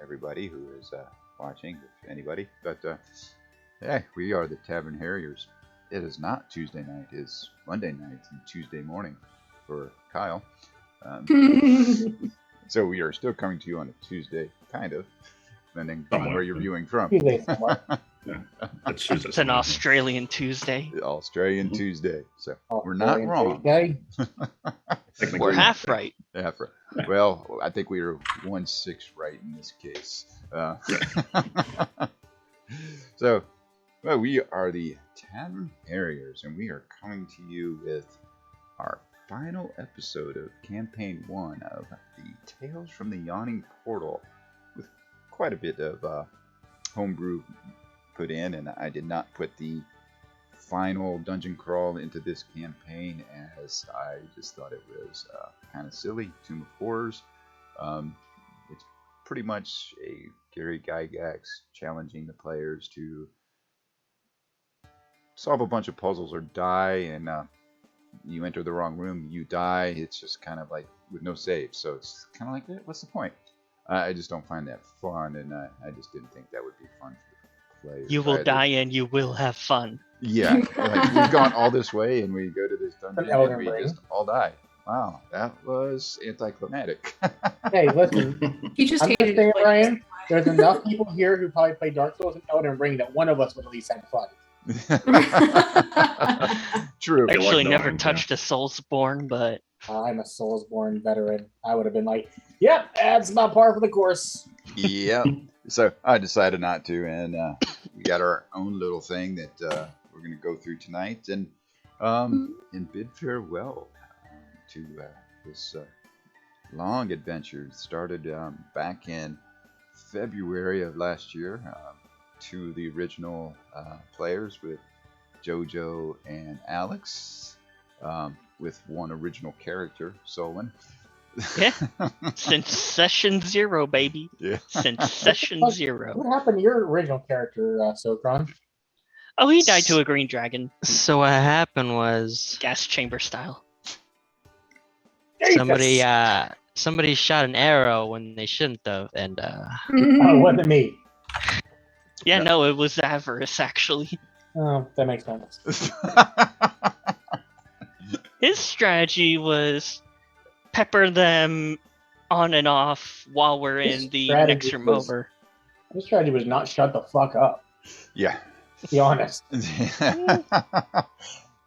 everybody who is watching, if anybody. But yeah, we are the Tavern Harriers. It is not Tuesday night; it's Monday night and Tuesday morning for Kyle. So we are still coming to you on a Tuesday, kind of, depending on where you're viewing from. It's an Australian Tuesday. Australian Tuesday. So we're not wrong. We're half right. Half right. Well, I think we are 1/6 right in this case. So, well, we are the Tavern Harriers, and we are coming to you with our final episode of Campaign 1 of the Tales from the Yawning Portal, with quite a bit of homebrew put in, and I did not put the final dungeon crawl into this campaign as I just thought it was kind of silly. Tomb of Horrors. It's pretty much a Gary Gygax challenging the players to solve a bunch of puzzles or die, and you enter the wrong room, you die. It's just kind of like with no save, so it's kind of like, what's the point? I just don't find that fun, and I just didn't think that would be fun for the players. You will die and you will have fun. Yeah, like we've gone all this way and we go to this dungeon and we just all die. Wow, that was anticlimactic. Hey, listen, He just I'm hated saying, it. Ryan, there's enough people here who probably play Dark Souls and Elden Ring that one of us would at least have fun. True. Actually, like never knowing, touched a Soulsborne, but I'm a Soulsborne veteran. I would have been like, yep, that's about par for the course. Yeah. So I decided not to, and we got our own little thing that we're going to go through tonight, and bid farewell to this long adventure. Started back in February of last year. To the original players with Jojo and Alex, with one original character, Solon. yeah, since session 0, baby. Yeah. Since session What 0. happened to your original character, Sokron? Oh, he died to a green dragon, So what happened was gas chamber style. somebody shot an arrow when they shouldn't have, and Oh, it wasn't me. Yeah, Yeah. no, it was Avarice, actually. Oh, that makes sense. His strategy was pepper them on and off while we're His in the strategy next room was- over. His strategy was not shut the fuck up. Yeah. Be honest.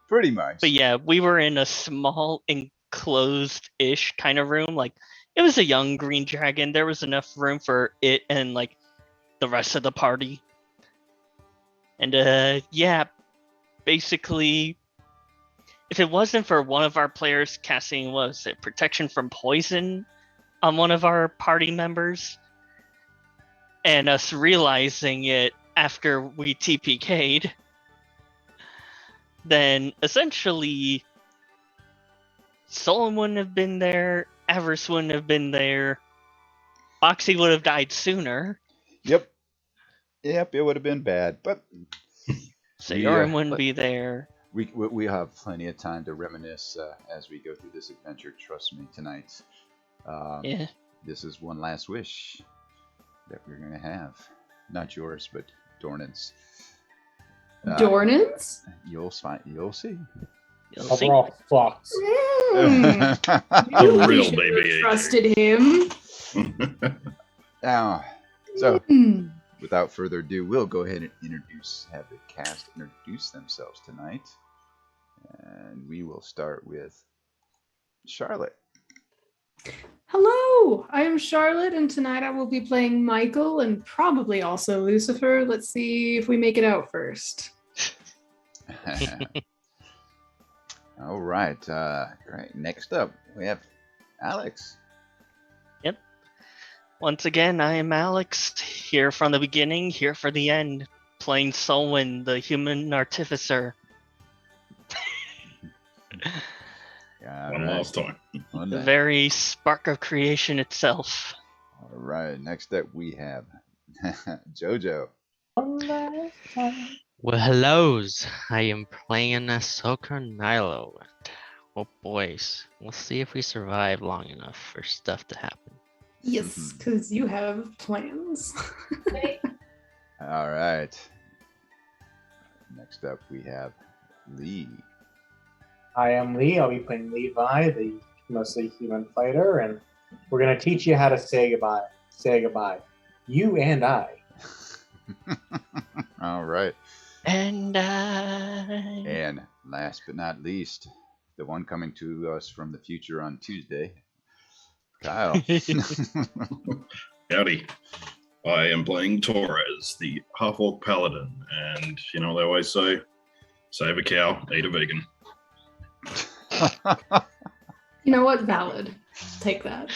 Pretty much. But yeah, we were in a small enclosed-ish kind of room. Like, it was a young green dragon. There was enough room for it and like the rest of the party. And yeah, basically, if it wasn't for one of our players casting, what was it, protection from poison on one of our party members, and us realizing it after we TPK'd, then essentially Solon wouldn't have been there, Avarice wouldn't have been there, Foxy would have died sooner. Yep, it would have been bad, but Sayorin wouldn't be there. we have plenty of time to reminisce as we go through this adventure. Trust me, tonight. Yeah. This is one last wish that we're gonna have. Not yours, but Dornan's. Dornans? You'll see. You'll see. Overall, fucks. You real should baby have AJ. trusted him. Now, so Hmm. without further ado, we'll go ahead and have the cast introduce themselves tonight. And we will start with Charlotte. Hello, I am Charlotte, and tonight I will be playing Michael and probably also Lucifer. Let's see if we make it out first. All right. Great. Next up, we have Alex. Once again, I am Alex, here from the beginning, here for the end, playing Solwyn, the human artificer. One last time. The very spark of creation itself. All right. Next up, we have Jojo. Well, hellos. I am playing Ahsoka Nilo. Oh boys, we'll see if we survive long enough for stuff to happen. Yes, because you have plans. All right. Next up, we have Lee. I am Lee. I'll be playing Levi, the mostly human fighter, and we're going to teach you how to say goodbye. Say goodbye. You and I. All right. And And last but not least, the one coming to us from the future on Tuesday, Kyle. Howdy. I am playing Torres, the half-orc paladin, and you know they always say, save a cow, eat a vegan. You know what? Valid. Take that.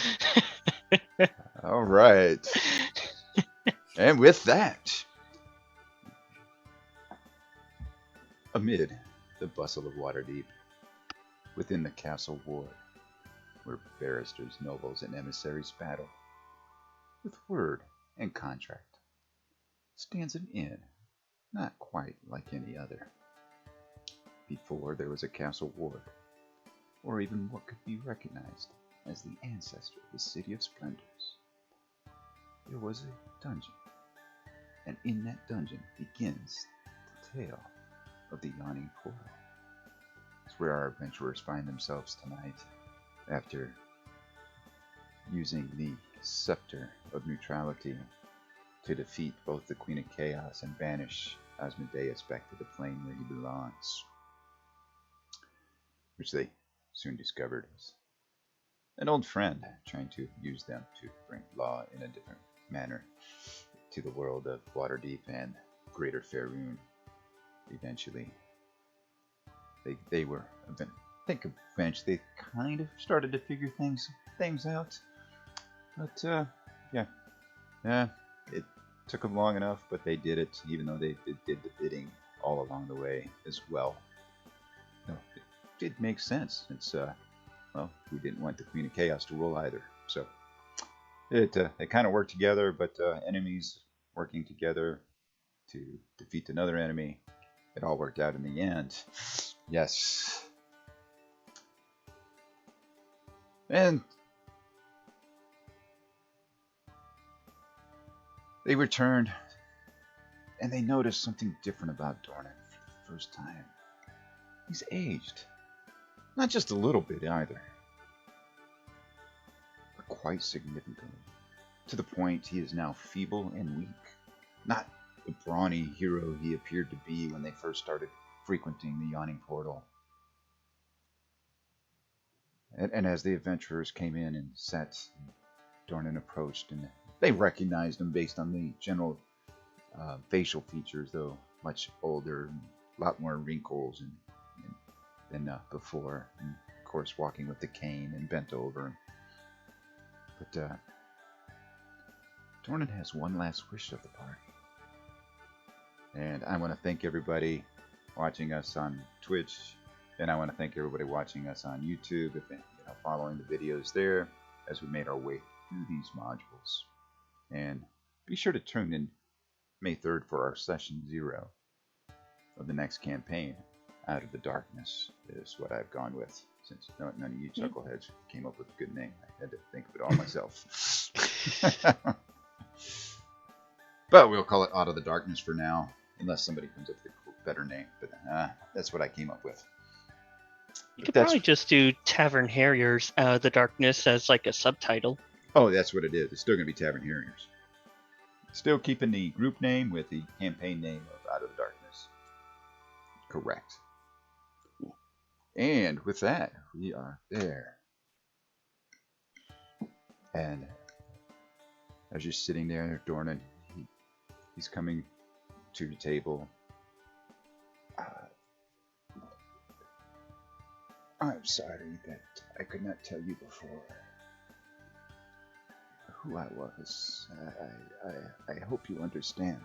All right. And with that, amid the bustle of Waterdeep, within the castle ward, where barristers, nobles, and emissaries battle, with word and contract, stands an inn, not quite like any other. Before there was a castle ward, or even what could be recognized as the ancestor of the City of Splendors, there was a dungeon, and in that dungeon begins the tale of the Yawning Portal. It's where our adventurers find themselves tonight, after using the Scepter of Neutrality to defeat both the Queen of Chaos and banish Asmodeus back to the plane where he belongs, which they soon discovered was an old friend trying to use them to bring law in a different manner to the world of Waterdeep and Greater Faerun. Eventually, they were, I think eventually they kind of started to figure things out. But yeah, it took them long enough, but they did it, even though they did the bidding all along the way as well. No, it did make sense. It's well, we didn't want the Queen of Chaos to rule either, so they kind of worked together, but enemies working together to defeat another enemy. It all worked out in the end. Yes. And they returned, and they noticed something different about Dornan for the first time. He's aged. Not just a little bit either, but quite significantly. To the point he is now feeble and weak. Not the brawny hero he appeared to be when they first started frequenting the Yawning Portal. And as the adventurers came in and sat, Dornan approached, and they recognized him based on the general facial features, though much older, and a lot more wrinkles than before. And of course, walking with the cane and bent over. But Dornan has one last wish of the party. And I want to thank everybody watching us on Twitch, and I want to thank everybody watching us on YouTube, if following the videos there as we made our way through these modules. And be sure to tune in May 3rd for our session 0 of the next campaign. Out of the Darkness is what I've gone with, since none of you chuckleheads came up with a good name. I had to think of it all myself. But we'll call it Out of the Darkness for now, unless somebody comes up with a better name. But that's what I came up with. You could probably just do Tavern Harriers Out of the Darkness as like a subtitle. Oh, that's what it is. It's still going to be Tavern Harriers. Still keeping the group name with the campaign name of Out of the Darkness. Correct. And with that, we are there. And as you're sitting there, Dornan, he's coming to the table. I'm sorry that I could not tell you before who I was. I hope you understand.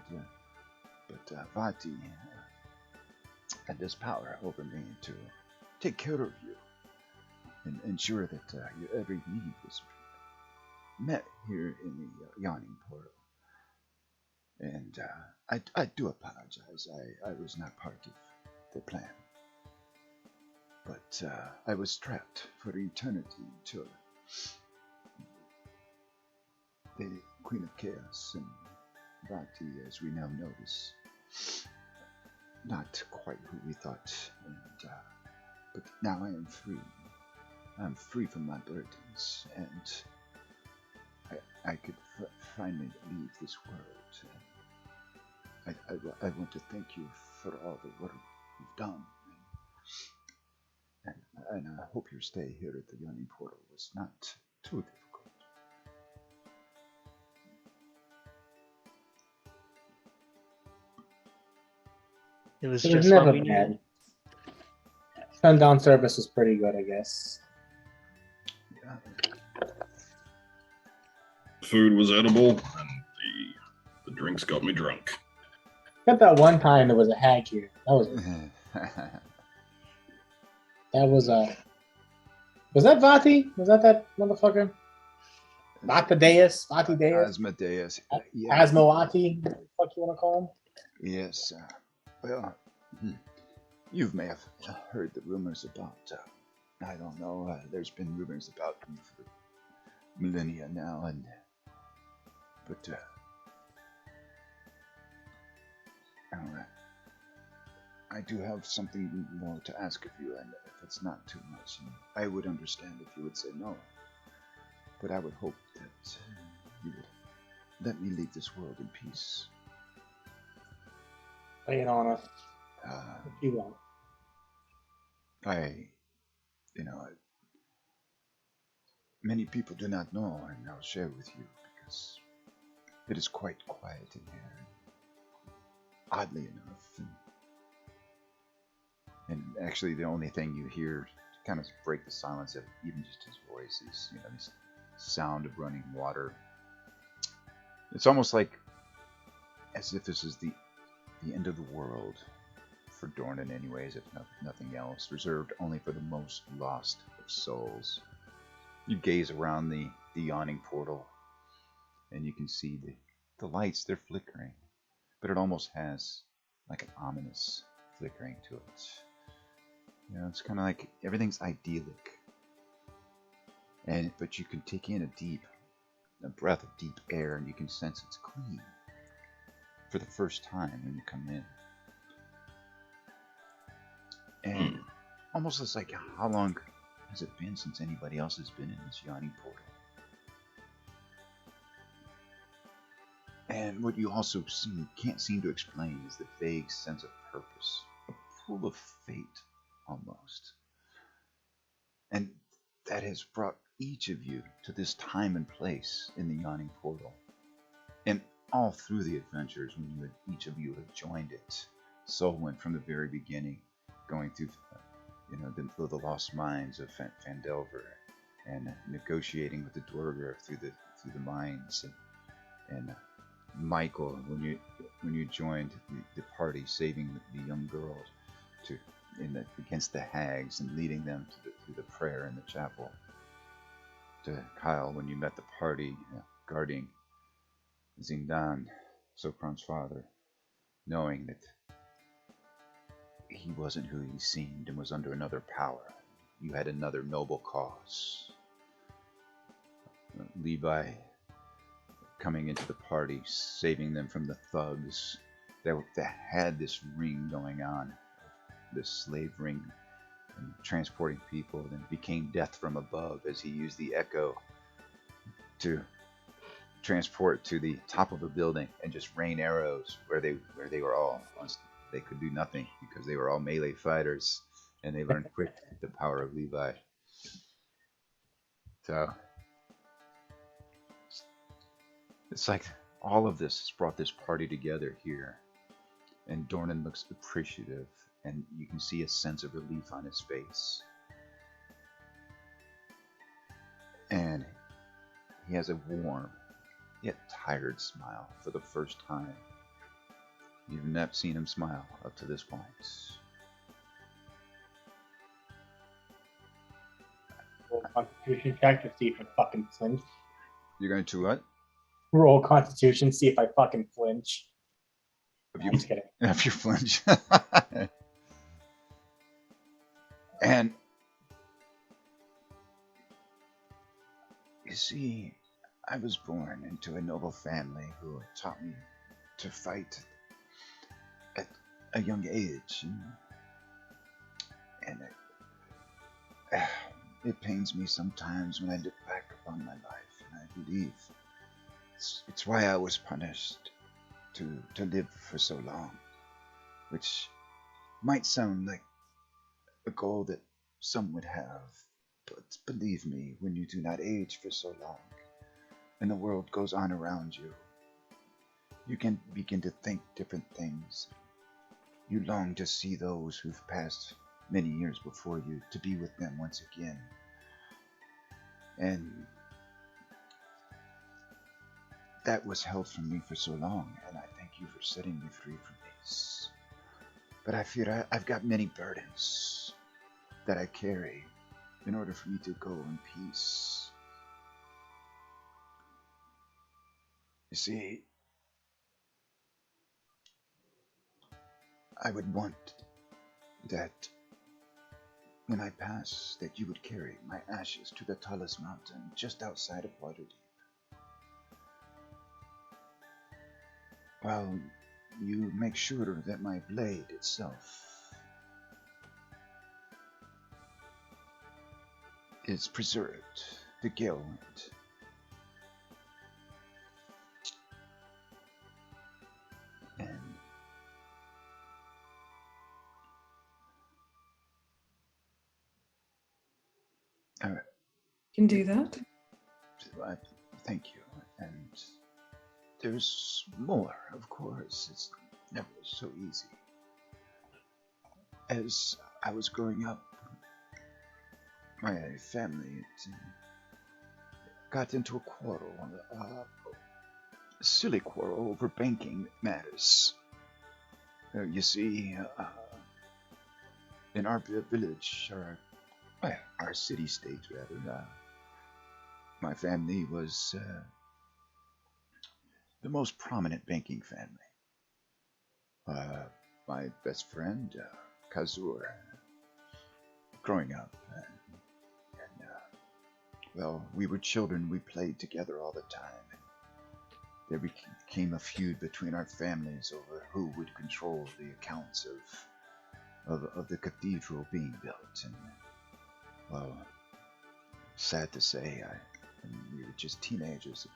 But Vati had this power over me to take care of you and ensure that your every need was met here in the Yawning Portal. And I do apologize. I was not part of the plan. But I was trapped for eternity until the Queen of Chaos and Vati, as we now know, is not quite who we thought. And but now I am free. I'm free from my burdens, and I could finally leave this world. I want to thank you for all the work you've done. And I hope your stay here at the Yawning Portal was not too difficult. It was It just was never what we bad. needed. Sundown service was pretty good, I guess. Yeah. Food was edible, and the drinks got me drunk. Got that one time there was a hag here. That was was that Vati? Was that motherfucker? Vati Deus? Asmodeus. Yeah. Asmoati? What the fuck you wanna call him? Yes. Well, you may have heard the rumors about. I don't know. There's been rumors about him for millennia now, but I do have something more to ask of you, and if it's not too much, I would understand if you would say no. But I would hope that you would let me leave this world in peace. Lay it on us. If you want. Many people do not know, and I'll share with you because it is quite quiet in here. Oddly enough, and actually, the only thing you hear to kind of break the silence of even just his voice is, this sound of running water. It's almost like as if this is the end of the world for Dornan, anyways, if nothing else, reserved only for the most lost of souls. You gaze around the Yawning Portal, and you can see the lights. They're flickering, but it almost has like an ominous flickering to it. It's kind of like everything's idyllic, but you can take in a breath of deep air, and you can sense it's clean for the first time when you come in. And almost it's like, how long has it been since anybody else has been in this Yawning Portal? And what you also can't seem to explain is the vague sense of purpose, a pool of fate almost. And that has brought each of you to this time and place in the Yawning Portal. And all through the adventures, when each of you have joined it, Solwyn from the very beginning, going through the lost mines of Fandelver, and negotiating with the Dwargr through the mines, and Michael when you joined the party, saving the young girls against the hags and leading them to the prayer in the chapel. To Kyle when you met the party guarding Zindan, Sokron's father, knowing that he wasn't who he seemed and was under another power. You had another noble cause. Levi coming into the party, saving them from the thugs that had this ring going on, this slave ring, and transporting people. Then it became death from above as he used the echo to transport to the top of a building and just rain arrows where they were all. They could do nothing because they were all melee fighters, and they learned quick the power of Levi. So it's like all of this has brought this party together here, and Dornan looks appreciative, and you can see a sense of relief on his face. And he has a warm, yet tired smile for the first time. You've not seen him smile up to this point. Roll Constitution check to see if I fucking flinch. You're going to what? Roll Constitution, see if I fucking flinch. I'm just kidding. If you flinch. And you see, I was born into a noble family who taught me to fight at a young age, and it pains me sometimes when I look back upon my life, and I believe it's why I was punished to live for so long, which might sound like a goal that some would have, but believe me, when you do not age for so long, and the world goes on around you, you can begin to think different things. You long to see those who've passed many years before you, to be with them once again. And that was held from me for so long, and I thank you for setting me free from this. But I fear I've got many burdens that I carry in order for me to go in peace. You see, I would want that when I pass, that you would carry my ashes to the tallest mountain just outside of Waterdeep. While you make sure that my blade itself is preserved, the gale wind. And Can do that. thank you. And there's more, of course. It's never so easy. As I was growing up, my family got into a quarrel, a silly quarrel over banking matters. You see, in our village, our city-state rather, my family was the most prominent banking family. My best friend, Kazur, growing up, well, we were children, we played together all the time. There became a feud between our families over who would control the accounts of the cathedral being built. And, well, sad to say, we were just teenagers,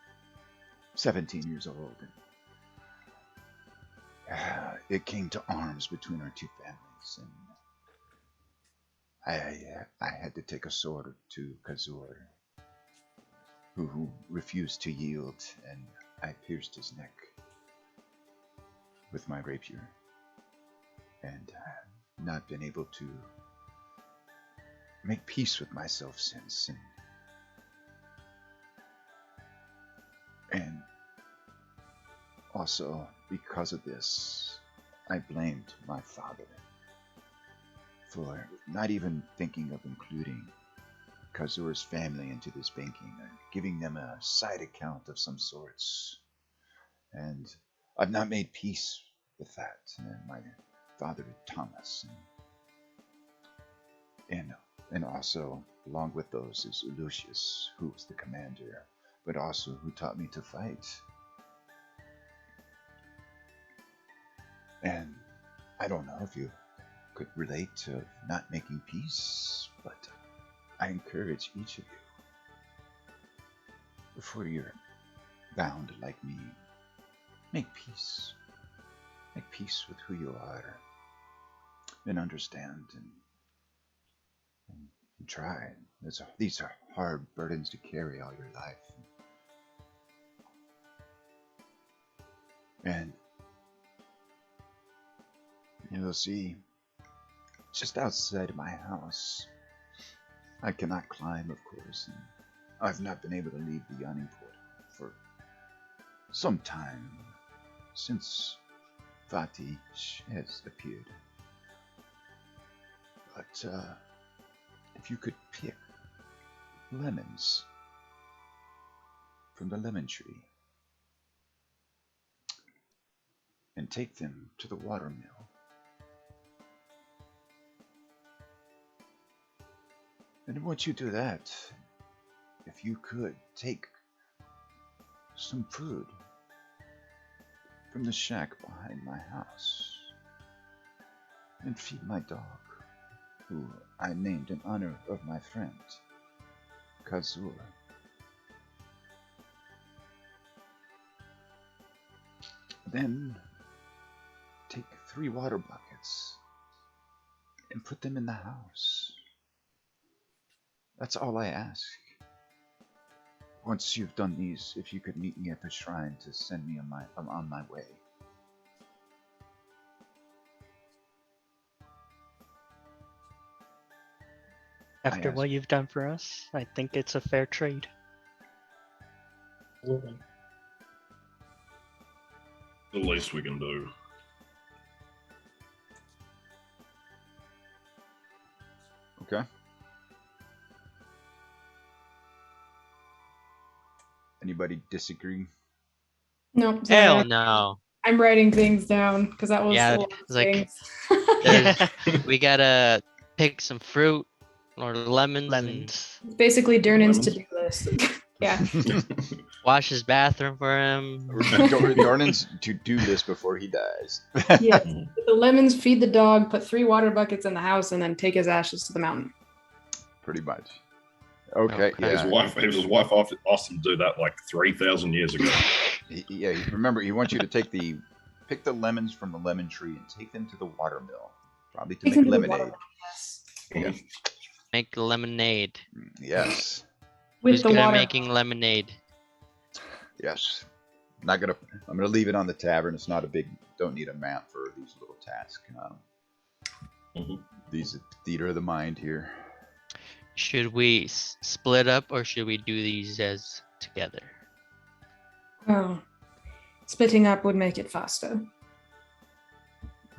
17 years old. And it came to arms between our two families, and I had to take a sword to Kazur, who refused to yield, and I pierced his neck with my rapier, and I've not been able to make peace with myself since, and also because of this, I blamed my father for not even thinking of including Kazur's family into this banking, or giving them a side account of some sorts. And I've not made peace with that. And my father, Thomas, and also along with those is Lucius, who was the commander, but also who taught me to fight. And I don't know if you could relate to not making peace, but I encourage each of you, before you're bound like me, make peace. Make peace with who you are, and understand, and try. These are hard burdens to carry all your life. And you'll see, just outside of my house, I cannot climb, of course, and I've not been able to leave the Yawning Portal for some time, since Vati has appeared. But if you could pick lemons from the lemon tree and take them to the watermill, and once you do that, if you could take some food from the shack behind my house and feed my dog, who I named in honor of my friend, Kazur. Then take 3 water buckets and put them in the house. That's all I ask. Once you've done these, if you could meet me at the shrine to send me on my way. After what you've done for us, I think it's a fair trade. Absolutely. The least we can do. Okay. Anybody disagree? No, Hell sorry. no. I'm writing things down because that was Yeah, a lot of it's like- things. There's- We gotta pick some fruit or lemons, Lemons. It's basically Durnan's Lemons? to-do list. Yeah. and wash his bathroom for him. Dornan's to-do list before he dies. Yeah. Get the lemons, feed the dog, put 3 water buckets in the house, and then take his ashes to the mountain. Pretty much. Okay, Okay. His yeah. wife asked him to do that like 3,000 years ago. Remember, he wants you to pick the lemons from the lemon tree and take them to the water mill, probably to Take make them to the lemonade. water, yes. Yeah. Make lemonade. Yes, With Who's the good at water. making lemonade? yes. I'm gonna leave it on the tavern. It's not a big. Don't need a map for these little tasks. Mhm. These are theater of the mind here. Should we split up or should we do these as together? Oh, splitting up would make it faster.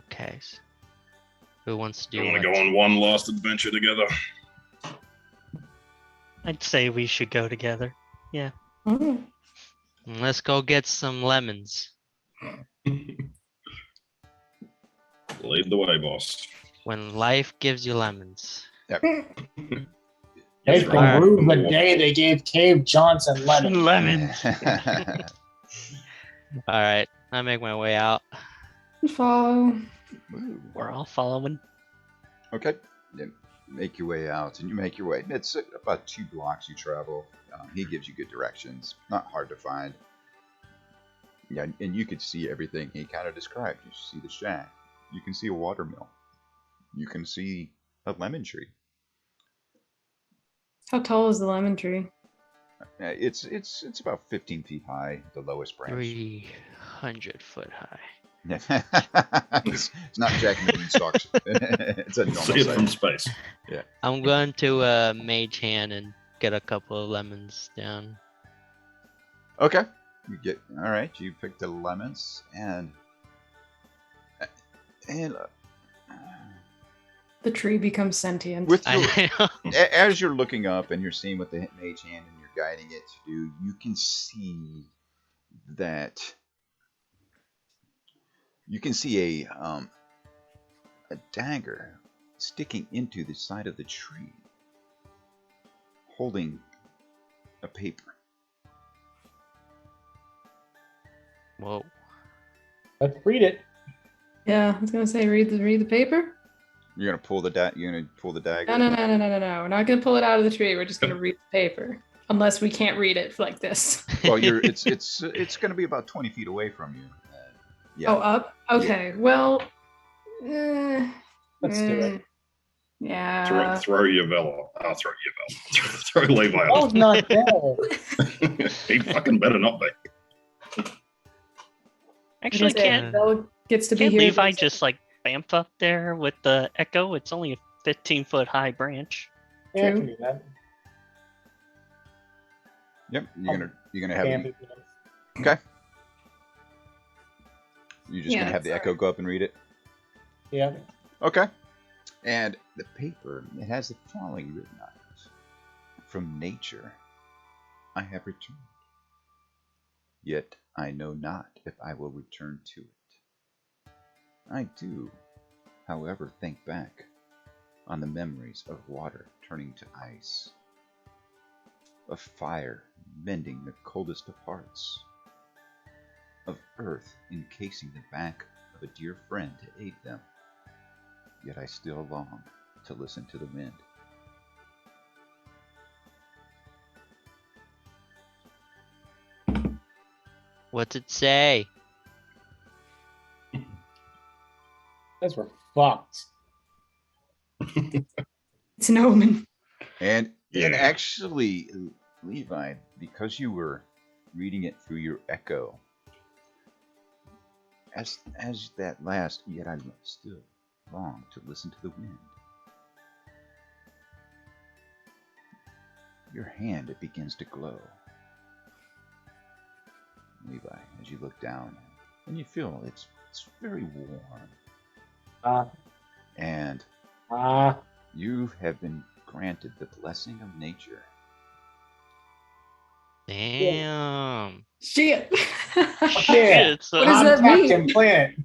Okay. Who wants to Do do you want what? to go on one last adventure together? I'd say we should go together. Oh. Let's go get some lemons. Lead the way, boss. When life gives you lemons. They That's can right. rue the day they gave Cave Johnson lemon. Lemons. All right, I make my way out. Follow. We're all following. Okay. Then make your way out, and you make your way. It's about 2 blocks you travel. He gives you good directions. Not hard to find. Yeah, and you could see everything he kind of described. You see the shack. You can see a watermill. You can see a lemon tree. How tall is the lemon tree? It's about 15 feet high, the lowest branch. 300-foot high. It's not Jack and the Beanstalks. It's a normal See it from size. space. I'm going to mage hand and get a couple of lemons down. Okay. All right. You pick the lemons and The tree becomes sentient. with your, I know. as you're looking up and you're seeing what the mage hand and you're guiding it to do, you can see that a dagger sticking into the side of the tree, holding a paper. Whoa. Let's read it. Yeah, I was gonna say read the paper. You're gonna pull the dagger. No. We're not gonna pull it out of the tree. We're just gonna read the paper, unless we can't read it like this. Well, it's gonna be about 20 feet away from you. Yeah. Oh, up. Okay. Well, Let's do it. Yeah. Throw your Velo. I'll throw your Velo. Throw Levi Oh, off. not dead. He fucking better not be. Actually, can't Belle gets to be can't here. Levi just like bamf up there with the echo? It's only a 15-foot high branch. Yeah, I True. can do that. Yep. You're gonna have Damn the, it. okay. You're just Yeah, gonna have the that's echo go up and read it. Yeah. Okay. And the paper, it has the following written on it: "From nature, I have returned. Yet I know not if I will return to it. I do, however, think back on the memories of water turning to ice, of fire mending the coldest of hearts, of earth encasing the back of a dear friend to aid them. Yet I still long to listen to the wind." What's it say? Guys were fucked. It's an omen. And Yeah. actually, Levi, because you were reading it through your echo, as that last, yet I still long to listen to the wind. Your hand, it begins to glow. Levi, as you look down, and you feel it's very warm, Ah, and you have been granted the blessing of nature. Damn. Shit. yeah. So What does I'm that mean? Captain Planet.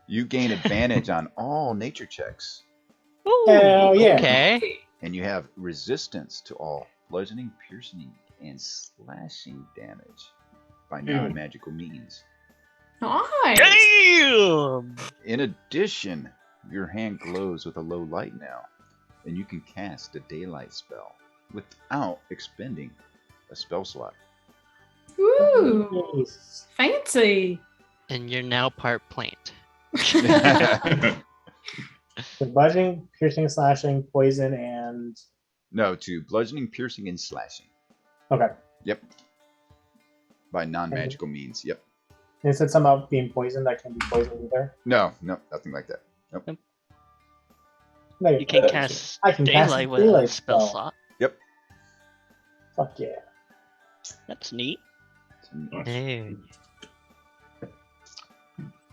You gain advantage on all nature checks, Hell yeah. Okay. and you have resistance to all bludgeoning, piercing, and slashing damage by non-magical means. Nice. Damn! In addition, your hand glows with a low light now, and you can cast a daylight spell without expending a spell slot. Ooh, Nice. fancy. And you're now part plant. The bludgeoning, piercing, slashing, poison, and No, to bludgeoning, piercing, and slashing. okay. Yep. By non-magical means. Yep. And it said something about being poisoned. I can be poisoned either. No, nothing like that. Nope. No, You can cast I can cast daylight a with a daylight spell spell. slot. Yep. Fuck yeah. That's neat. Dude.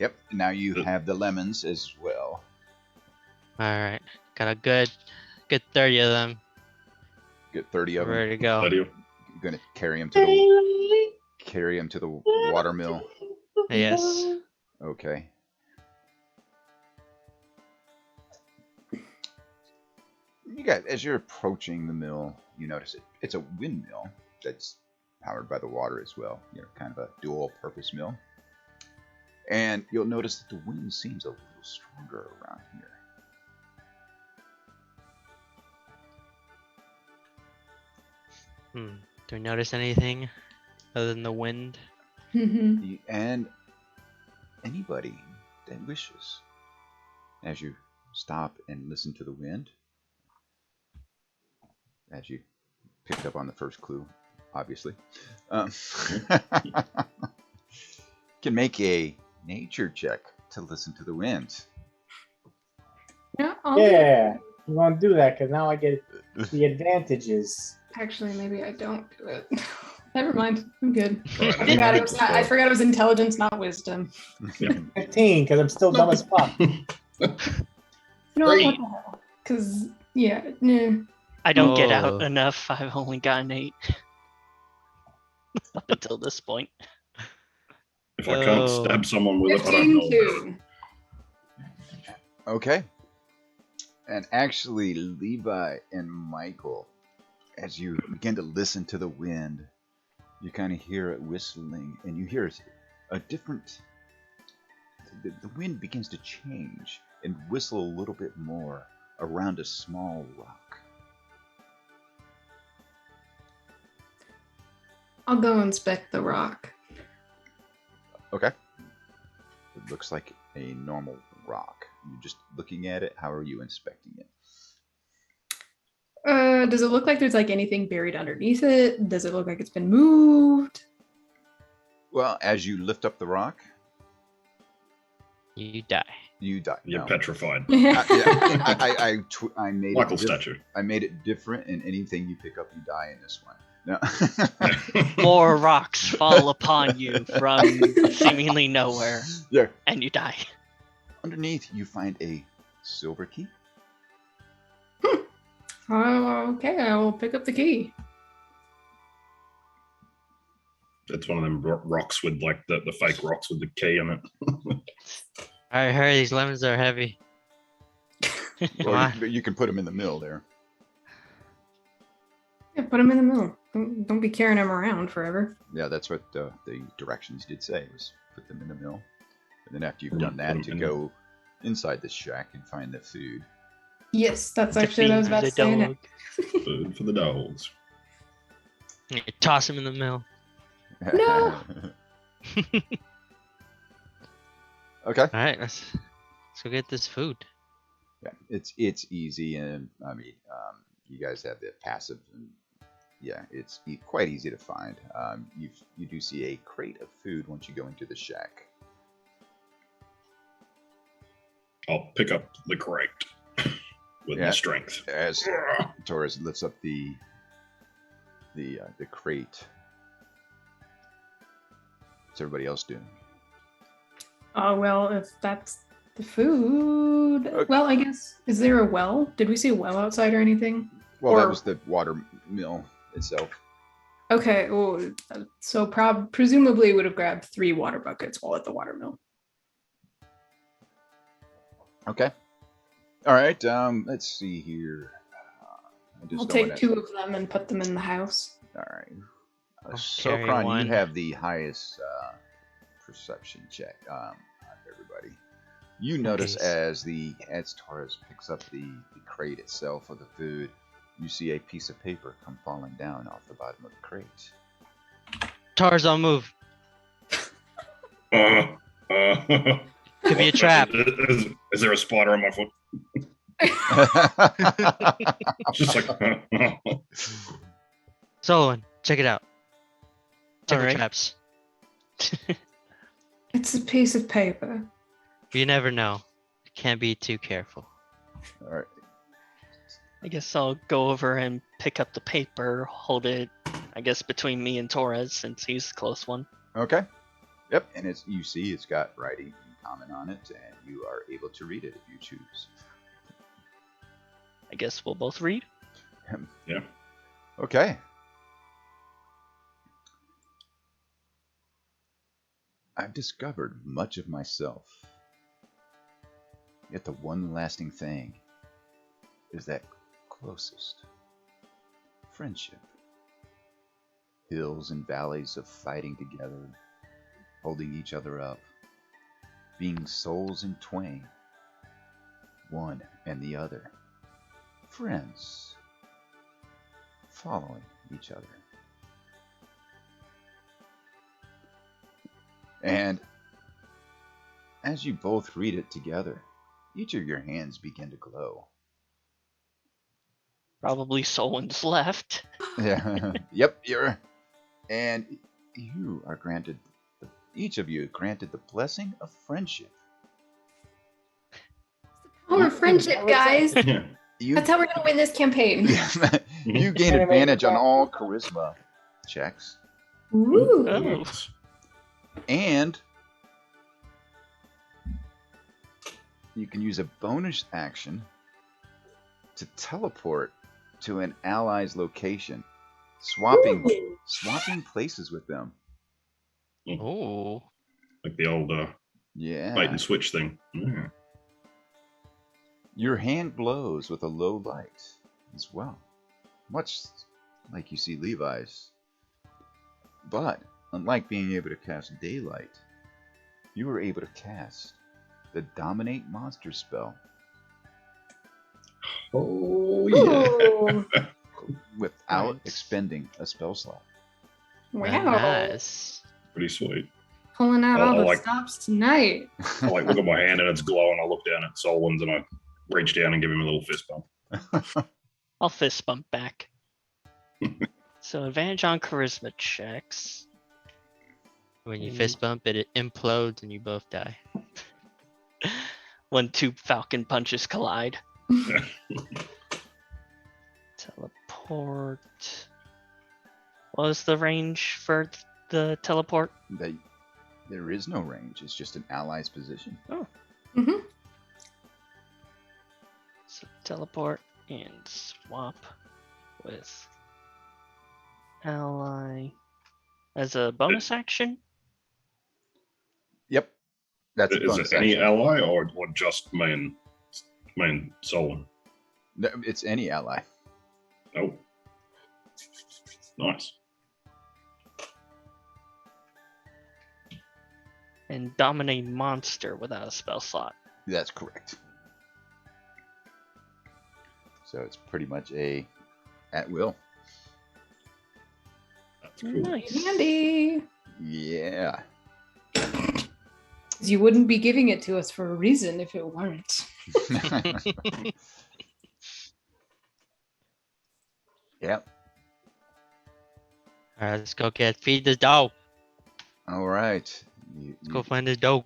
Yep. Now you have the lemons as well. Alright. Got a good 30 of them. Get 30 of them. Ready to go. I do. You're gonna carry them to the watermill. Yes. Okay. You got, as you're approaching the mill, you notice it's a windmill that's powered by the water as well. You know, kind of a dual-purpose mill. And you'll notice that the wind seems a little stronger around here. Do we notice anything other than the wind? Mhm. And anybody that wishes. As you stop and listen to the wind, as you picked up on the first clue, obviously, can make a nature check to listen to the wind. Yeah, I'll do it. Yeah, you want to do that because now I get the advantages. Actually, maybe I don't do it. Never mind. I'm good. All right, I I think forgot, we're it good was to not, I start. forgot it was intelligence, not wisdom. 15 because I'm still dumb as fuck. You know what? Great. What the hell? Because, yeah, nah. I don't get Oh. out enough. I've only gotten 8 up until this point. If I can't Oh. stab someone with it, I don't 15 know. too. Okay. And actually, Levi and Michael, as you begin to listen to the wind, you kind of hear it whistling, and you hear a different. The wind begins to change and whistle a little bit more around a small rock. I'll go inspect the rock. Okay. It looks like a normal rock. You're just looking at it. How are you inspecting it? Does it look like there's like anything buried underneath it? Does it look like it's been moved? Well, as you lift up the rock, You die. you die. You're No. petrified. I made Michael it statue. I made it different, and anything you pick up, you die in this one. No. More rocks fall upon you from seemingly nowhere, Yeah. and you die. Underneath, you find a silver key. Oh, okay, I will pick up the key. It's one of them rocks with like the fake rocks with the key in it. I heard these lemons are heavy. Come Well, on. you can put them in the mill there. Yeah, put them in the mill. Don't be carrying them around forever. Yeah, that's what the directions did say, was put them in the mill. And then after you've done Put that, 'em to in go inside the shack and find the food. Yes, that's To actually what I was feed about the to say dog. next. Food for the dogs. You toss him in the mill. No. Okay. All right, let's go get this food. Yeah, it's easy, and I mean, you guys have the passive, and yeah, it's quite easy to find. You do see a crate of food once you go into the shack. I'll pick up the crate with Yeah. my strength. As Torres lifts up the crate, what's everybody else doing? Oh, well, if that's the food. Okay. Well, I guess, is there a well? Did we see a well outside or anything? Well, that Or- was the water mill itself. Okay, well, so presumably would have grabbed 3 water buckets while at the water mill. Okay. All right. Let's see here. I just I'll don't take wanna- 2 of them and put them in the house. All right. I'll carry Sokron, one. you have the highest perception check of everybody. You notice Nice. as Torres picks up the crate itself of the food, you see a piece of paper come falling down off the bottom of the crate. Tarzan, move. Could be a trap. Is there a spider on my foot? Just like Solon, check it out. Check the Alright. traps. It's a piece of paper. You never know. Can't be too careful. All right. I guess I'll go over and pick up the paper, hold it, I guess, between me and Torres since he's the close one. Okay. Yep. And you see it's got writing in common on it, and you are able to read it if you choose. I guess we'll both read. Yeah. Okay. I've discovered much of myself. Yet the one lasting thing is that closest friendship. Hills and valleys of fighting together, holding each other up, being souls in twain, one and the other. Friends, following each other. And as you both read it together, each of your hands begin to glow. Probably someone's left. Yeah. Yep. And you are granted. Each of you granted the blessing of friendship. Our friendship, guys. Yeah. You, That's how we're gonna win this campaign. you gain advantage on all charisma checks, Ooh. Oh. Nice. and you can use a bonus action to teleport to an ally's location, swapping places with them. Oh. Like the old bait Yeah. and switch thing. Yeah. Your hand glows with a low light as well, much like you see Levi's. But unlike being able to cast daylight, you were able to cast the Dominate Monster spell Oh yeah. Ooh. without Nice. expending a spell slot. Wow. Nice. Pretty sweet. Pulling out I all the like- stops tonight. I like look at my hand and it's glowing. I look down at Solon's and I reach down and give him a little fist bump. I'll fist bump back. So advantage on charisma checks. When you Mm. fist bump it, it implodes and you both die. When two falcon punches collide. Teleport. What was the range for the teleport? There is no range. It's just an ally's position. Mm-hmm. So teleport and swap with ally as a bonus action. Yep. That's a Is bonus it any action. ally or just main Solon? No, it's any ally. Oh. Nice. And dominate monster without a spell slot. That's correct. So it's pretty much a at will. That's cool. Nice. Handy. Yeah. 'Cause you wouldn't be giving it to us for a reason if it weren't. Yep. Alright, let's go feed this dog. All right. Let's go find this dog.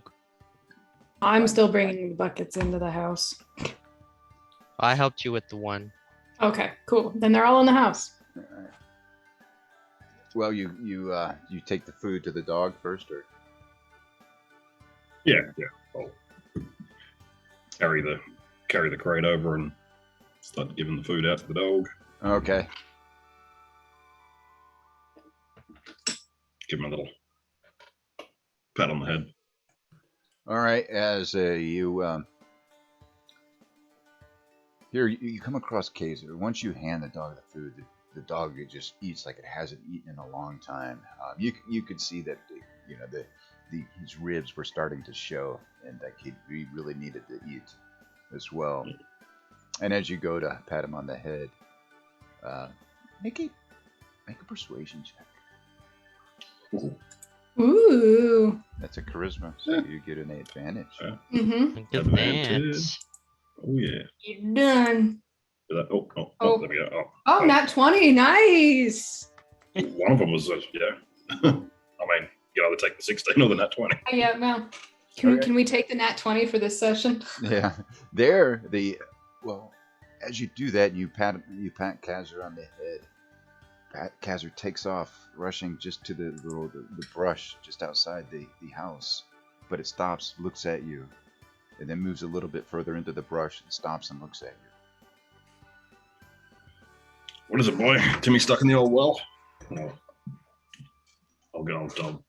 I'm still bringing the buckets into the house. I helped you with the one. Okay, cool. Then they're all in the house. All right. Well, you take the food to the dog first, or Yeah. I'll carry the crate over and start giving the food out to the dog. okay. Give him a little pat on the head. All right. As you here you come across Kaiser. Once you hand the dog the food, the dog just eats like it hasn't eaten in a long time. You could see that his ribs were starting to show, and that he really needed to eat as well. And as you go to pat him on the head, make a persuasion check. Ooh. That's a charisma, so you get an advantage. Mm-hmm. Good Advantage. dance. Oh yeah. You're done. Oh, Oh. there we go. Oh, nat 20. Nice. One of them was yeah. I mean, you either take the 16 or the nat 20. Yeah, well. Okay. Can we take the nat 20 for this session? Yeah, as you do that, you pat Kazir on the head. Kazir takes off, rushing just to the brush just outside the house, but it stops, looks at you, and then moves a little bit further into the brush and stops and looks at you. What is it, boy? Timmy stuck in the old well? I'll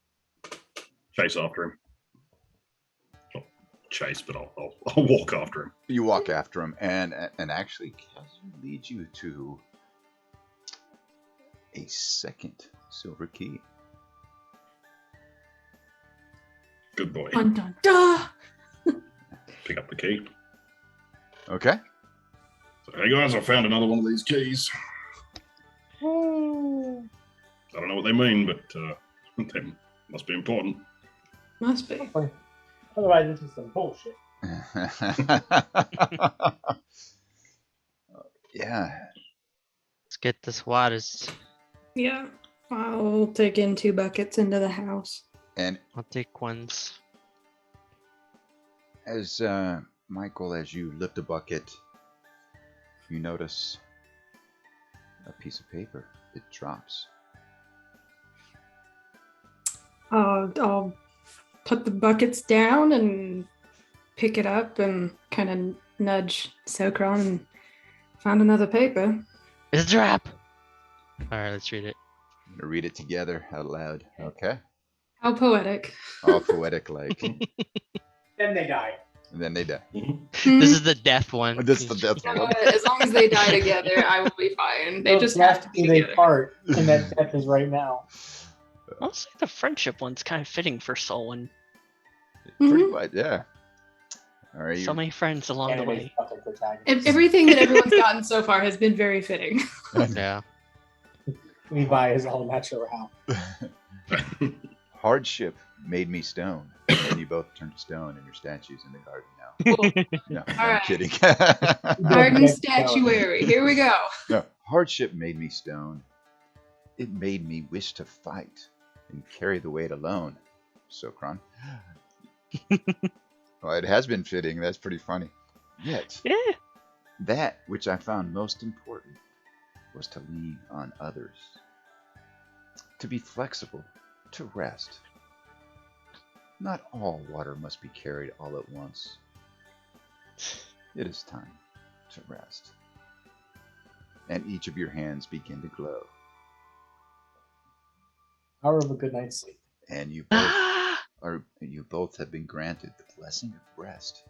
chase after him. Not chase, but I'll walk after him. You walk after him, and actually, Kazir leads you to a second silver key. Good boy. Dun, dun, dun. Pick up the key. Okay. So, hey guys, I found another one of these keys. I don't know what they mean, but they must be important. Must be. Otherwise, this is some bullshit. Yeah. Let's get this waters. Yeah. I'll take in 2 buckets into the house. And I'll take ones. as Michael, as you lift a bucket, you notice a piece of paper. It drops. I'll put the buckets down and pick it up and kind of nudge Sokron and found another paper. It's a trap. All right, let's read it. I'm gonna read it together out loud. Okay. How poetic. All poetic like. Then they die. And then they die. This is the death one. This is the death You know one. what? As long as they die together, I will be fine. They Those just have to be they together. part, and that death is right now. Honestly, the friendship one's kind of fitting for Solon. Pretty much, yeah. All right. So many friends along the Enemy's way. fucking protagonist. Everything that everyone's gotten so far has been very fitting. Yeah. Levi is all natural. Hardship made me stone. And you both turned to stone in your statues in the garden now. No, I'm right. kidding. Garden statuary. Here we go. No, hardship made me stone. It made me wish to fight and carry the weight alone. Sokron. Well, it has been fitting. That's pretty funny. Yet, Yeah. that which I found most important was to lean on others, to be flexible, to rest. Not all water must be carried all at once. It is time to rest. And each of your hands begin to glow. Hour of a good night's sleep. And you both have been granted the blessing of rest.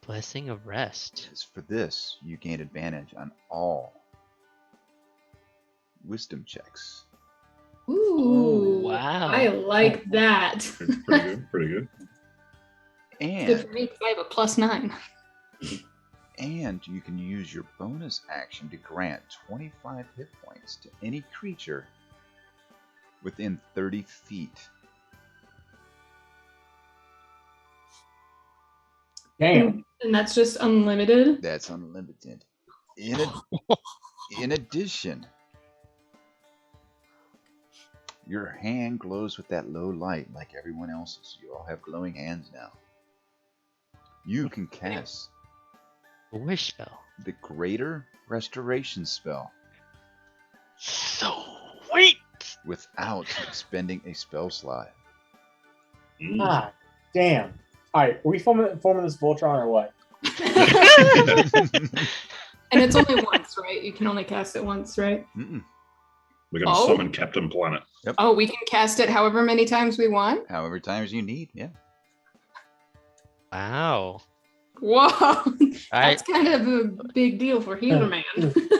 Blessing of rest. As for this, you gain advantage on all wisdom checks. Ooh. Wow. I like that. Pretty good. Pretty good. Good for And me because I have a +9. you can use your bonus action to grant 25 hit points to any creature within 30 feet. Damn. And that's just unlimited. That's unlimited. In addition, your hand glows with that low light like everyone else's. You all have glowing hands now. You can cast A wish spell. the Greater Restoration spell Sweet. without expending a spell slot. Mm. Ah, damn. All right, are we forming this Voltron or what? And it's only once, right? You can only cast it once, right? Mm-mm. We're gonna Oh. summon Captain Planet. Oh, we can cast it however many times we want? However times you need, yeah. Wow. Whoa. I, That's kind of a big deal for Healer Man.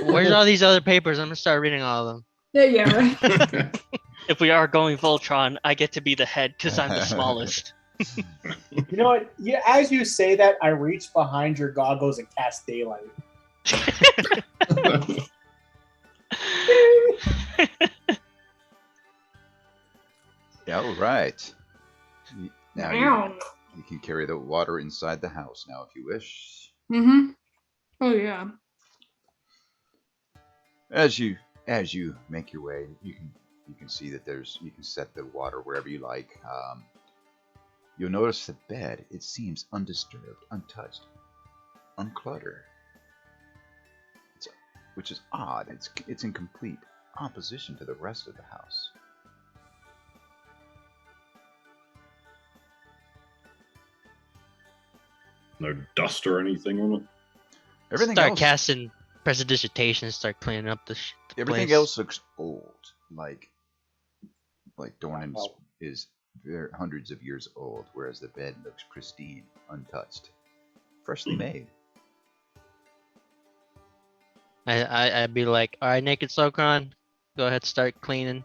where's all these other papers? I'm gonna start reading all of them. Yeah, right. If we are going Voltron, I get to be the head because I'm the smallest. You know what? Yeah, as you say that, I reach behind your goggles and cast daylight. All right. Now Wow. you can carry the water inside the house now if you wish. Mm-hmm. Oh yeah. As you make your way, you can see that you can set the water wherever you like. You'll notice the bed, it seems undisturbed, untouched, uncluttered. Which is odd. It's in complete opposition to the rest of the house. No dust or anything on it. Everything Start else, casting prestidigitation. Start cleaning up the. everything place. else looks old, like Dornan is hundreds of years old, whereas the bed looks pristine, untouched, freshly made. I'd be like, all right, Naked Sokron, go ahead, start cleaning.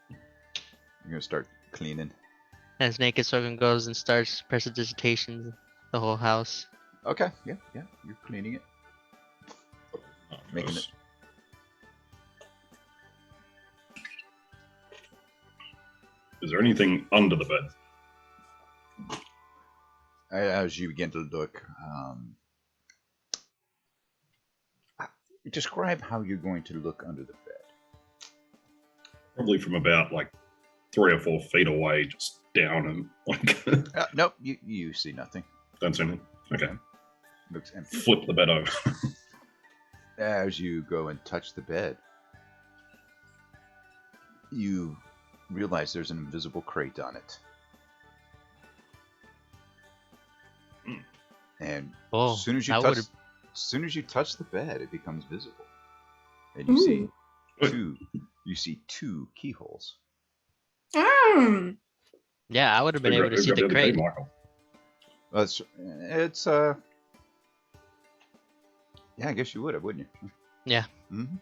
You're gonna start cleaning. As Naked Sokron goes and starts prestidigitation, the whole house. Okay, yeah, you're cleaning it. Oh, Making gross. it. Is there anything under the bed? as you begin to look, describe how you're going to look under the bed. Probably from about like 3 or 4 feet away, just down and like. Nope, you see nothing. Don't see anything. Okay. Looks empty. Flip the bed over. As you go and touch the bed, you realize there's an invisible crate on it. And Oh, as soon as that you touch the bed, it becomes visible. And you see Ooh. two keyholes. Yeah, I would have been able to see the crate. Michael. It's yeah, I guess you would have, wouldn't you? Yeah. Mm-hmm.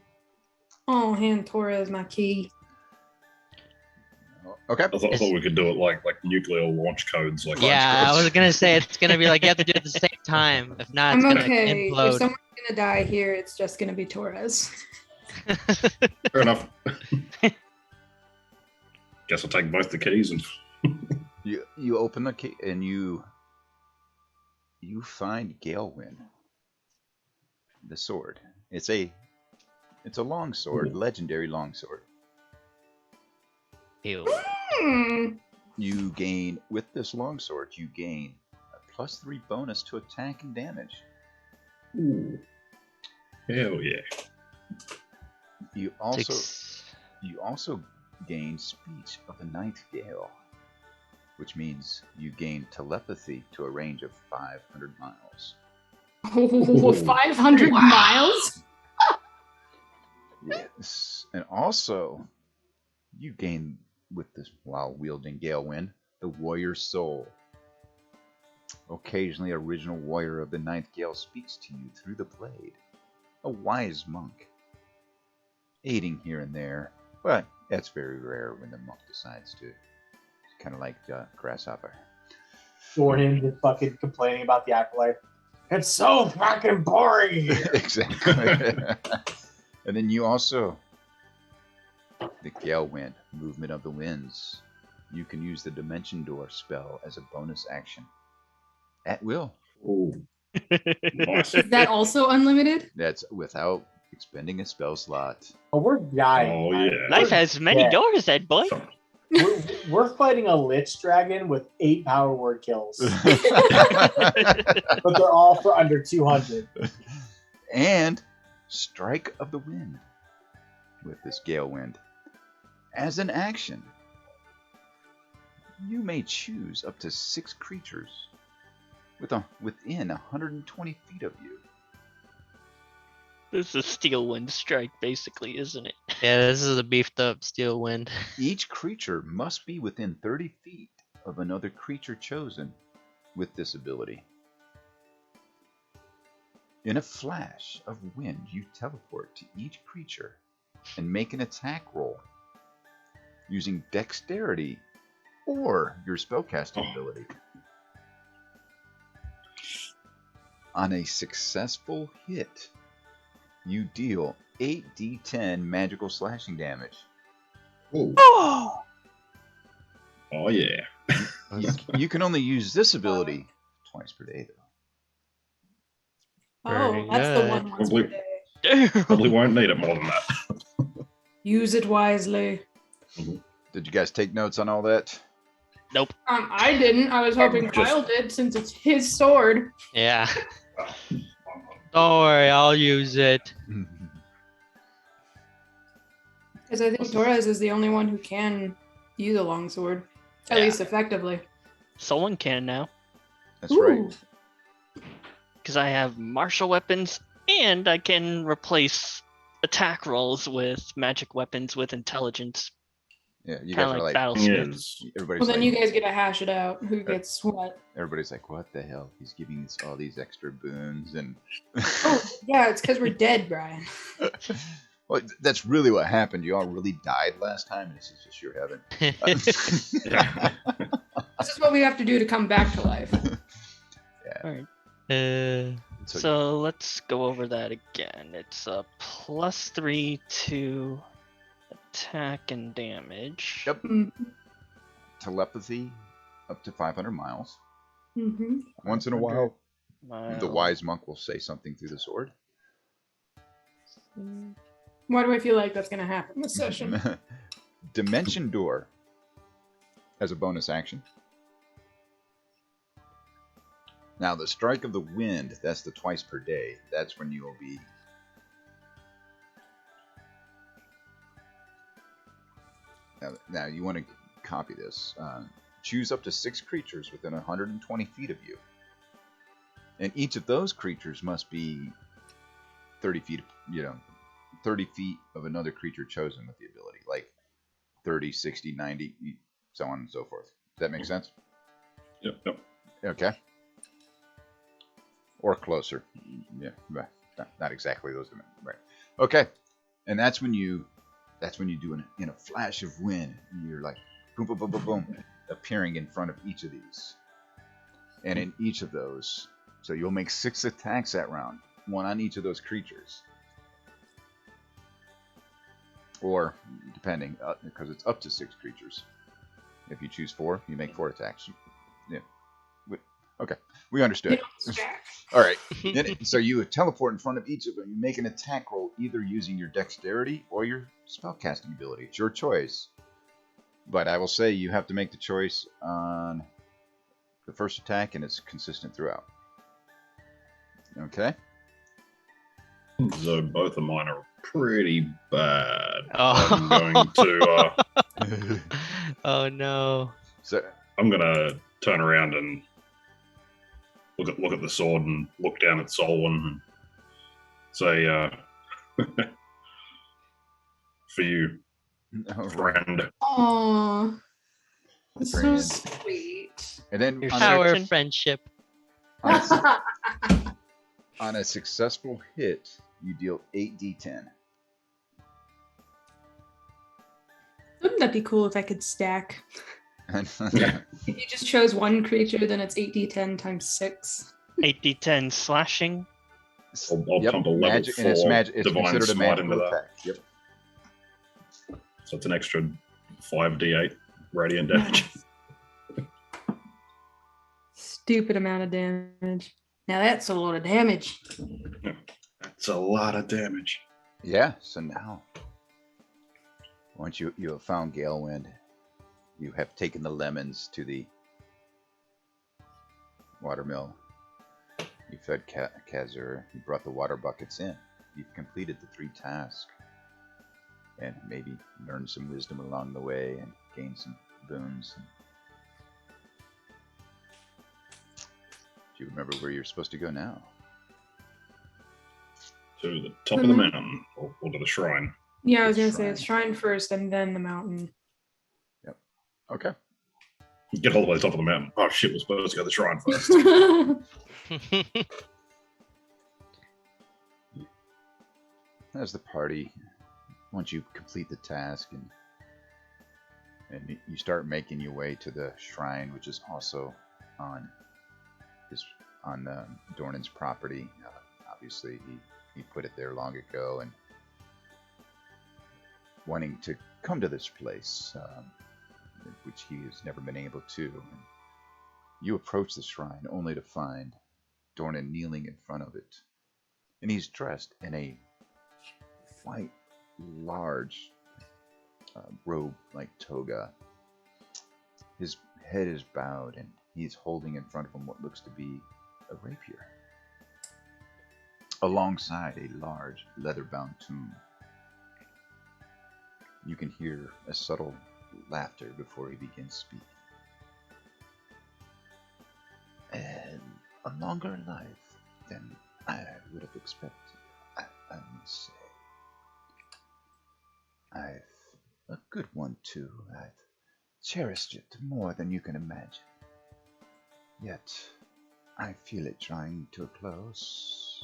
Oh, hand Torres my key. Okay. I thought we could do it like nuclear launch codes. Like Yeah, I was gonna say it's gonna be like you have to do it at the same time. If not, it's I'm gonna okay. If implode. someone's gonna die here, it's just gonna be Torres. Fair enough. Guess I'll take both the keys and. You open the key and you find Galewind. The sword. It's a long sword, legendary long sword. Ew. You gain with this longsword. You gain a +3 bonus to attack and damage. Ooh. Hell yeah! You also gain speech of the Ninth Gale, which means you gain telepathy to a range of 500 miles. Oh, 500 miles? Yes, and also you gain with this while wielding Galewind the Warrior's Soul. Occasionally, a original warrior of the Ninth Gale speaks to you through the blade. A wise monk, aiding here and there, but that's very rare when the monk decides to. It's kind of like Grasshopper. Jordan just fucking complaining about the afterlife. It's so fucking boring here. Exactly. And then you also, the Galewind, Movement of the Winds. You can use the Dimension Door spell as a bonus action. At will. Ooh. Nice. Is that also unlimited? That's without expending a spell slot. Oh, we're dying. Oh man. yeah. Life has many Yeah. doors, Ed boy. We're fighting a Lich Dragon with 8 power word kills, but they're all for under 200. And Strike of the Wind with this Galewind. As an action, you may choose up to 6 creatures within 120 feet of you. This is Steel Wind Strike, basically, isn't it? Yeah, this is a beefed up steel wind. Each creature must be within 30 feet of another creature chosen with this ability. In a flash of wind, you teleport to each creature and make an attack roll using dexterity or your spellcasting ability. On a successful hit, you deal 8d10 magical slashing damage. Ooh. Oh! Oh yeah. You can only use this ability twice per day, though. Very Oh, that's the good. one once per day. Probably won't need it more than that. Use it wisely. Did you guys take notes on all that? Nope. I didn't. I was hoping just- Kyle did since it's his sword. Yeah. Don't worry, I'll use it. Because I think Torres is the only one who can use a longsword, at Yeah. least effectively. Someone can now, That's Ooh. right. because I have martial weapons and I can replace attack rolls with magic weapons with intelligence. Yeah, you Kind guys of are like like, battlesmiths. everybody's Well, then like, you guys get to hash it out. Who gets what? everybody's like, what the hell? He's giving us all these extra boons and. Oh, yeah, it's because we're dead, Brian. Well, that's really what happened. You all really died last time. This is just your heaven. This is what we have to do to come back to life. Alright, So, so let's go over that again. It's a +3 to attack and damage. Yep. Mm. telepathy up to 500 miles. Mm-hmm. Once in a while, Wow. the wise monk will say something through the sword. Why do I feel like that's going to happen this session? Dimension Door as a bonus action. Now, the Strike of the Wind, that's the twice per day. That's when you will be... Now you want to copy this. Choose up to 6 creatures within 120 feet of you. And each of those creatures must be 30 feet, 30 feet of another creature chosen with the ability. Like 30, 60, 90, so on and so forth. Does that make sense? Yep. Okay. Or closer. Yeah, not exactly those. Right. Okay. And that's when you do in a flash of wind. You're like boom, boom, boom, boom, boom, appearing in front of each of these. And in each of those, so you'll make 6 attacks that round, 1 on each of those creatures. Or depending, because it's up to 6 creatures. If you choose 4, you make 4 attacks. Yeah. Okay, we understood. All right. So you teleport in front of each of them. You make an attack roll, either using your dexterity or your spellcasting ability. It's your choice. But I will say you have to make the choice on the first attack, and it's consistent throughout. Okay. So both of mine are pretty bad. Oh. I'm going to. Oh no. So I'm gonna turn around and look at the sword and look down at Solon and say, "For you, friend." Aww. That's so Friend. sweet. And then Your on power searching. of friendship. on a successful hit, you deal 8d10. Wouldn't that be cool if I could stack? Yeah. If you just chose one creature, then it's 8d10 times 6. 8d10 slashing. I'll pump a level magic, 4 and it's divine considered a smite into magical that. attack. Yep. So it's an extra 5d8 radiant damage. Stupid amount of damage. Now that's a lot of damage. That's a lot of damage. Yeah. So now, once you have found Galewind, you have taken the lemons to the watermill. You fed Kazur. You brought the water buckets in. You've completed the 3 tasks. And maybe learned some wisdom along the way and gained some boons. Do you remember where you're supposed to go now? To the top of the mountain, or to the shrine. Yeah, I was The going to say shrine. it's shrine first and then the mountain. Okay. Get all the way to the top of the mountain. Oh shit, we're supposed to go to the shrine first. As the party, once you complete the task and you start making your way to the shrine, which is also on Dornan's property. Obviously, he put it there long ago, and wanting to come to this place, which he has never been able to. And you approach the shrine only to find Dornan kneeling in front of it, and he's dressed in a white, large robe like toga. His head is bowed, and he's holding in front of him what looks to be a rapier, alongside a large leather-bound tomb. You can hear a subtle laughter before he begins speaking. And a longer life than I would have expected, I must say. I've a good one too. I've cherished it more than you can imagine. Yet, I feel it drawing to a close.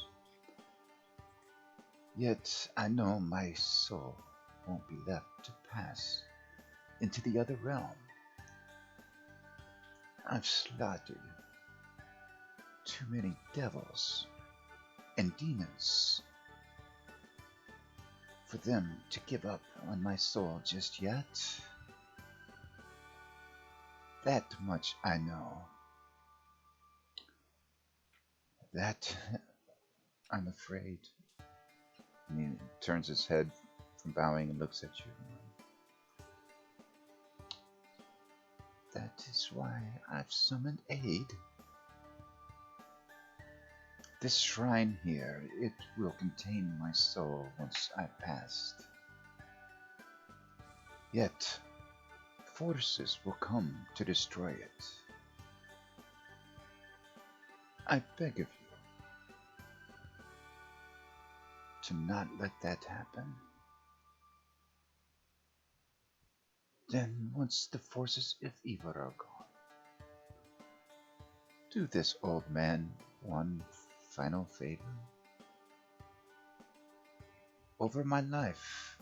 Yet, I know my soul won't be left to pass into the other realm. I've slaughtered too many devils and demons for them to give up on my soul just yet. That much I know. That, I'm afraid. And he turns his head from bowing and looks at you. That is why I've summoned aid. This shrine here, it will contain my soul once I've passed. Yet, forces will come to destroy it. I beg of you to not let that happen. Then, once the forces of evil are gone, do this old man one final favor. Over my life,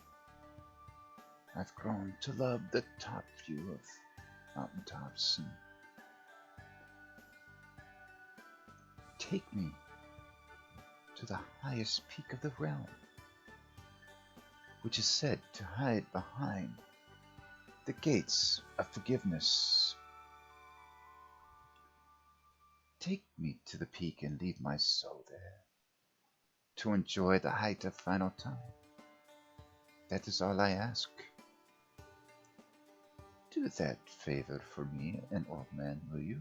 I've grown to love the top view of mountaintops, and take me to the highest peak of the realm, which is said to hide behind the gates of forgiveness. Take me to the peak and leave my soul there, to enjoy the height of final time. That is all I ask. Do that favor for me, an old man, will you?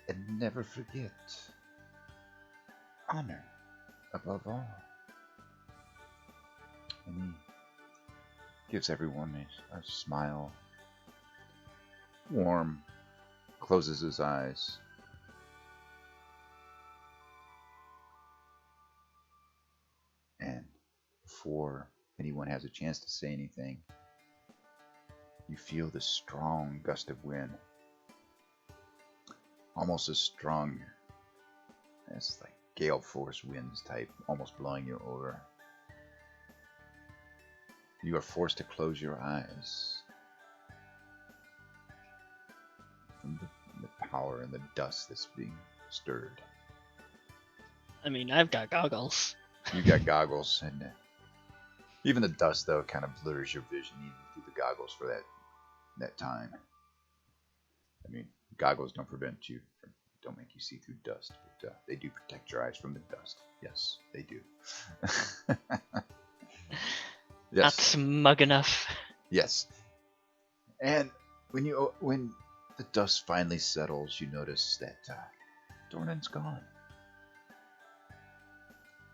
And never forget, honor above all. And he gives everyone a smile, warm, closes his eyes. And before anyone has a chance to say anything, you feel the strong gust of wind. Almost as strong as like gale force winds type, almost blowing you over. You are forced to close your eyes from the power and the dust that's being stirred. I mean, I've got goggles. You got goggles, and even the dust though kind of blurs your vision even through the goggles for that time. I mean, goggles don't don't make you see through dust, but they do protect your eyes from the dust. Yes, they do. Not Yes, smug enough. yes. And when the dust finally settles, you notice that Dornan's gone.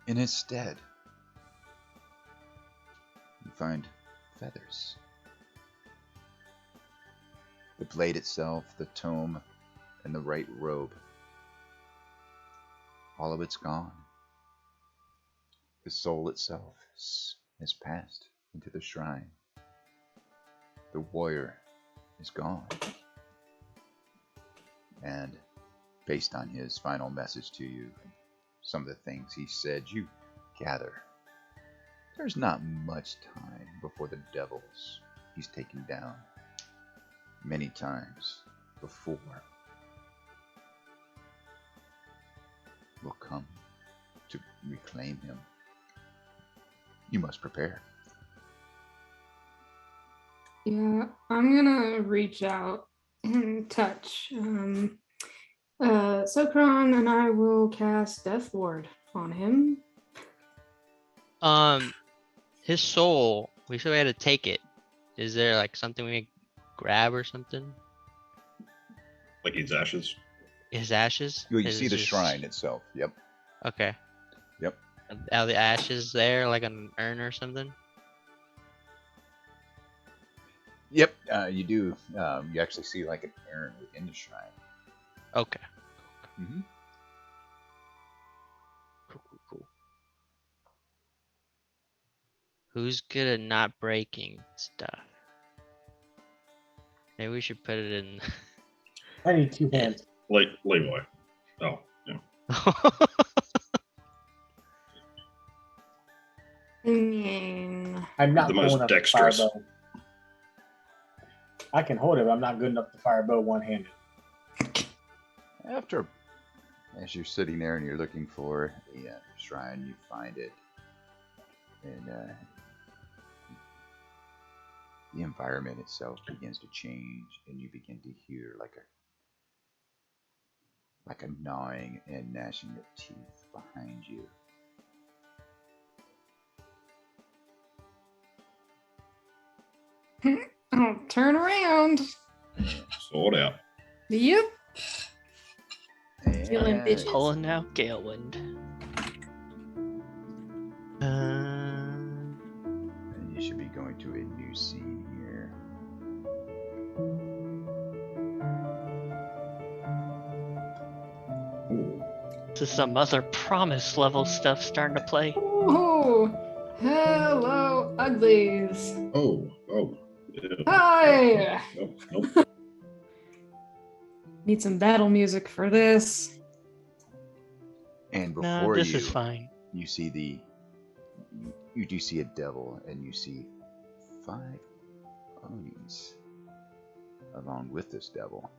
And instead, you find feathers. The blade itself, the tome, and the right robe. All of it's gone. The soul itself has passed into the shrine. The warrior is gone. And based on his final message to you, some of the things he said, you gather there's not much time before the devils he's taken down many times before will come to reclaim him. You must prepare. Yeah, I'm gonna reach out and touch. Sokron and I will cast Death Ward on him. His soul, we should be able to take it. Is there like something we can grab or something? Like his ashes. His ashes? You Is see it the just- shrine itself. Yep. Okay. Yep. Are the ashes there, like an urn or something? Yep. You do. You actually see like an urn within the shrine. Okay. Mm-hmm. Cool. Who's good at not breaking stuff? Maybe we should put it in. I need two hands. Leroy. Oh, yeah. I'm not The most going up dexterous. to fire bow. I can hold it, but I'm not good enough to fire bow one-handed. After, as you're sitting there and you're looking for the shrine, you find it, and the environment itself begins to change, and you begin to hear like like a gnawing and gnashing of teeth behind you. I'll turn around. Sword out. Yep. Feeling And bitches. Pulling out Galewind. and you should be going to a new scene here. This is some other promise level stuff starting to play. Oh, hello, uglies. Oh. Yeah. Hi. Nope. Need some battle music for this. And Nah, before this you, is fine. you see you do see a devil, and you see 5 Onis along with this devil.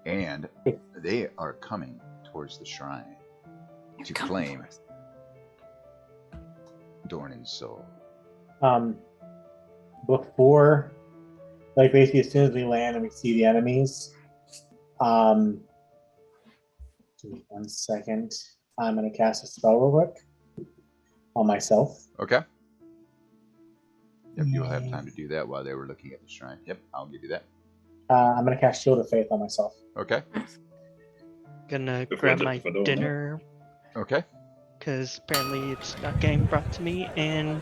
And they are coming towards the shrine to claim Dornan's soul. Before, like basically as soon as we land and we see the enemies, give me 1 second. I'm gonna cast a spell real quick on myself. Okay. Yep, you'll have time to do that while they were looking at the shrine. Yep, I'll give you that. I'm gonna cast Shield of Faith on myself. Okay. Gonna If grab we're my doing that. dinner Okay. because apparently it's not getting brought to me, and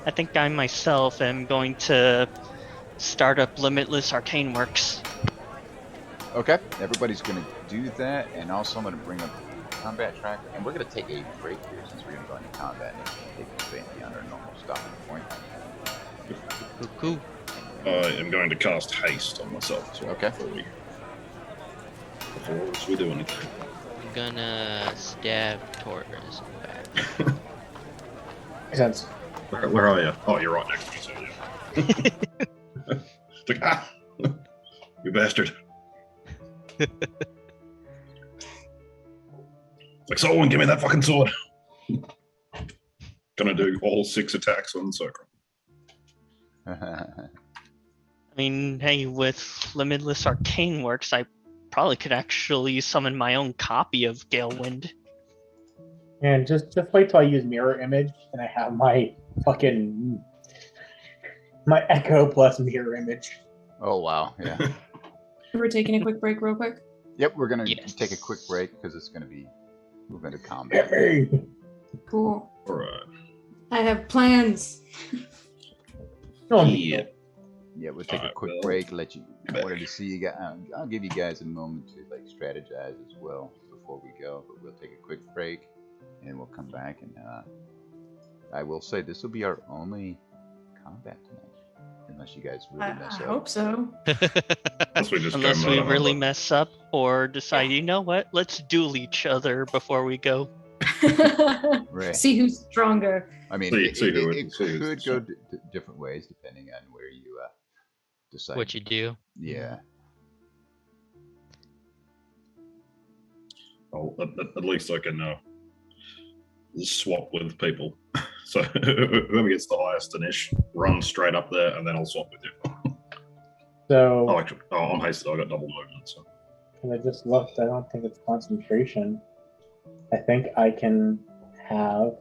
I think I myself am going to start up Limitless Arcane Works. Okay. Everybody's going to do that, and also I'm going to bring up the combat tracker, and we're going to take a break here since we're going to go into combat and take this band beyond our normal stopping point. Cool. I am going to cast haste on myself as well. Okay. Before we do anything. I'm gonna stab Torres in the back. Makes sense. Where are you? Oh, you're right next to me. So yeah. It's like, you bastard. It's like, someone give me that fucking sword. Gonna do all 6 attacks on Sokra. I mean, hey, with Limitless Arcane Works, I probably could actually summon my own copy of Galewind. And just wait till I use mirror image and I have my fucking my echo plus mirror image. Oh, wow. Yeah. We're taking a quick break, real quick. Yep, we're going to Yes. take a quick break because it's going to be moving to combat. Get me. Cool. Alright. I have plans. No, Yeah. Yeah, we'll take a Alright, quick well, break. Let you. I back. wanted to see you guys. I'll give you guys a moment to like strategize as well before we go. But we'll take a quick break, and we'll come back. And I will say this will be our only combat tonight, unless you guys really I mess up. hope so. Unless we just Unless go we murder really hunter. mess up or decide, you know what, let's duel each other before we go. Right. See who's stronger. I mean, See- it, see who it, it- it see who's could go strong. different ways depending on where you decide. What you do? Yeah. Oh, at least I can swap with people. So whoever gets the highest finish, run straight up there, and then I'll swap with you. So I'm hasted. I got double movement. So because I just looked, I don't think it's concentration. I think I can have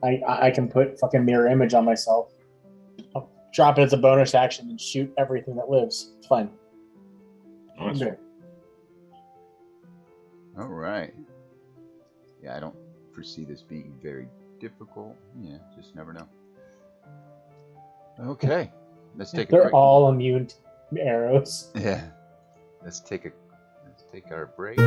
I can put fucking mirror image on myself. I'll drop it as a bonus action and shoot everything that lives. It's fine. nice. Okay. All right. Yeah, I don't foresee this being very difficult. Yeah, just never know. Okay, let's take a They're quick. all immune to arrows. Yeah, let's take our break.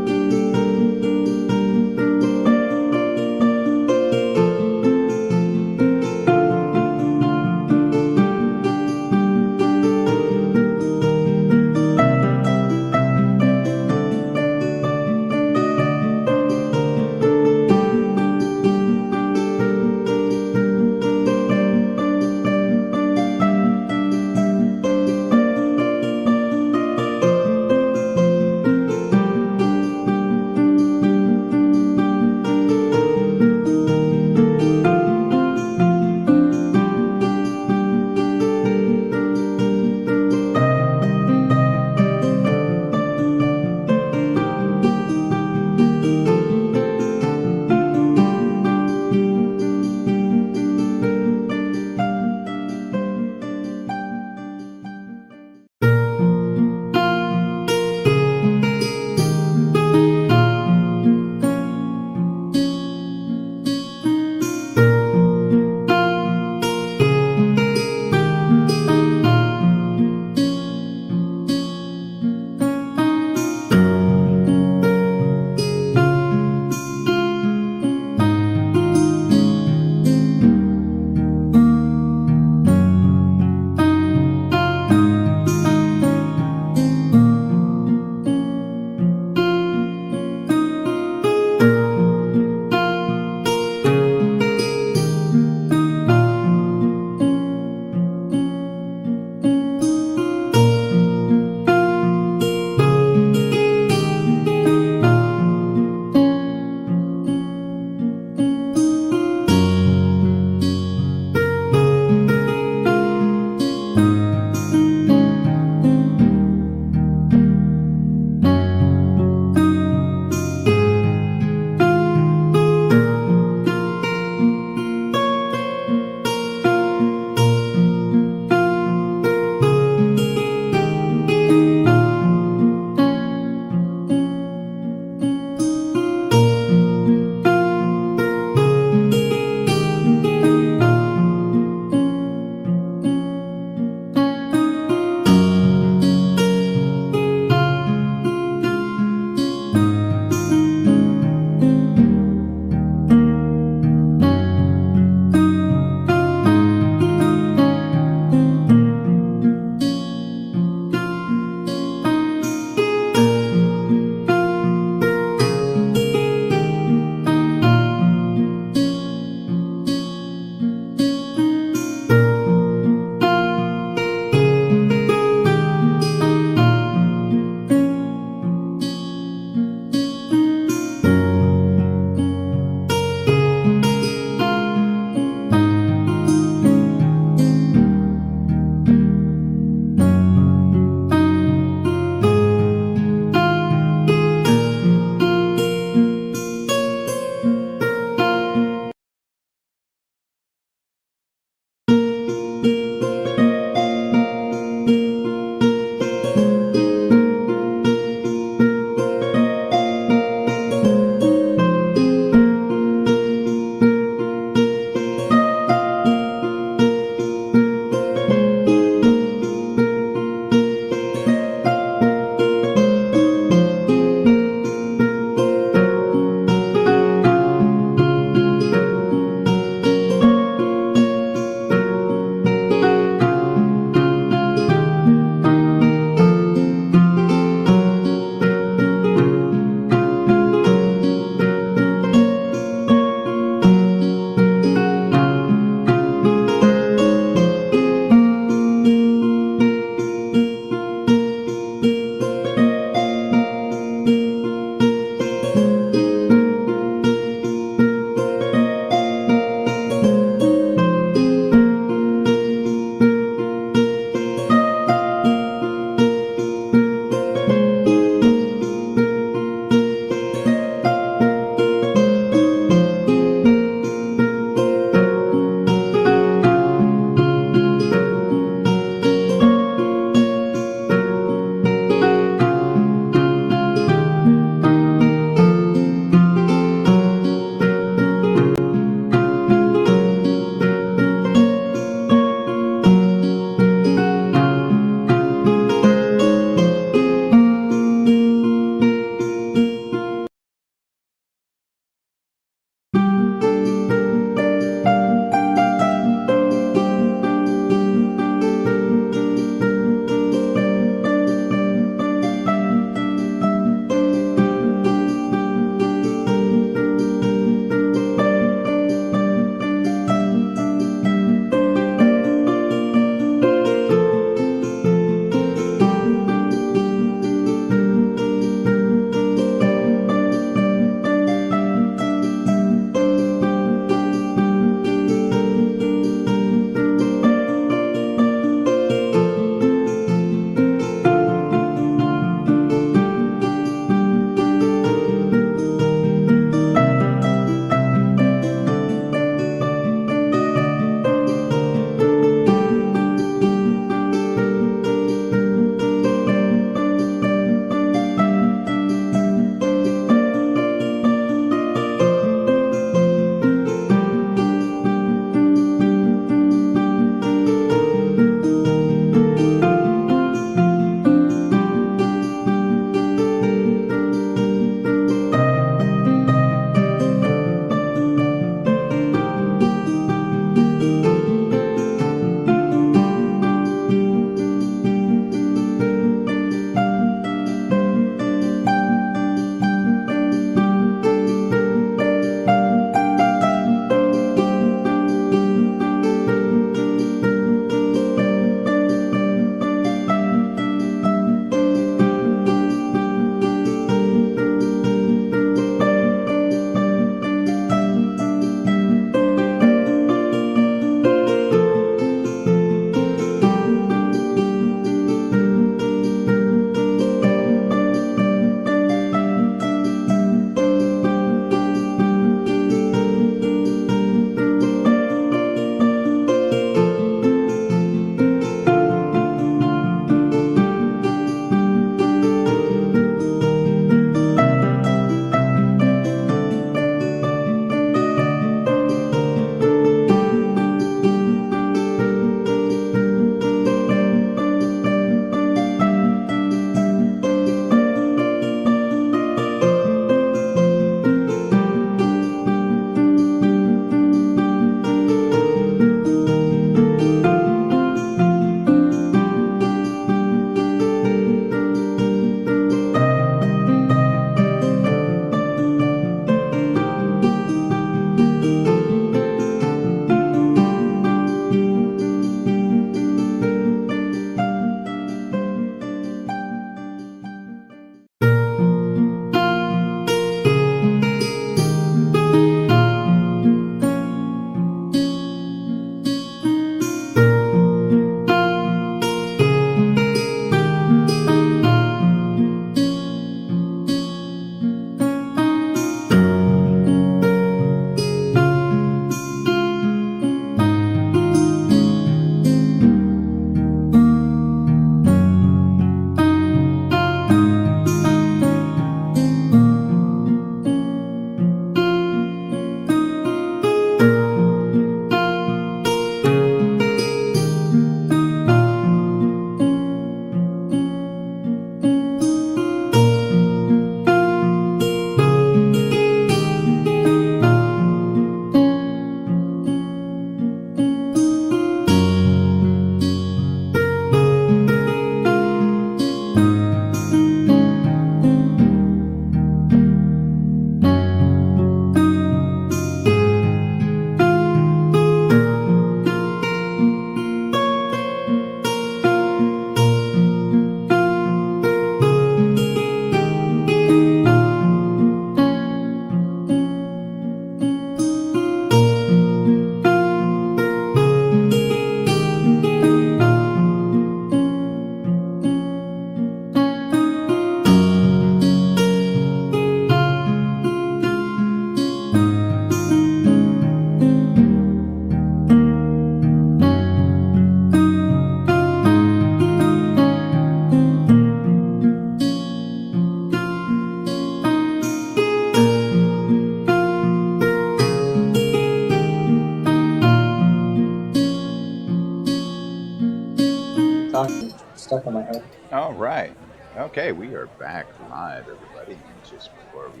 stuck in my head. All right. Okay, we are back live, everybody. And just before we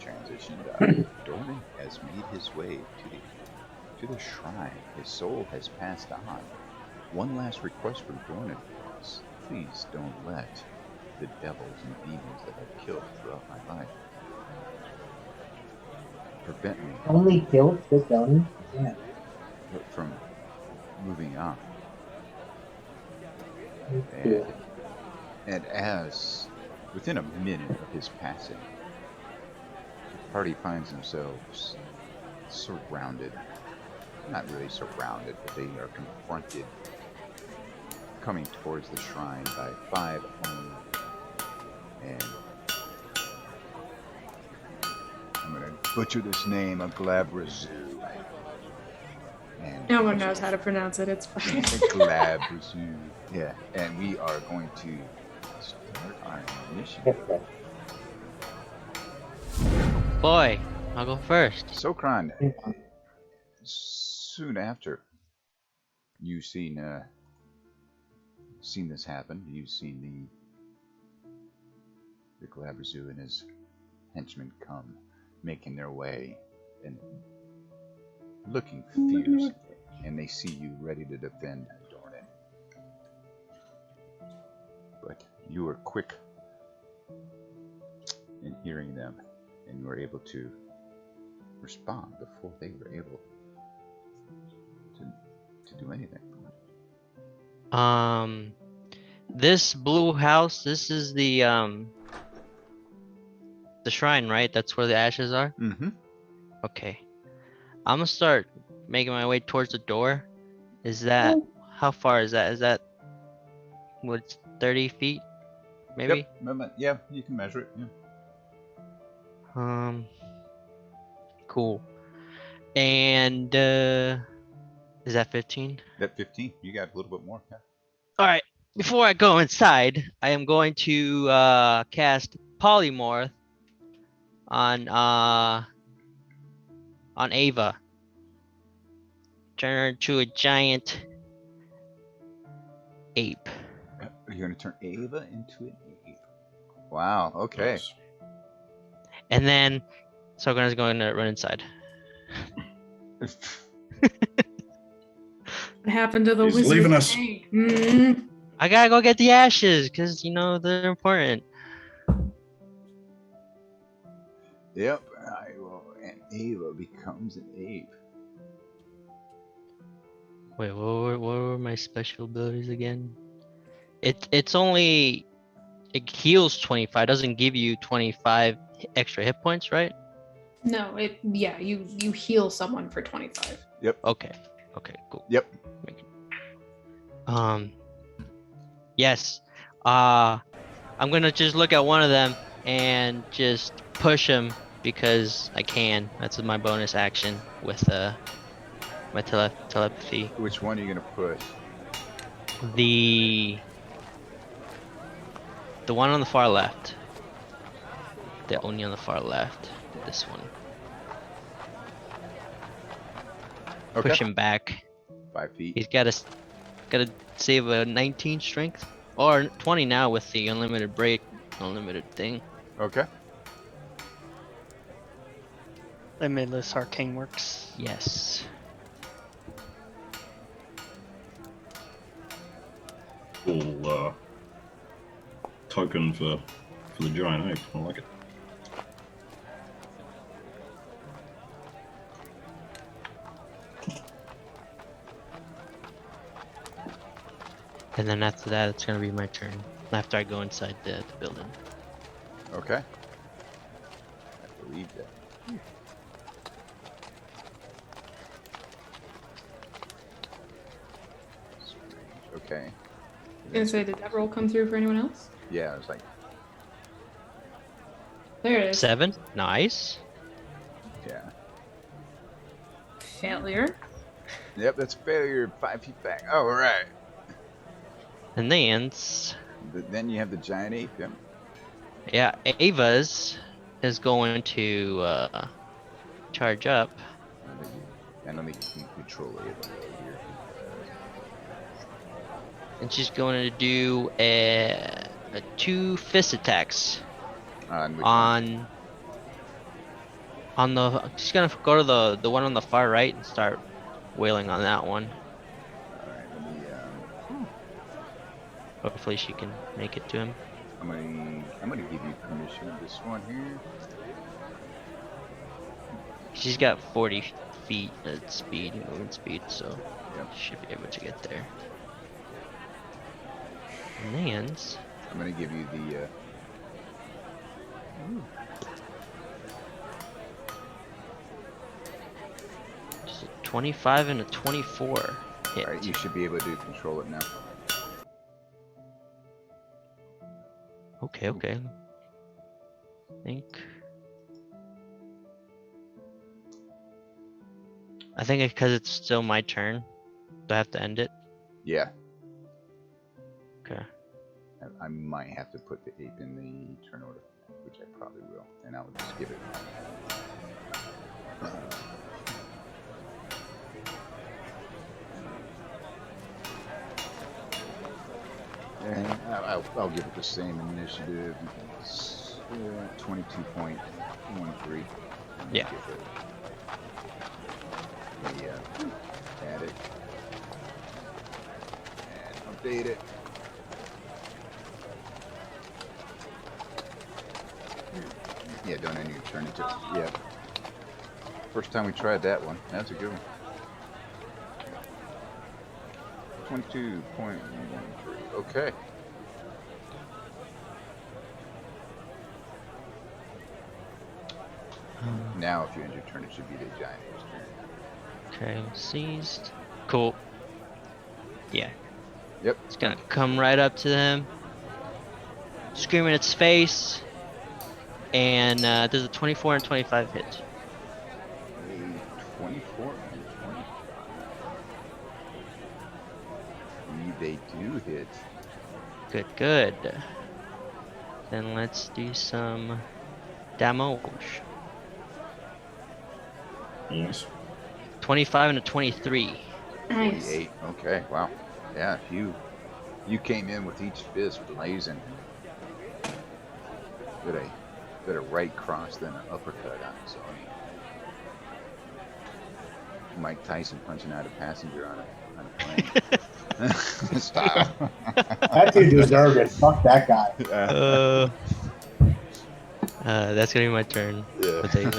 transitioned, Dornan has made his way to the shrine. His soul has passed on. One last request from Dornan was, please don't let the devils and demons that I've killed throughout my life prevent me Only killed the gun? Yeah. from moving on. Cool. And as within a minute of his passing, the party finds themselves surrounded. Not really surrounded, but they are confronted coming towards the shrine by 5 own. And I'm gonna butcher this name, a Glabrazu. And No one knows how to pronounce it. It's fine. Glabrazu. Yeah, and we are going to start our mission. Boy, I'll go first. Sokran, soon after you've seen this happen, you've seen the Glabrazu and his henchmen come, making their way and looking fierce, and they see you ready to defend Dornan. But you were quick in hearing them, and you were able to respond before they were able to do anything. This blue house, this is the shrine, right? That's where the ashes are? Mm-hmm. Okay. I'm gonna start making my way towards the door. Is that, how far is that? Is that, what, 30 feet? Maybe? Yep. Yeah, you can measure it. Yeah. Cool. And, is that 15? That 15. You got a little bit more. Yeah. Alright, before I go inside, I am going to cast Polymorph on Ava. Turn her into a giant ape. You're going to turn Ava into an ape. Wow, okay. Nice. And then Sokona's going to run inside. What happened to the He's wizard? leaving us. I gotta go get the ashes, because, you know, they're important. Yep, and Ava becomes an ape. Wait, what were my special abilities again? It's only, it heals 25, doesn't give you 25 extra hit points, right? No, you heal someone for 25. Yep. Okay, cool. Yep. Yes. I'm gonna just look at one of them and just push him because I can. That's my bonus action with my telepathy. Which one are you going to push? The one on the far left. The only on the far left. This one. Okay. Push him back. 5 feet. He's gotta save a 19 strength. Or 20 now with the unlimited thing. Okay. Limitless arcane works. Yes. Cool token for the giant ape. I like it. And then after that, it's gonna be my turn. After I go inside the building. Okay. I believe that. Okay. Gonna say, did that roll come through for anyone else? Yeah, I was like, There it is. 7. Nice. yeah. Failure. Yep, that's failure. 5 feet back. Oh, all right. And then, Then you have the giant ape. Yep. yeah, Ava's is going to charge up. I don't think you can control Ava though here. and she's going to do a 2 fist attacks On which one? on the. She's gonna go to the one on the far right and start wailing on that one. All right, let me. Hopefully she can make it to him. I'm gonna give you permission of this one here. She's got 40 feet at speed, moving speed, so Yep. she should be able to get there. Lands. I'm gonna give you the. Just a 25 and a 24 hit. All right, you should be able to control it now. Okay, okay. I think because it's still my turn, do I have to end it? Yeah, Okay. I might have to put the ape in the turn order, which I probably will, and I'll just give it. And I'll give it the same initiative. It's 22.13. Yeah. Add it. And update it. Yeah, don't end your turn into it. Yeah. First time we tried that one. That's a good one. 22.13. Okay. Now, if you end your turn, it should be the giant ape's turn. Okay, seized. Cool. Yeah. Yep. It's gonna come right up to them, scream in its face, and there's a 24 and 25 hit. A 24 and 25. They do hit. Good, good. Then let's do some damage. Nice. 25 and a 23. Nice. 48. Okay, wow. Yeah, you came in with each fist blazing. Did a right cross, then an uppercut on his own. Mike Tyson punching out a passenger on a plane. Style. That dude deserved it. Fuck that guy. That's gonna be my turn. Yeah. I'll take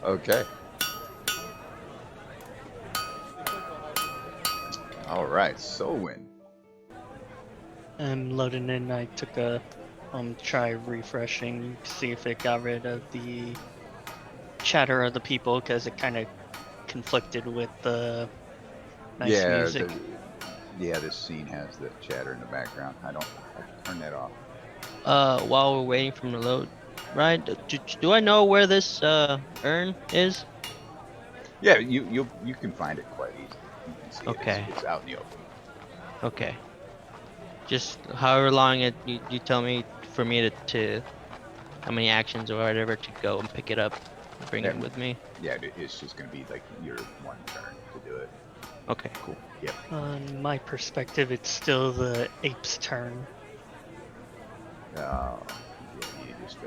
Okay. All right, Solwyn. I'm loading in. I took a try refreshing, see if it got rid of the chatter of the people because it kind of conflicted with the nice music. This scene has the chatter in the background. I turn that off. While we're waiting for the load, right? Do I know where this urn is? Yeah, you can find it quite easily. You can see Okay. It's out in the open. Okay. Just however long you tell me for me to how many actions or whatever to go and pick it up and bring it with me. Yeah, it's just gonna be like your one turn to do it. Okay. Cool. Yep. On my perspective, it's still the ape's turn. Yeah, you just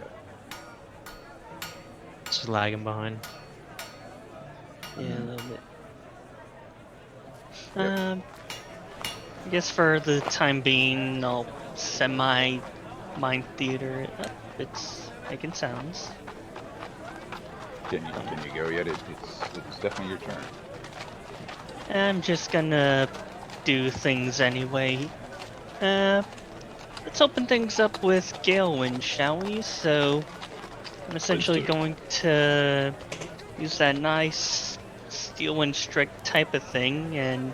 Just lagging behind. Yeah, a little bit. Yep. I guess for the time being, I'll semi mind theater it up. It's making sounds. Can you go yet? It's definitely your turn. I'm just gonna do things anyway. Let's open things up with Galewind, shall we? So, I'm essentially do. going to use that nice Steel Wind Strike type of thing, and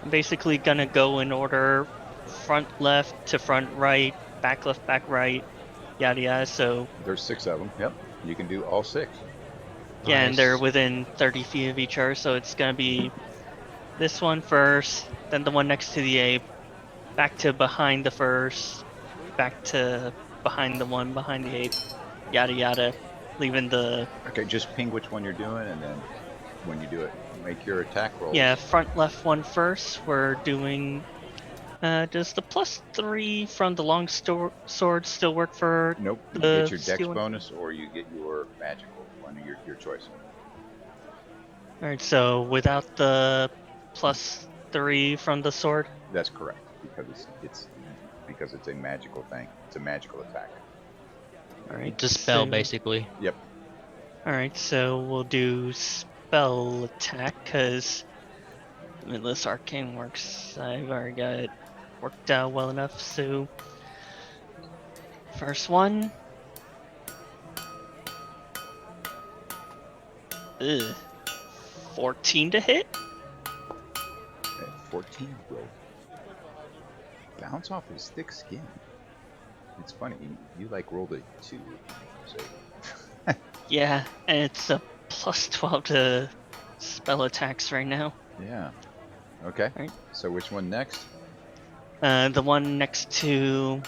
I'm basically gonna go in order front left to front right, back left, back right, yada yada. So, There's 6 of them. Yep. You can do all 6. yeah, and they're Nice. within 30 feet of each other, so it's gonna be this one first, then the one next to the ape, back to behind the first, back to behind the one behind the ape, yada yada, leaving the... Okay, just ping which one you're doing, and then when you do it. Make your attack roll. Yeah, front left one first. We're doing. Does the +3 from the long sword still work for? Nope. You The get your dex steel one? bonus, or you get your magical one, your choice. All right, so without the +3 from the sword. That's correct, because it's a magical thing. It's a magical attack. All right. It's a spell, so- basically. Yep. All right, so we'll do spell attack because this arcane works. I've already got it worked out well enough. So first one. Ugh. 14 to hit. Okay, 14 will bounce off his thick skin. It's funny, you like rolled a 2. So. Yeah, and it's a +12 to spell attacks right now. Yeah. Okay. Right. So which one next? The one next to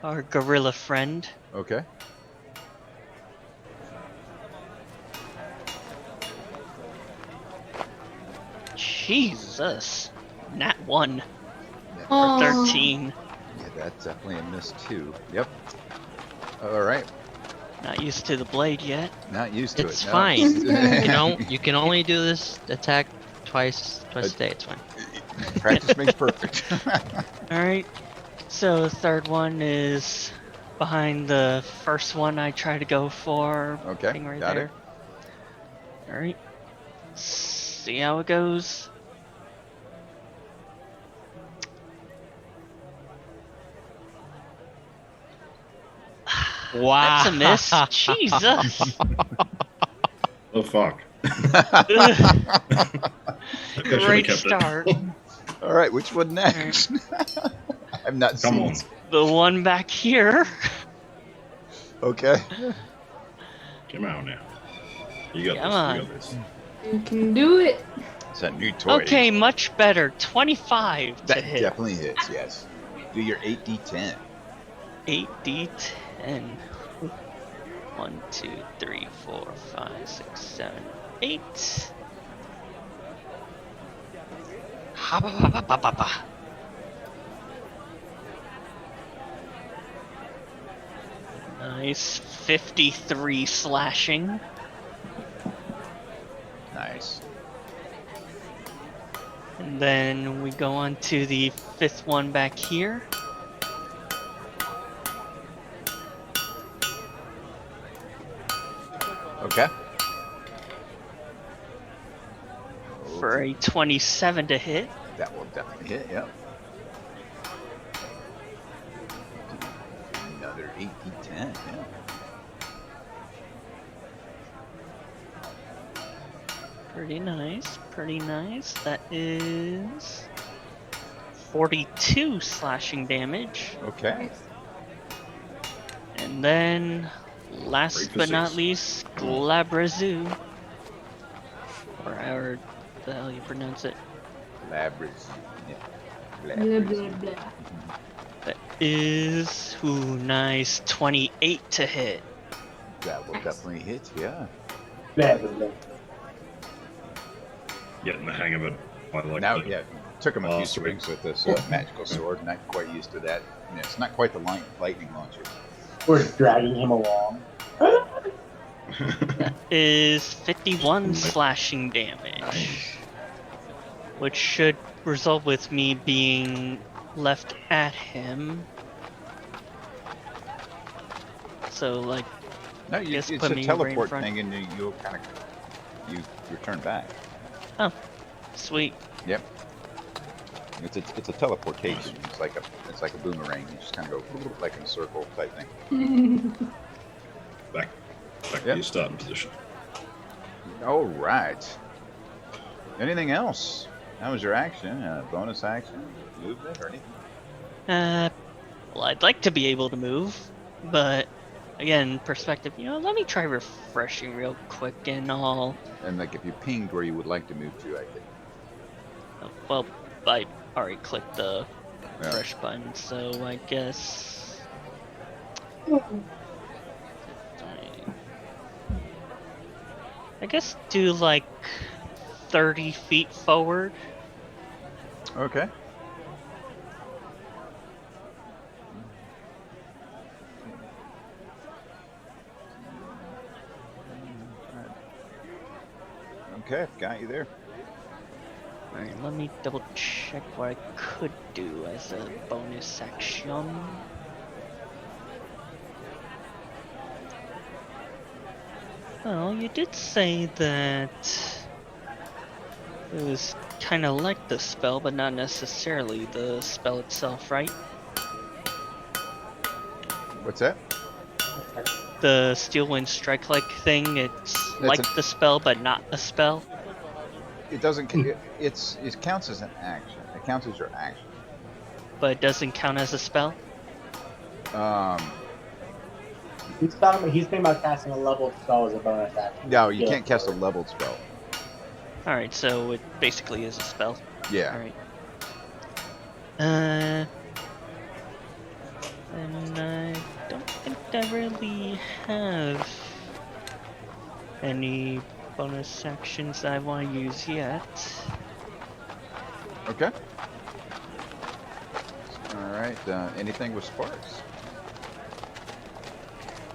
our gorilla friend. Okay. Jesus. Nat 1 for Oh. 13. Yeah, that's definitely a miss too. Yep. All right. Not used to the blade yet. Not used to It's it. No. fine. You can only do this attack twice a day. It's fine. Practice makes perfect. Alright. So the third one is behind the first one I tried to go for. Okay, Thing right got there. Alright. See how it goes. Wow. That's a miss. Jesus. Oh fuck! Great kept it. start. All right, which one next? I've not Come seen. on. The one back here. Okay. Come on now. You got Come this. on. You got this. You can do it. It's a new toy. Okay, much better. 25 to That hit. definitely hits. Yes. Do your 8d10. 8d10. 1, 2, 3, 4, 5, 6, 7, 8. Ha ba ba ba ba ba ba. Nice. 53 slashing. Nice. And then we go on to the fifth one back here. Okay. For a 27 to hit. That will definitely hit. Yep. Another 8d10. Yeah. Pretty nice, pretty nice. That is 42 slashing damage. Okay. And then, last Great but not physics. least, Glabrazoo. Or however the hell you pronounce it. Labras. Yeah. Blah, Labras. blah, blah. That is, ooh, nice, 28 to hit. That will definitely hit. Yeah. Blah, blah, blah. Getting the hang of it. I like Now, that. yeah, took him a few Last week. swings with this magical sword. Not quite used to that. Yeah, it's not quite the lightning launcher. We're dragging him along. Is 51 slashing damage. Nice. Which should result with me being left at him. So, like, No, you, Just it's put a me right in teleport front. thing, and you'll kind of you return back. sweet. Yep. It's a teleportation. It's like a boomerang. You just kind of go like in a circle type thing. Back Yep. to your starting position. All right. Anything else? That was your action. Bonus action, movement, or anything? Well, I'd like to be able to move, but again, perspective, let me try refreshing real quick and all. And like if you pinged where you would like to move to, I think. Well, I already clicked the Yeah. refresh button, so I guess. I guess do like 30 feet forward. Okay. Okay, I've got you there. Alright, let me double check what I could do as a bonus action. Well, you did say that it was kind of like the spell, but not necessarily the spell itself, right? What's that? The Steel Wind Strike-like thing, it's like the spell, but not a spell. It doesn't. It counts as an action. It counts as your action. But it doesn't count as a spell? He's thinking about casting a leveled spell as a bonus action. No, you can't cast a leveled spell. Alright, so it basically is a spell. Yeah. Alright. And I don't think I really have any bonus actions I want to use yet. Okay. All right. Anything with sparks?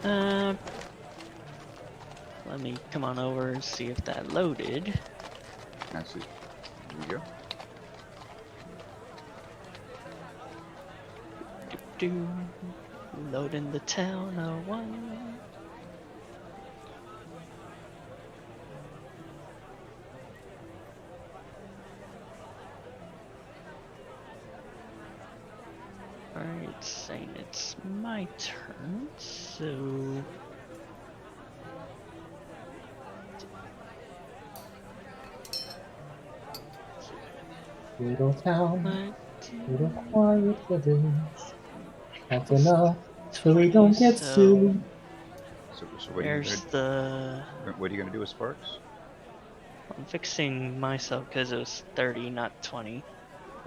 Let me come on over and see if that loaded. Actually, here we go. Loading the town of one. Alright, saying it's my turn, so Little town, what? little quiet village. That's enough, so we don't get sued. So There's the. what are you gonna do with sparks? I'm fixing myself because it was 30, not 20.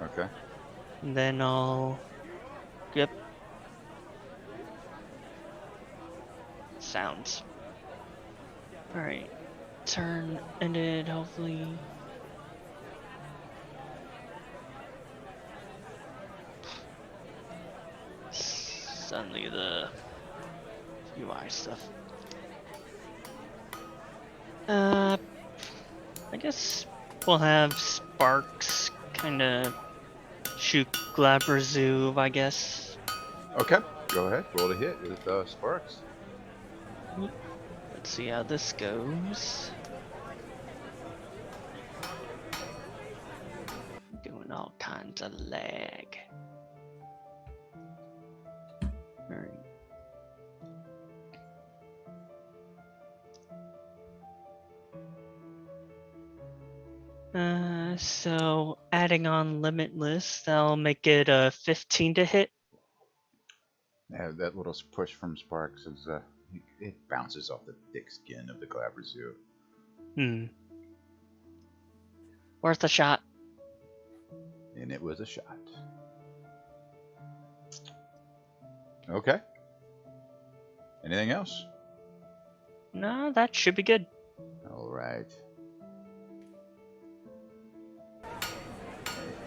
Okay. And then I'll. Yep. Sounds. Alright. Turn ended, hopefully. Suddenly the UI stuff. I guess we'll have Sparks kinda shoot Glabrezuve, I guess. Okay. Go ahead. Roll to hit with sparks. Let's see how this goes. Doing all kinds of lag. Alright. So adding on Limitless, that'll make it a 15 to hit. Yeah, that little push from sparks is it bounces off the thick skin of the Glabrezu. Worth a shot. And it was a shot. Okay. Anything else? No, that should be good. All right.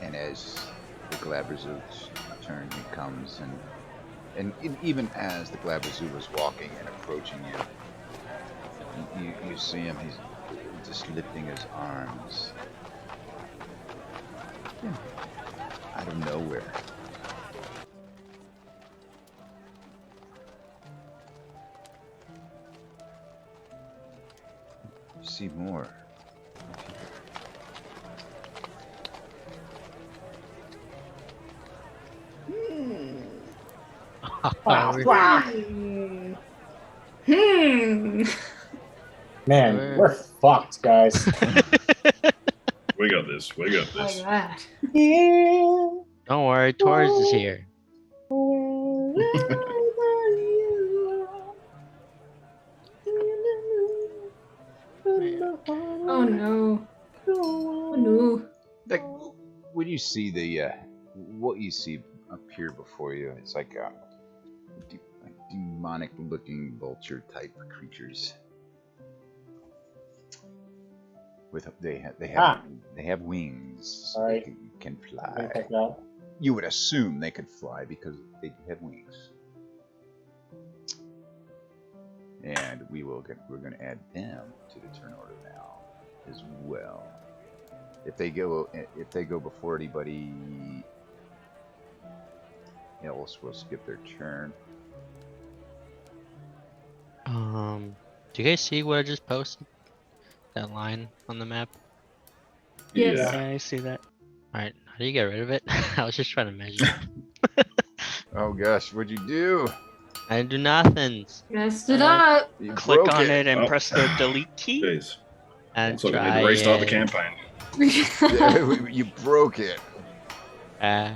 And as the Glabrezu's turn comes, and even as the Glabrezu was walking and approaching you see him. He's just lifting his arms out of nowhere. You see more. Man, we're fucked, guys. We got this. We got Like this. that. Don't worry, Taurus is here. Oh no. Oh no. Like when you see what you see appear before you, it's like demonic-looking vulture-type creatures. With they Ah. have wings. Alright. They can I'm gonna fly. check it out. You would assume they could fly because they have wings. And we're going to add them to the turn order now as well. If they go before anybody else, we'll skip their turn. Do you guys see what I just posted? That line on the map. Yes. Yeah. Yeah, I see that. All right, how do you get rid of it? I was just trying to measure. Oh gosh, what'd you do? I didn't do nothing. Messed it up. You Click broke on it and Oh. press the delete key. Jeez. I Looks like we need to restart the campaign. You broke it. Our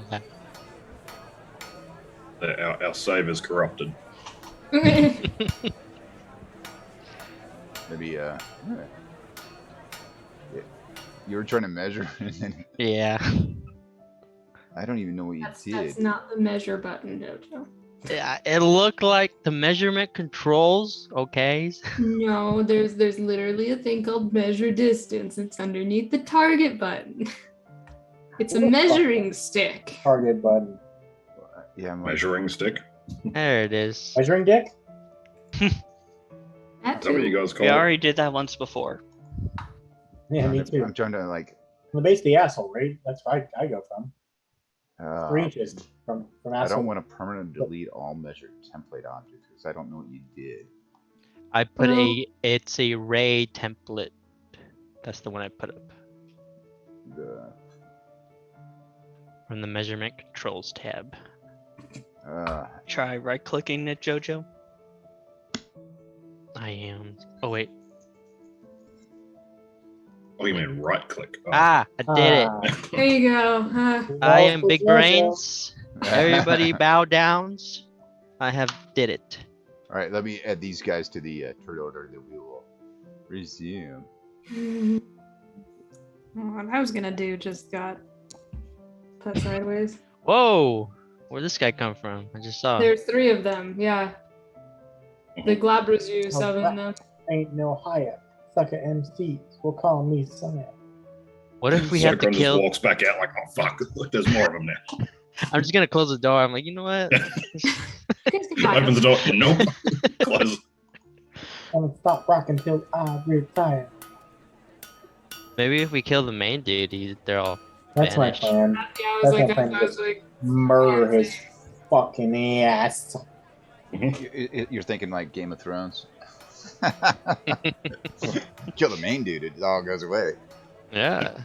save is corrupted. Maybe you were trying to measure and then Yeah. I don't even know what you That's did. not the measure button, Jojo. Yeah, it looked like the measurement controls. Okay. No, there's literally a thing called measure distance. It's underneath the target button. It's a What the fuck? measuring stick. Target button. Yeah, I'm like, Measuring stick. There it is. Measuring dick? That Is that what you too. guys call We it? already did that once before. Yeah, me too. I'm trying to like From the base of the asshole, right? That's where I go from. 3 inches from I asshole. don't want to permanently delete all measured template objects because I don't know what you did. I put Well- it's a Ray template. That's the one I put up The from the measurement controls tab. Try right clicking it, Jojo. I am. Oh wait. Oh, you mean right click? Oh. Ah, I did it. There you go. I am big Measure. brains. Everybody bow downs. I have did it. All right, let me add these guys to the turn order that we will resume. What I was gonna do just got put sideways. Whoa! Where'd this guy come from? I just saw. There's 3 of them, yeah. The Glabras use Oh, 7 though. Ain't no higher. Sucker MCs will call me son. What if we have to Soccer just kill? walks back out like, oh fuck, there's more of them now. I'm just gonna close the door. I'm like, you know what? You guys can hide Opens the them. door. Nope. Close. I'm gonna stop rocking till I retire. Maybe if we kill the main dude, they're all That's my vanished. plan. Yeah, I was That's like, my plan. I was like, Murder his fucking ass. You're thinking like Game of Thrones. Kill the main dude, it all goes away. Yeah.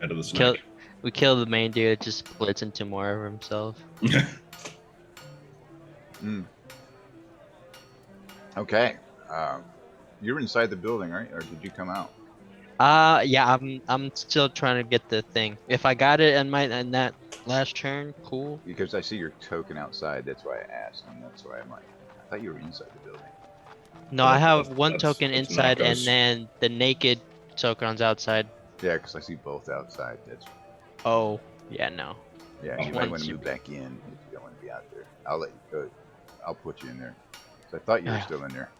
Head of the Kill. snake. We kill the main dude. It just splits into more of himself. Mm. Okay, you're inside the building, right? Or did you come out? Yeah. I'm still trying to get the thing. If I got it in that last turn, cool. Because I see your token outside. That's why I asked, and that's why I'm like, I thought you were inside the building. No, I have That's- one that's- token that's inside, and Narcos. then the naked token's outside. Yeah, because I see both outside. That's Oh, yeah, no. yeah. You might One want to should move be- back in if you don't want to be out there. I'll let you go. I'll put you in there. So I thought you were Ah. still in there.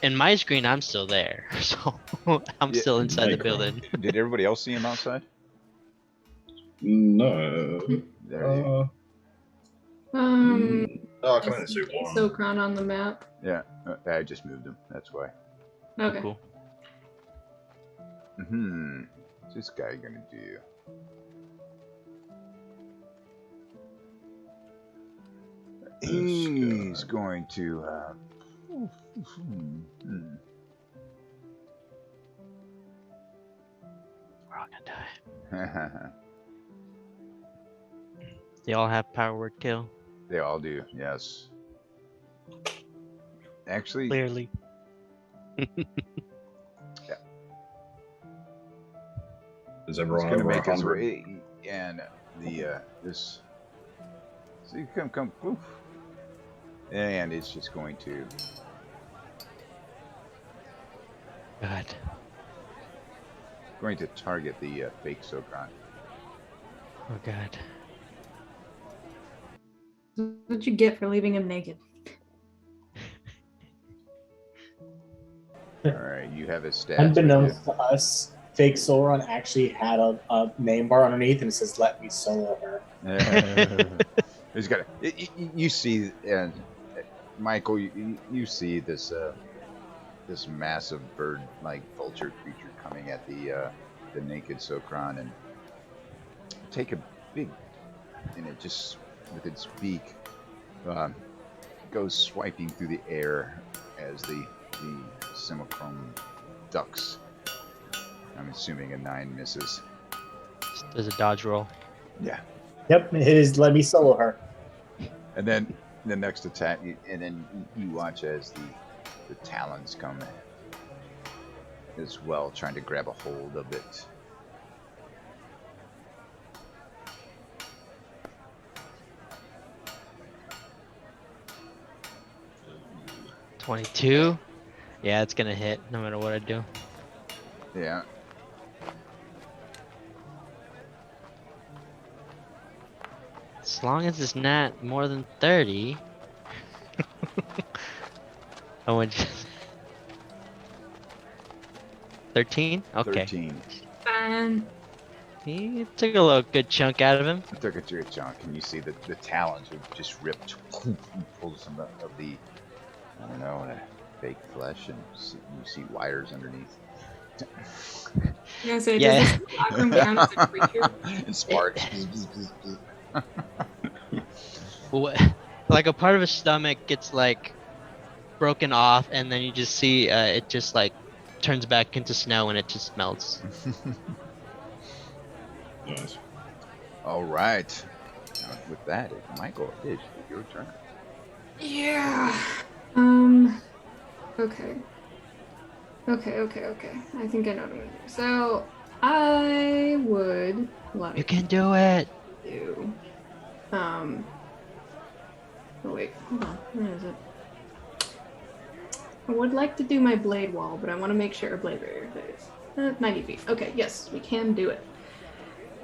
In my screen, I'm still there, so I'm Yeah, still inside the Micro. building. Did everybody else see him outside? No. There you. Oh, I I can only see see one. Socron on the map. Yeah, I just moved him. That's why. Okay. Cool. What's this guy gonna do? He's going to. We're all gonna die. They all have power word kill. They all do. Yes. Actually, Clearly. Is it's everyone gonna over make its 100? way, and the this. See, come, poof, and it's just going to. God. Going to target the fake Socron. Oh God. What'd you get for leaving him naked? All right, you have his stats. Unbeknownst to us, fake Sauron actually had a name bar underneath, and it says "Let me solo her." He's got. You see, and Michael, you see this this massive bird-like vulture creature coming at the naked Sokron, and take a big, and it just with its beak goes swiping through the air as the Simichrome ducks. I'm assuming a 9 misses. There's a dodge roll. Yeah. Yep, it is "Let me solo her." And then the next attack, and then you watch as the talons come as well, trying to grab a hold of it. $22. Yeah, it's gonna hit no matter what I do. Yeah. As long as it's not more than 30. I went 13? Okay. 13. Fine. He took a little good chunk out of him. I took it to a chunk, and you see the talons would just ripped, pull some of the, I don't know, fake flesh, and you see wires underneath. Yeah, so Yeah. does this lock room count as a creature? And sparks. Like a part of his stomach gets like broken off, and then you just see it just like turns back into snow, and it just melts. Nice. All right. Now, with that, Michael, it is your turn. Yeah. Okay. Okay. I think I know what I'm gonna do. So I would like You can do it. to do. Oh wait, hold on. Where is it? I would like to do my blade wall, but I want to make sure blade barrier. There it is. 90 feet. Okay, yes, we can do it.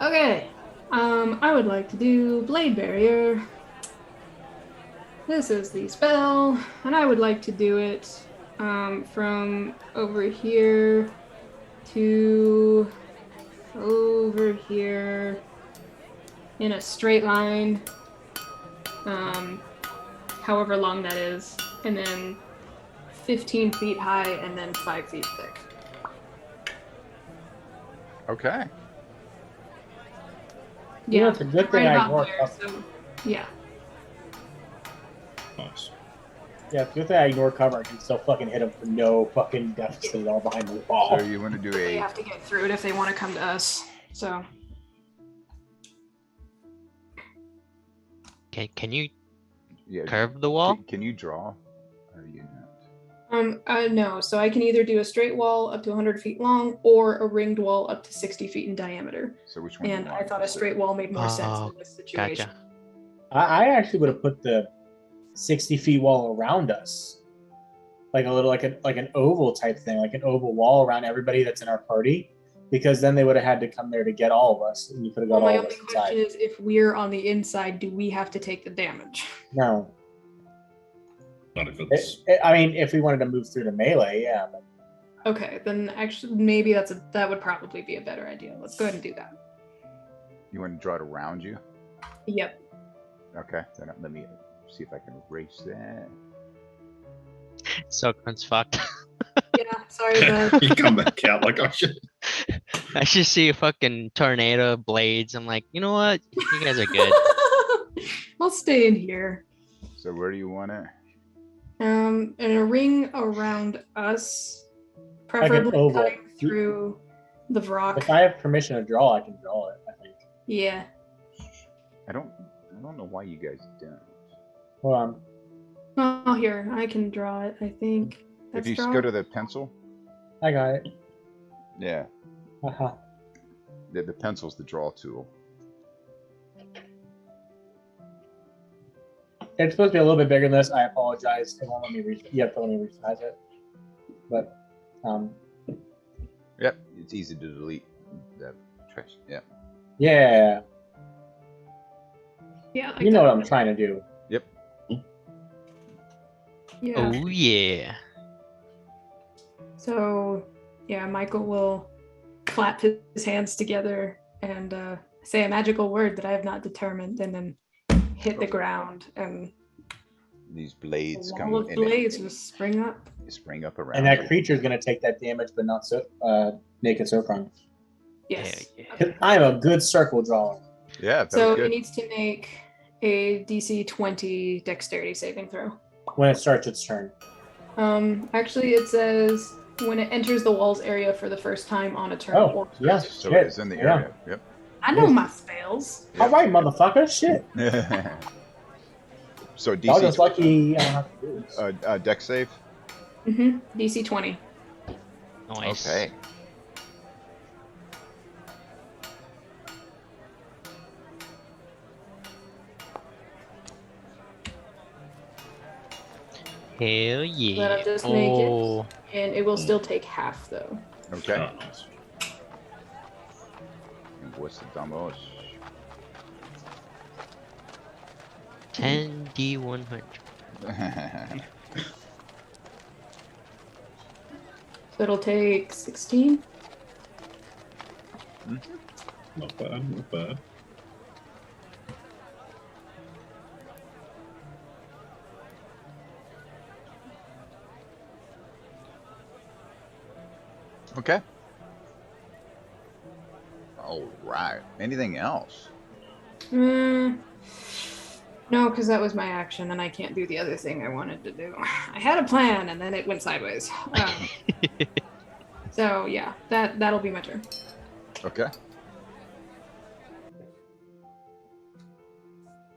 Okay. I would like to do blade barrier. This is the spell, and I would like to do it from over here to over here in a straight line, however long that is, and then 15 feet high and then 5 feet thick. Okay. You know, Yeah, it's a good I'm thing right I about ignored there, cover. so yeah. Nice. Yeah, it's a good thing I ignored cover. I can still fucking hit him for no fucking deficit at all behind the wall. So you want to do They a have to get through it if they want to come to us. So Can you yeah, curve the wall? Can you draw? Or are you not? no. So I can either do a straight wall up to 100 feet long or a ringed wall up to 60 feet in diameter. So which one? do you And I want? thought a straight wall made more sense Oh, in this situation. Gotcha. I actually would have put the 60 feet wall around us, like a little like an oval type thing, like an oval wall around everybody that's in our party, because then they would have had to come there to get all of us, and you could have got Well, my all of only us question inside. is, if we're on the inside, do we have to take the damage? No, Not if it's. I mean, if we wanted to move through the melee, yeah. But Okay, then actually maybe that would probably be a better idea. Let's go ahead and do that. You want to draw it around you? Yep. Okay. Then let me see if I can erase that. Sokran's fucked. Yeah, sorry, bud. You come back out like, oh shit. I just see a fucking tornado of blades. I'm like, you know what? You guys are good. I'll stay in here. So where do you want it? In a ring around us, preferably oval. cutting through the rock. if I have permission to draw, I can draw it. I think. Yeah. I don't know why you guys don't. Hold on. Oh, here, I can draw it, I think. If That's you draw. go to the pencil, I got it. yeah, Uh-huh. the pencil's the draw tool. It's supposed to be a little bit bigger than this. I apologize. It won't let me you have to let me resize it. But Yep, it's easy to delete the trash. Yeah. yeah, Yeah, I you know got what I'm trying to do. Yep. Yeah. Oh yeah. So, yeah, Michael will clap his hands together and say a magical word that I have not determined, and then hit the ground, and These a blades wall come of and blades will spring up. spring up around And that you. creature's gonna take that damage, but not so naked Sokron. Yes. Yeah. I'm a good circle drawer. Yeah, that So was it good. needs to make a DC 20 dexterity saving throw. When it starts its turn. Actually, it says when it enters the walls area for the first time on a turn. Oh, Or yeah. So shit. it is in the Yeah. area. Yep. I know my spells. All right, motherfucker. Shit. So Y'all just DC lucky I don't have to do this. deck save. DC 20. Nice. Okay. Hell yeah. That'll just make it. Oh, And it will still take half, though. Okay. Oh, nice. And what's the damage? 10d100. So it'll take 16. Not bad, not bad. Okay. All right. Anything else? No, because that was my action, and I can't do the other thing I wanted to do. I had a plan, and then it went sideways. So yeah, that'll be my turn. Okay.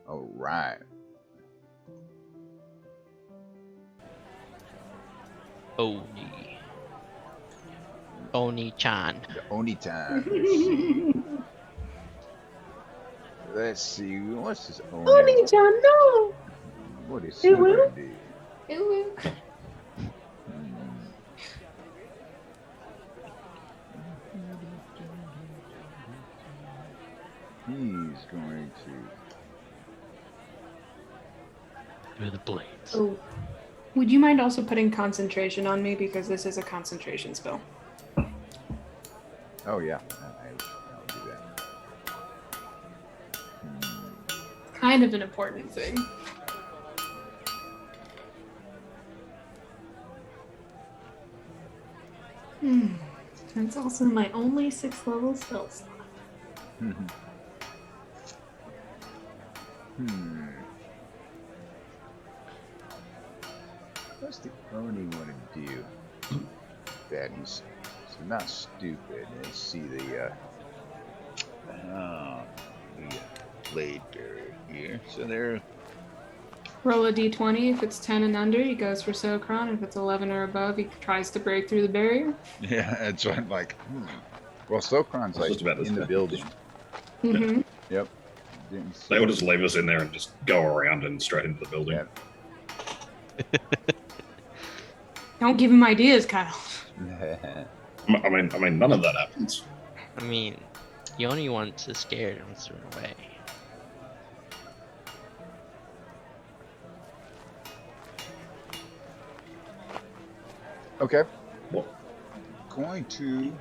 All right. Oni. Oni-chan. The Oni time. Let's see. What's this Oni? Oni-chan, no! What is he It will? gonna do? Ew. He's going to. Through the blades. Oh. Would you mind also putting concentration on me, because this is a concentration spell? Oh yeah, I'll do that. Kind of an important thing. It's also my only 6th level spell slot. What's the Oni want to do? That he's not stupid. Let's see the blade barrier here. So there. Roll a d20. If it's 10 and under, he goes for Sokron. If it's 11 or above, he tries to break through the barrier. Yeah, that's what I'm like. Well, Sokron's like just about to in the say. building. Mm-hmm. Yep. Didn't see They will just leave us in there and just go around and straight into the building. Yeah. Don't give him ideas, Kyle. I mean, none of that happens. I mean, the only one to scare him through away. Okay. What? Going to.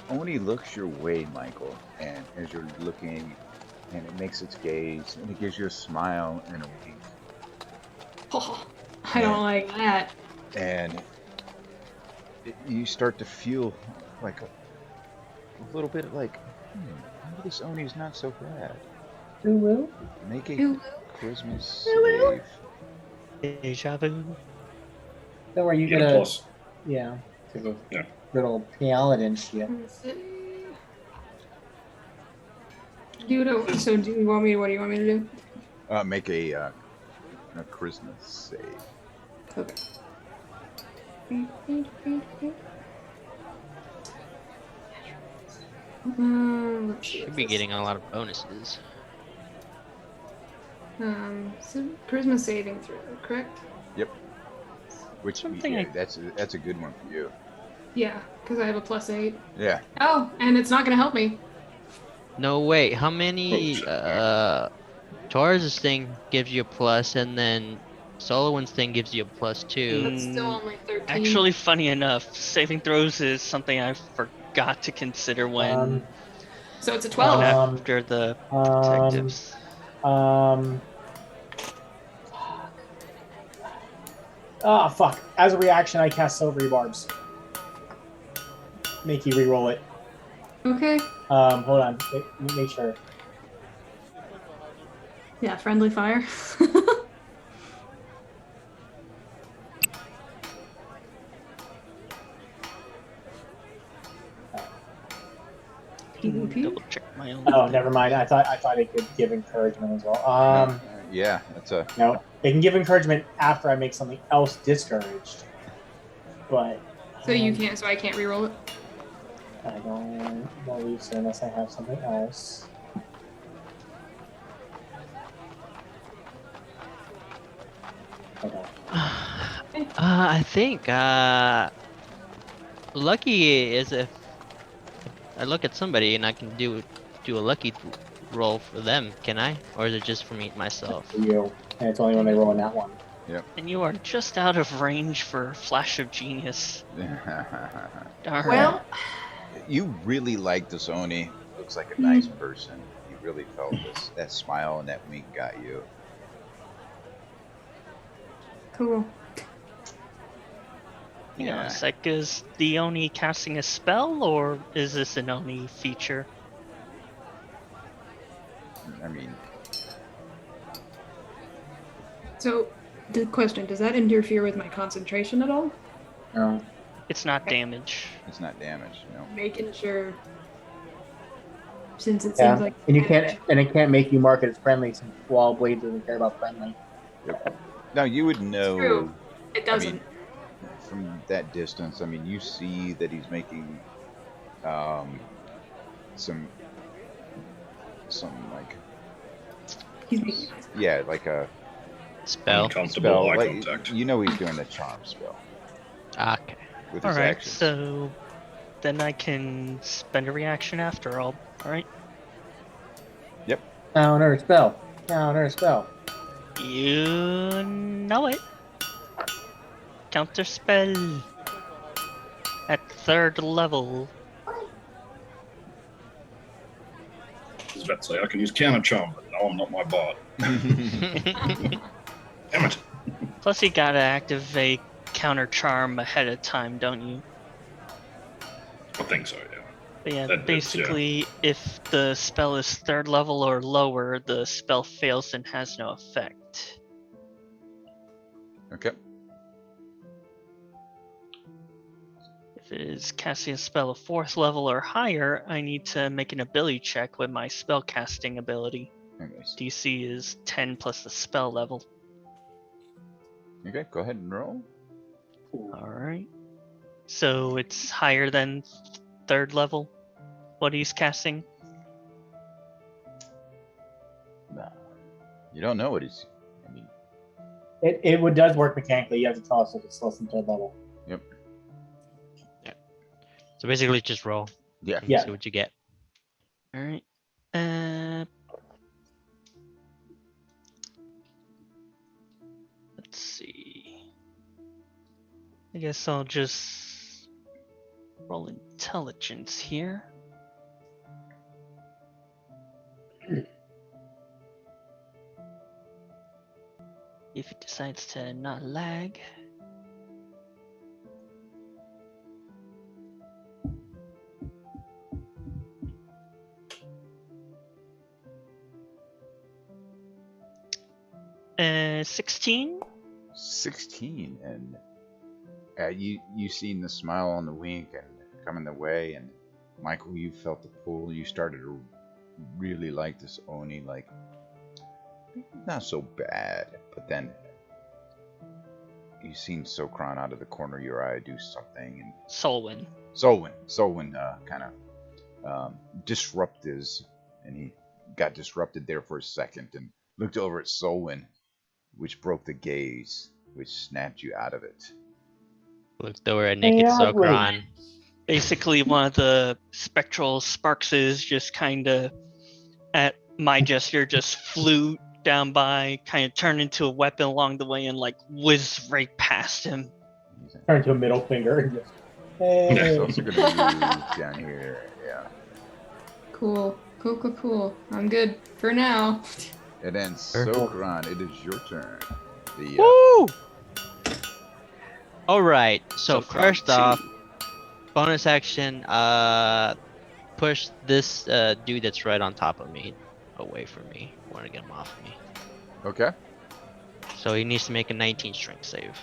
Oni looks your way, Michael, and as you're looking, and it makes its gaze, and it gives you a smile and a wink, Oh, I don't like that. and you start to feel like a little bit like, maybe this Oni's not so bad. Who will? Make a Who- charisma Who- save. Deja vu. Don't worry, you Get get a a plus. yeah, Yeah. little paladin shit. Let's see. So do you want me? What do you want me to do? Make a charisma save. Okay. Let's see Should what's be this. getting a lot of bonuses. So charisma saving throw, correct? Which Something yeah, I- that's a good one for you. Yeah, because I have a +8. Yeah. Oh, and it's not gonna help me. No, wait. How many? Taurus' thing gives you a plus, and then Solomon's thing gives you a plus 2. That's still only 13. Actually, funny enough, saving throws is something I forgot to consider when So it's a going 12. after the Um, detectives. Oh, fuck. As a reaction, I cast Silvery Barbs. Make you re-roll it. Okay. Hold on. Make sure. Yeah, friendly fire. PvP? Double check my own. Oh, never mind. I thought it could give encouragement as well. Yeah, that's a. No, it can give encouragement after I make something else discouraged. But So you can't. So I can't reroll it. I don't believe so unless I have something else. Hold on. I think lucky is if I look at somebody and I can do a lucky roll for them, can I? Or is it just for me myself? For you, and it's only when they roll in that one. And you are just out of range for Flash of Genius. Darn. Well, You really like this Oni. Looks like a nice person. You really felt this. That smile and that wink got you. cool. Yeah. Is that because the Oni casting a spell, or is this an Oni feature? I mean, So, the question: does that interfere with my concentration at all? No. It's not damage. it's not damage. No. Making sure. Since it Yeah, seems like. and it can't make you mark it as friendly since Wall Blade doesn't care about friendly. Now you would know. True. It I doesn't. mean, from that distance, I mean, you see that he's making some like He's making eyes. yeah, like a Spell. Uncomfortable spell. eye Like contact. you know, he's doing the charm spell Okay. with his Alright, actions. so then I can spend a reaction after all. Alright. Counter spell. Counter spell. You know it. Counter spell. At 3rd level. I was about to say I can use counter charm, but no, I'm not my bot. Damn it! Plus you gotta activate counter charm ahead of time, don't you? I think so. Yeah. But yeah, That is, basically, if the spell is 3rd level or lower, the spell fails and has no effect. Okay. If it is casting a spell of 4th level or higher, I need to make an ability check with my spell casting ability. Anyways. DC is 10 plus the spell level. Okay, go ahead and roll. Alright. So it's higher than 3rd level, what he's casting? Nah. You don't know what he's. I mean, It does work mechanically. You have to tell us if it's less than 3rd level. yep. So basically, just roll. Yeah. And Yeah. See what you get. Alright. Let's see. I guess I'll just roll intelligence here. If it decides to not lag. Uh, 16? 16, and you seen the smile on the wink and coming the way, and Michael, you felt the pull. You started to really like this Oni, like not so bad, but then you seen Sokron out of the corner of your eye do something, and Solwyn. Solwyn kind of disrupt his, and he got disrupted there for a second, and looked over at Solwyn, which broke the gaze, which snapped you out of it. Looked over at naked Sokron. Basically, one of the spectral sparks just kind of, at my gesture, just flew down by, kind of turn into a weapon along the way, and like whiz right past him. Turn to a middle finger. And just, He's hey. also going to move down here. Yeah. Cool. I'm good for now. And then Sokran, it is your turn. The Woo! All right. So From first two. off, bonus action. Push this dude that's right on top of me away from me. I want to get him off of me. okay. So he needs to make a 19 strength save.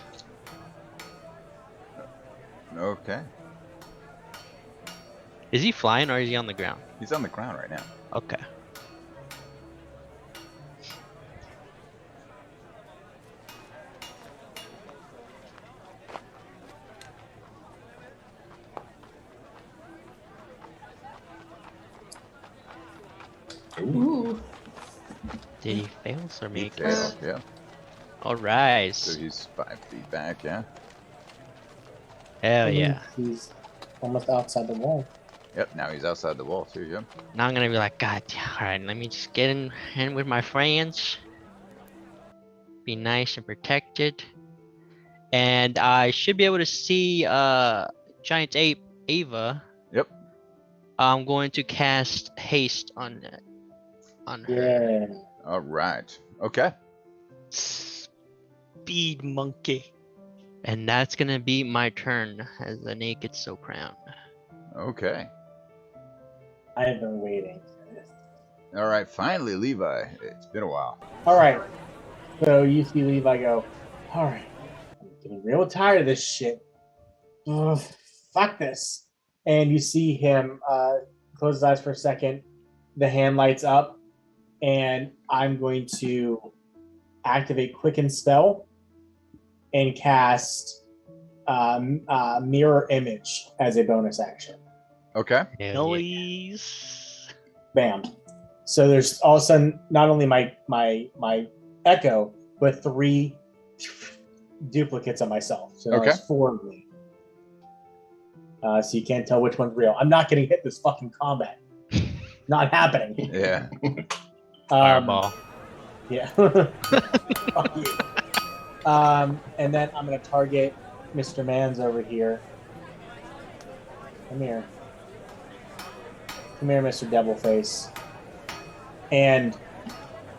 Okay. Is he flying or is he on the ground? He's on the ground right now. Okay. Ooh. Ooh. Did he fail or He make failed, yeah. All right. So he's 5 feet back, yeah. Hell yeah. He's almost outside the wall. Yep, now he's outside the wall too, yeah. Now I'm gonna be like, God, all right, let me just get in with my friends. Be nice and protected. And I should be able to see Giant Ape Ava. Yep. I'm going to cast haste on her. Yeah. All right. Okay. Speed monkey. And that's gonna be my turn as the naked so crown. Okay. I have been waiting for this. All right. Finally, Levi. It's been a while. All right. So you see Levi go, all right, I'm getting real tired of this shit. Ugh, fuck this. And you see him close his eyes for a second. The hand lights up, and I'm going to activate Quicken Spell and cast Mirror Image as a bonus action. Okay. Hell yeah. Noise. Bam. So there's all of a sudden not only my echo, but 3 duplicates of myself. So Okay. there's 4 of me. So you can't tell which one's real. I'm not getting hit this fucking combat. Not happening. Yeah. Fireball. Yeah. Fuck you. And then I'm gonna target Mr. Mans over here. Come here. Come here, Mr. Devilface. And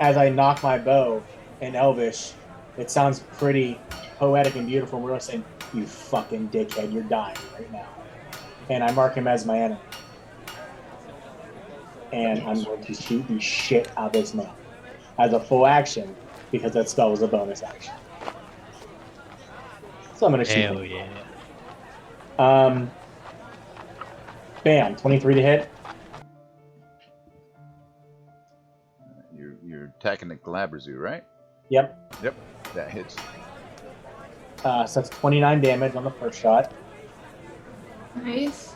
as I knock my bow in Elvish, it sounds pretty poetic and beautiful. We're saying, "You fucking dickhead, you're dying right now." And I mark him as my enemy. And I'm going to shoot the shit out of this man as a full action because that spell was a bonus action. So I'm going to shoot Hell him. yeah. Bam, 23 to hit. You're attacking the Glabrezu, right? Yep. Yep. That hits. So that's 29 damage on the first shot. Nice.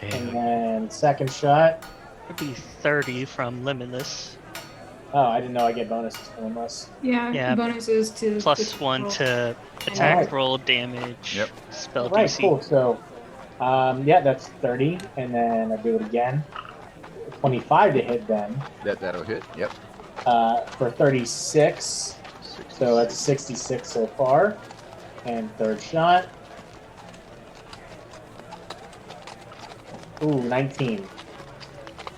And then second shot. It'd be 30 from Limitless. Oh, I didn't know I get bonuses for unless. Yeah. Yeah. Bonuses to Plus 1 roll. to attack Alright. roll damage. Yep. Spell Right, DC. cool. So, yeah, that's 30. And then I do it again. 25 to hit then. That'll hit. Yep. For 36. So that's 66 so far. And third shot. Ooh, 19.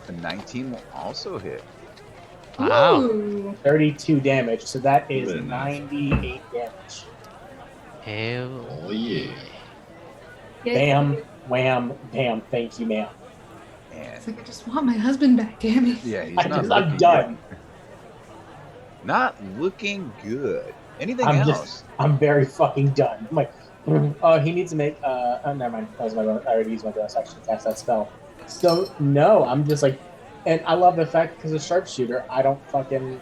A 19 will also hit. Wow. Ooh. 32 damage. So that is Very nice. 98 damage. Hell Oh yeah. Yeah, Bam, wham, bam. Thank you, ma'am. And It's like I just want my husband back, damn it. yeah, he's not I'm looking done. good. Not looking good. Anything I'm else? just, I'm very fucking done. I'm like, oh, he needs to make, oh, never mind. That was my, I already used my bonus action to cast that spell. So, no, I'm just like, and I love the fact because of sharpshooter, I don't fucking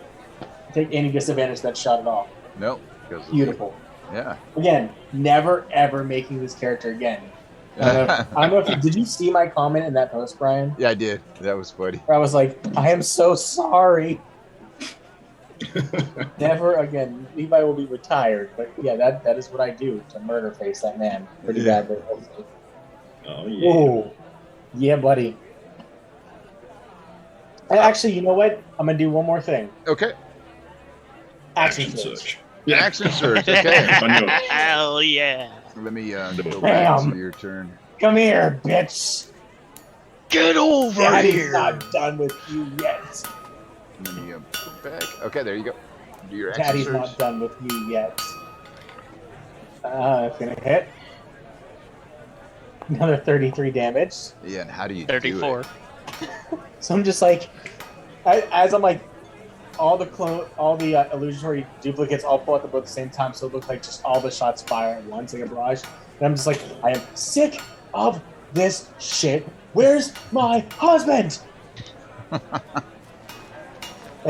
take any disadvantage to that shot at all. Nope. Because Beautiful. Yeah. Again, never ever making this character again. I don't know if you, did you see my comment in that post, Brian? Yeah, I did. That was funny. Where I was like, I am so sorry. Never again. Levi will be retired, but yeah, that is what I do to murder face that man pretty Yeah. badly. Oh yeah. Oh, yeah, buddy. And actually, you know what? I'm gonna do one more thing. Okay. Action Action surge. search. Action surge. Okay. I knew it. Hell yeah. Let me go Bam. back to your turn. Come here, bitch. Get over Daddy's not done with you yet. Let me go back. Okay, there you go. Do your action Daddy's surge. not done with you yet. It's gonna hit. Another 33 damage. Yeah, and how do you 34. do So I'm just like, as I'm like, all the illusory duplicates all pull out the bow at the same time, so it looks like just all the shots fire at once, like a barrage. And I'm just like, I am sick of this shit. Where's my husband? And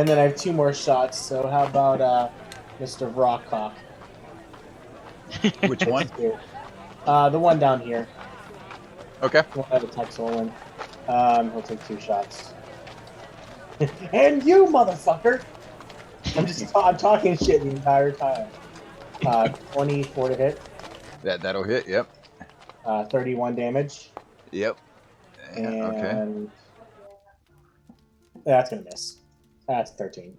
then I have 2 more shots. So how about Mr. Rockcock? it? Which one? The one down here. Okay. The one that attacks Olin. He'll take 2 shots. And you, motherfucker! I'm talking shit the entire time. 24 to hit. That'll hit. Yep. 31 damage. Yep. Yeah, okay. And that's gonna miss. That's 13.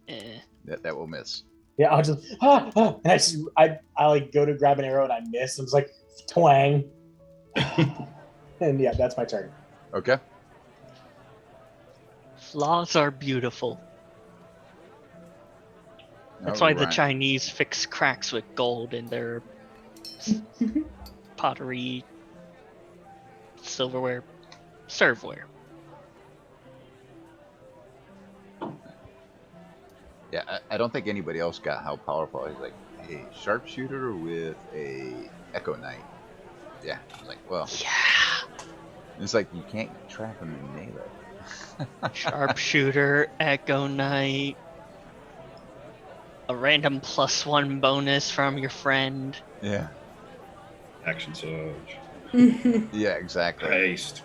Eh. That will miss. Yeah, I'll just and I like go to grab an arrow and I miss. I'm just like twang. And yeah, that's my turn. Okay. Flaws are beautiful. That's why the Alright. Chinese fix cracks with gold in their pottery, silverware, serveware. Yeah, I don't think anybody else got how powerful. He's like a sharpshooter with a Echo Knight. Yeah, I was like, well, Yeah. it's like you can't trap him in melee. Sharpshooter, Echo Knight, a random +1 bonus from your friend. Yeah. Action surge. Yeah, exactly. Haste.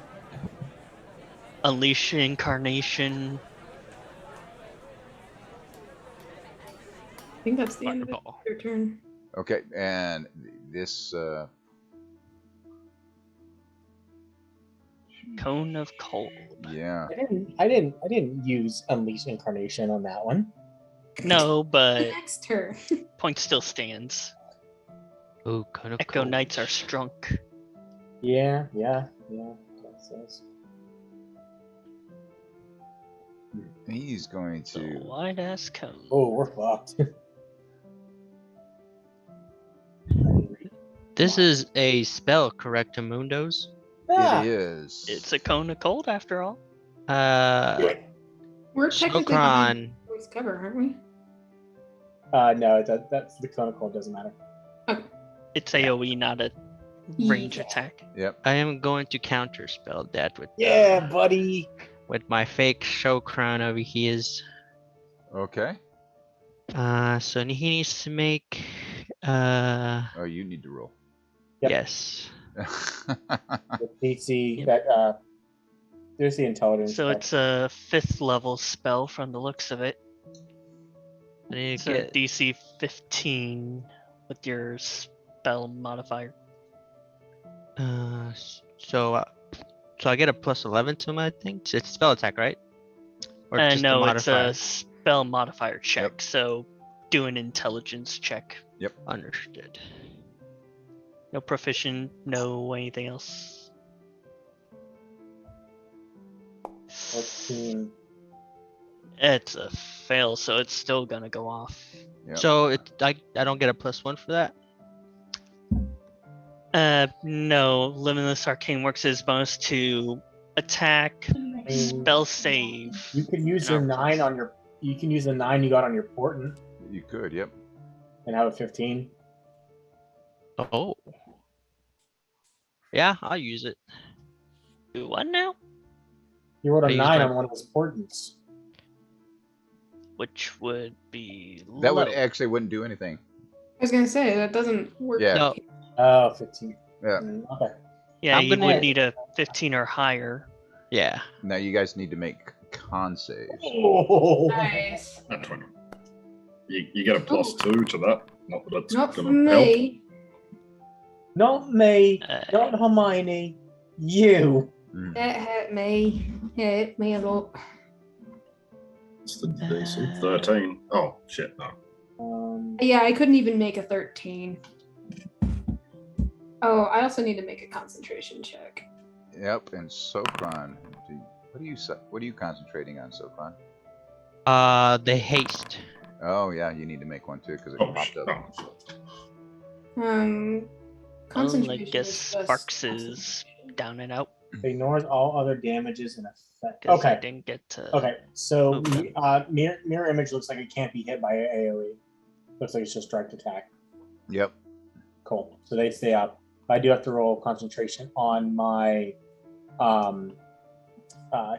Unleash Incarnation. I think that's the end of Fireball. your turn. Okay, and this Cone of Cold. yeah. I didn't use Unleash Incarnation on that one. No, but Next turn. point still stands. Ooh, kind of Echo cool. Knights are strunk. Yeah. That's He's going The to wide ass cone. Oh, we're fucked. This is a spell, correct, Mundos? it is. It's a cone of cold after all. We're technically behind Snowcron. voice cover, aren't we? No, that's the conical. It doesn't matter. It's AoE, not a range Yeah. attack. Yep. I am going to counterspell that with Yeah, buddy. with my fake Snowcron over here. Okay. So he needs to make Oh, you need to roll. Yep. yes. With DC that there's the intelligence. So check. it's a 5th level spell from the looks of it. I need It's to a get DC 15 with your spell modifier. so I get a +11 to my thing. It's a spell attack, right? Or just a No, it's modifier? a spell modifier check. So do an intelligence check. Understood. No proficient, no anything else. 14. It's a fail, so it's still gonna go off. Yep. So I don't get a +1 for that. No. Limitless Arcane works as bonus to attack, spell save. You can use and your armor 9 class. on your. You can use the 9 you got on your portent You could. Yep. and have a 15. Oh. Yeah, I'll use it. Do what now? You rolled I a used 9 my- on one of his portents. Which would be That would low. actually wouldn't do anything. I was gonna say that doesn't work. Yeah. No. Oh, 15. Yeah. Okay. Yeah, I'm you gonna- would need a 15 or higher. Yeah. Now you guys need to make con saves. Oh. Nice. Not 20. You get a +2 to that. Not that it's Not for going to help. me. Not me. Uh, Not Hermione. You. Mm. That hurt me. Yeah, it hit me a lot. It's the DC 13. Oh, shit, no. Yeah, I couldn't even make a 13. Oh, I also need to make a concentration check. Yep, and Sokron. What are you concentrating on, Sokron? The haste. Oh yeah, you need to make one too because it Oh, popped up. Well, I Concentration. guess is just Sparks is concentration. down and out. Ignores all other damages and effect. 'Cause I Okay. didn't get to. Okay. So Okay. mirror image looks like it can't be hit by AoE. Looks like it's just direct attack. Yep. Cool. So they stay up. I do have to roll concentration on my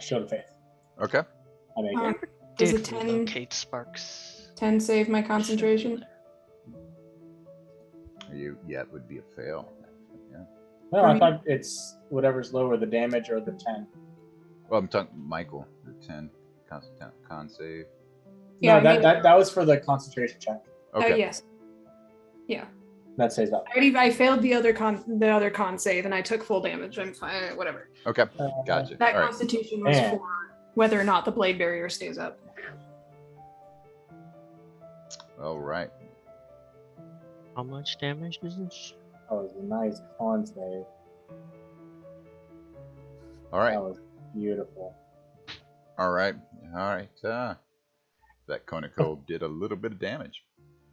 Shield of Faith. Okay. I make it. Does a Did 10, relocate Sparks? 10 save my concentration? Yeah, it would be a fail. Yeah. No, For I me- thought it's whatever's lower, the damage or the 10. Well, I'm talking Michael, the 10 con save. Yeah, No, I mean- that was for the concentration check. Okay. Oh, yes. Yeah. That stays up. I failed the other con save and I took full damage. I'm fine. Whatever. Okay. Gotcha. That All right. constitution was Man. for whether or not the blade barrier stays up. All right. How much damage is this? That was a nice con save. All right. That was beautiful. All right. That cone of cold did a little bit of damage.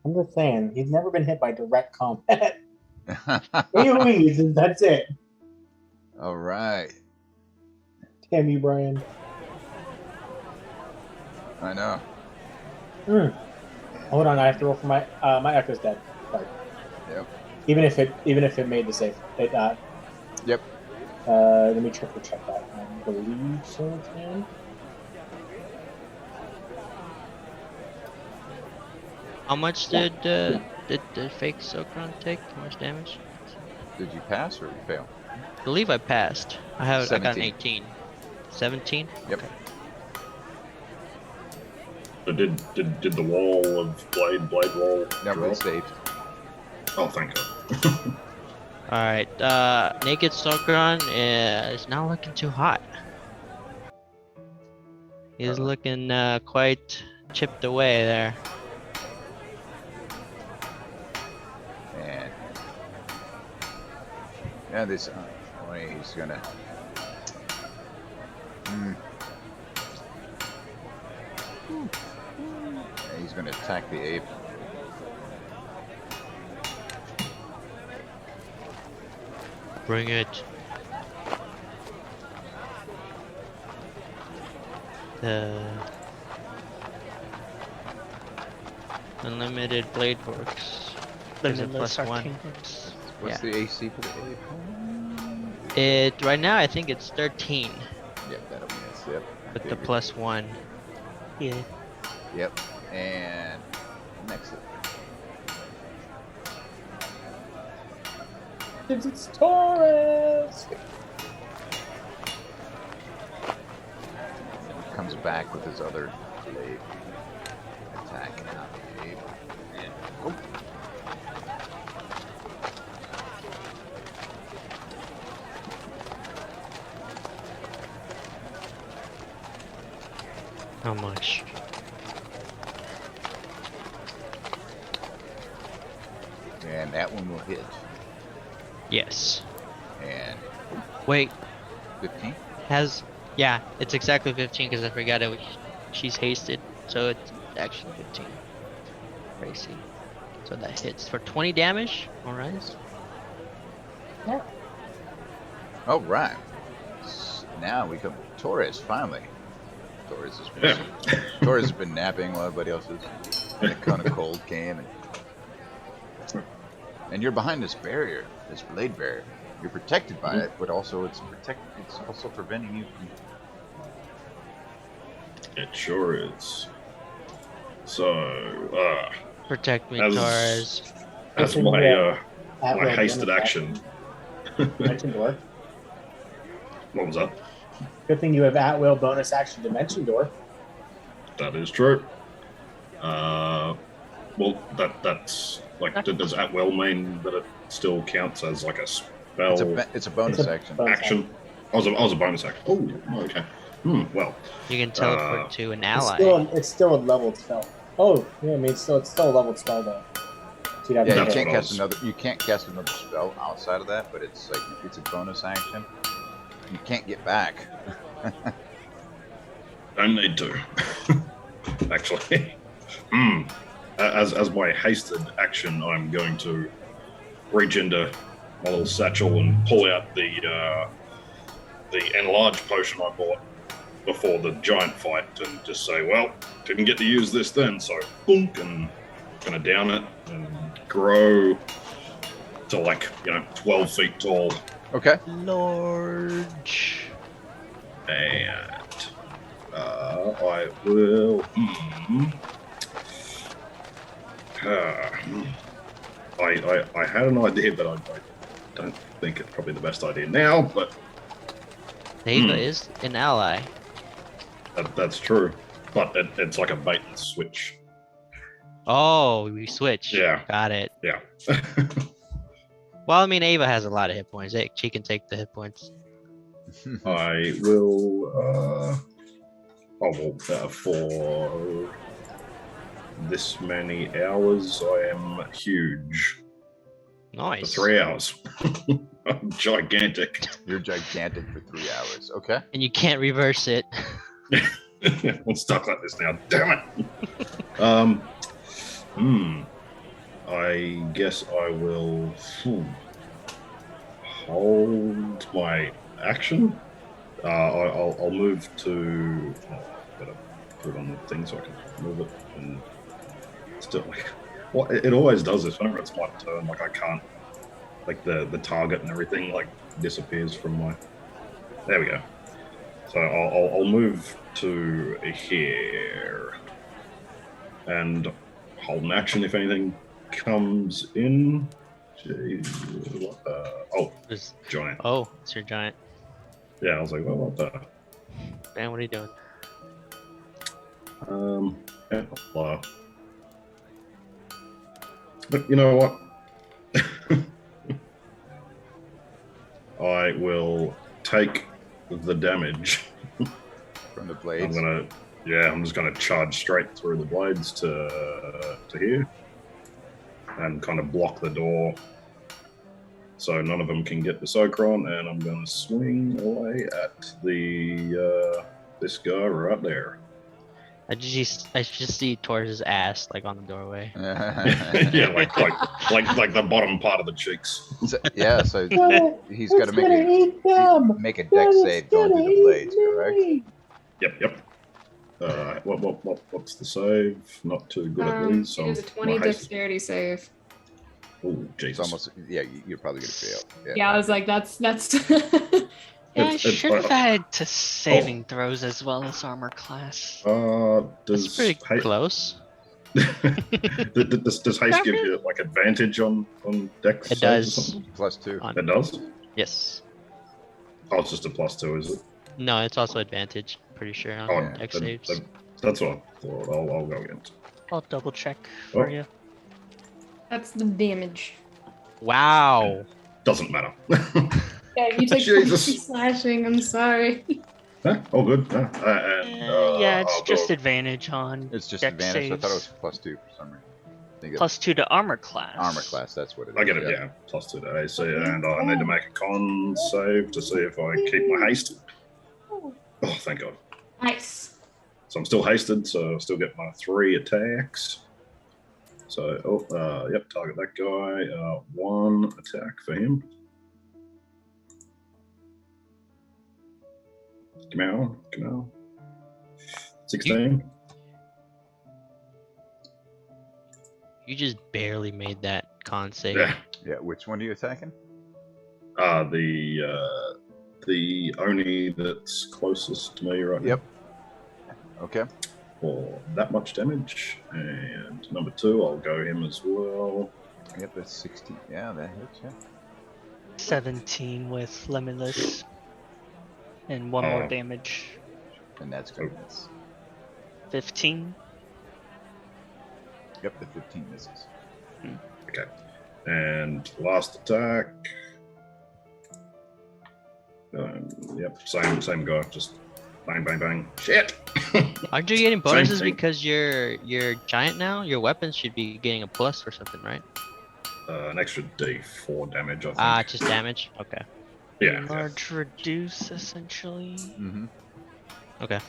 I'm just saying, he's never been hit by direct combat. AoEs, and that's it. All right. Damn you, Brian. I know. Hold on, I have to roll for my my echo's dead. Sorry. Yep. Even if it made the save, it Yep. let me triple check that. I believe so. Can. How much did the fake Sokron take? How much damage? Did you pass or fail? I believe I passed. I got an 17. 18. 17? Yep. Okay. But did the wall of blade wall? No, drop? it's saved. Oh, thank God. Alright, Naked Sokron is not looking too hot. He's looking quite chipped away there. And yeah, this he's gonna. Yeah, he's gonna attack the ape. Bring it. The unlimited blade works. Is it Limitless +1? arcane works. What's Yeah. the AC for the ape? It right now I think it's 13 Yeah, that'll miss. Yep. with the Figured. +1. Yeah. Yep. And next up. It's Taurus. Comes back with his other blade. Attack out the ape. And oh. How much? And that one will hit. Yes. And Wait, 15. yeah, it's exactly 15 because I forgot it. She's hasted, so it's actually 15. Crazy. So that hits for 20 damage. All right. All right. Now we come to Torres, finally. Torres has been napping while everybody else is. And a cone of cold came. And you're behind this barrier, this blade barrier. You're protected by it, but also it's also preventing you from... It sure is. So, Protect me, As- Torres. that's Listen, my yeah. my hasted action. Dimension door. What was that? Good thing you have at will bonus action dimension door. That is true. Well, that's like, does at will mean that it still counts as like a spell It's a bonus It's a action. bonus action? I was a bonus action. Oh, okay. Well, You can teleport to an ally. It's still a leveled spell. Oh, yeah, I mean, it's still a leveled spell though. So you'd have Yeah, to you That's hit. can't what I cast was- another. You can't cast another spell outside of that, but it's like it's a bonus action. You can't get back. Don't need to. Actually. Hmm. As my hasted action, I'm going to reach into my little satchel and pull out the enlarged potion I bought before the giant fight, and just say, "Well, didn't get to use this then, so boom," and gonna down it and grow to 12 feet tall, Okay. Large. and I will. I had an idea, but I don't think it's probably the best idea now. But Ava is an ally. that's true. But it's like a bait and switch. Oh, we switch. Yeah. Got it. Yeah. Well, I mean, Ava has a lot of hit points. She can take the hit points. I will. For this many hours, I am huge. For Nice. 3 hours. I'm gigantic. You're gigantic for 3 hours. Okay. And you can't reverse it. I'm stuck like this now. Damn it. I guess I will hold my action. I'll move to. Better put it on the thing so I can move it and still. Well, it always does this whenever it's my turn. Like I can't. Like the target and everything like disappears from my. There we go. So I'll move to here and hold an action if anything comes in. Jeez, what the? Oh, There's- giant. Oh, it's your giant. Yeah, I was like, well, what the? Man, what are you doing? Yeah, but you know what? I will take the damage. From the blades. I'm just gonna charge straight through the blades to here, and kind of block the door, so none of them can get the Socron. And I'm gonna swing away at the this guy right there. I just see Tor's ass like on the doorway. Yeah, like the bottom part of the cheeks. Yeah, so he's got to make a dex save going through the blades, correct? Yep. What's the save? Not too good at these. So It is a 20 dexterity save. Oh, It's Jesus. almost, yeah, you're probably going to fail. Yeah, I was like, that's Yeah, I It's- should have uh, had to saving throws as well as armor class. That's Does pretty haste close. does haste give you like advantage on dex? It saves or does. something? +2. On- It does. Yes. Oh, it's just a +2, is it? No, it's also advantage. Pretty sure on Oh, dex then- saves. then that's what I thought. I'll go against. I'll double check for Oh. you. that's the damage. Wow. Doesn't matter. Yeah, you take Jesus. 20 slashing. I'm sorry. Huh? All good. Yeah, it's I'll just go- advantage on It's just dex advantage. I thought it was saves. +2 for some reason. I think it's +2 to armor class. armor class. That's what it is. I get it. Yeah, +2 to AC, and I need to make a con save to see if I keep my haste. Oh, thank God. Nice. So I'm still hasted, so I still get my 3 attacks. So, yep, target that guy. 1 attack for him. Come on. 16. You just barely made that con save. Yeah. Yeah, which one are you attacking? The Oni that's closest to me right Yep. Okay. now for that much damage. And number 2, I'll go him as well. Yep, that's 16. Yeah, that hits, yeah. 17 with limitless. And 1 more damage. And that's good. That's, 15. yep, the 15 misses. Okay. And last attack. Yep, same guy. Just Bang, bang, bang. Shit! Aren't you getting bonuses thing. because you're giant now? Your weapons should be getting a plus or something, right? An extra D4 damage, I think. Ah, just damage. Okay. yeah. Large reduce, essentially. Mm-hmm. Okay.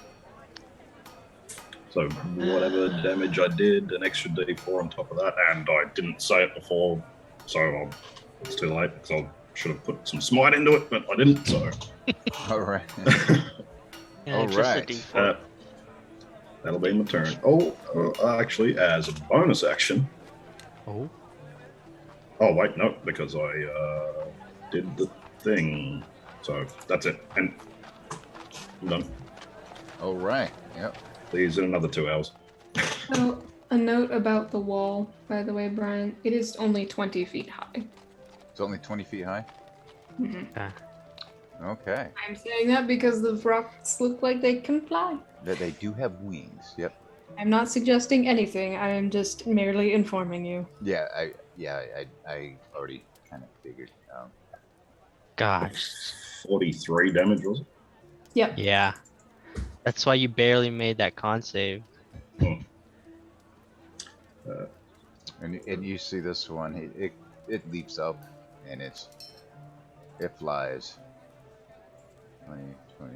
So whatever damage I did, an extra D4 on top of that, and I didn't say it before, so it's too late because I should have put some smite into it, but I didn't. So All right. Yeah, All just a right. D4. that'll be my turn. Actually, as a bonus action. Oh. Oh wait, no, because I did the thing. So that's it, and I'm done. All right. Yep. Please in another 2 hours. So, a note about the wall, by the way, Brian. It is only 20 feet high. It's only 20 feet high. Okay. I'm saying that because the rocks look like they can fly. That they do have wings. Yep. I'm not suggesting anything. I am just merely informing you. Yeah. I already kind of figured. Gosh. 43 damage, was it? Yep. Yeah. That's why you barely made that con save. And you see this one. It leaps up, and it flies. 20,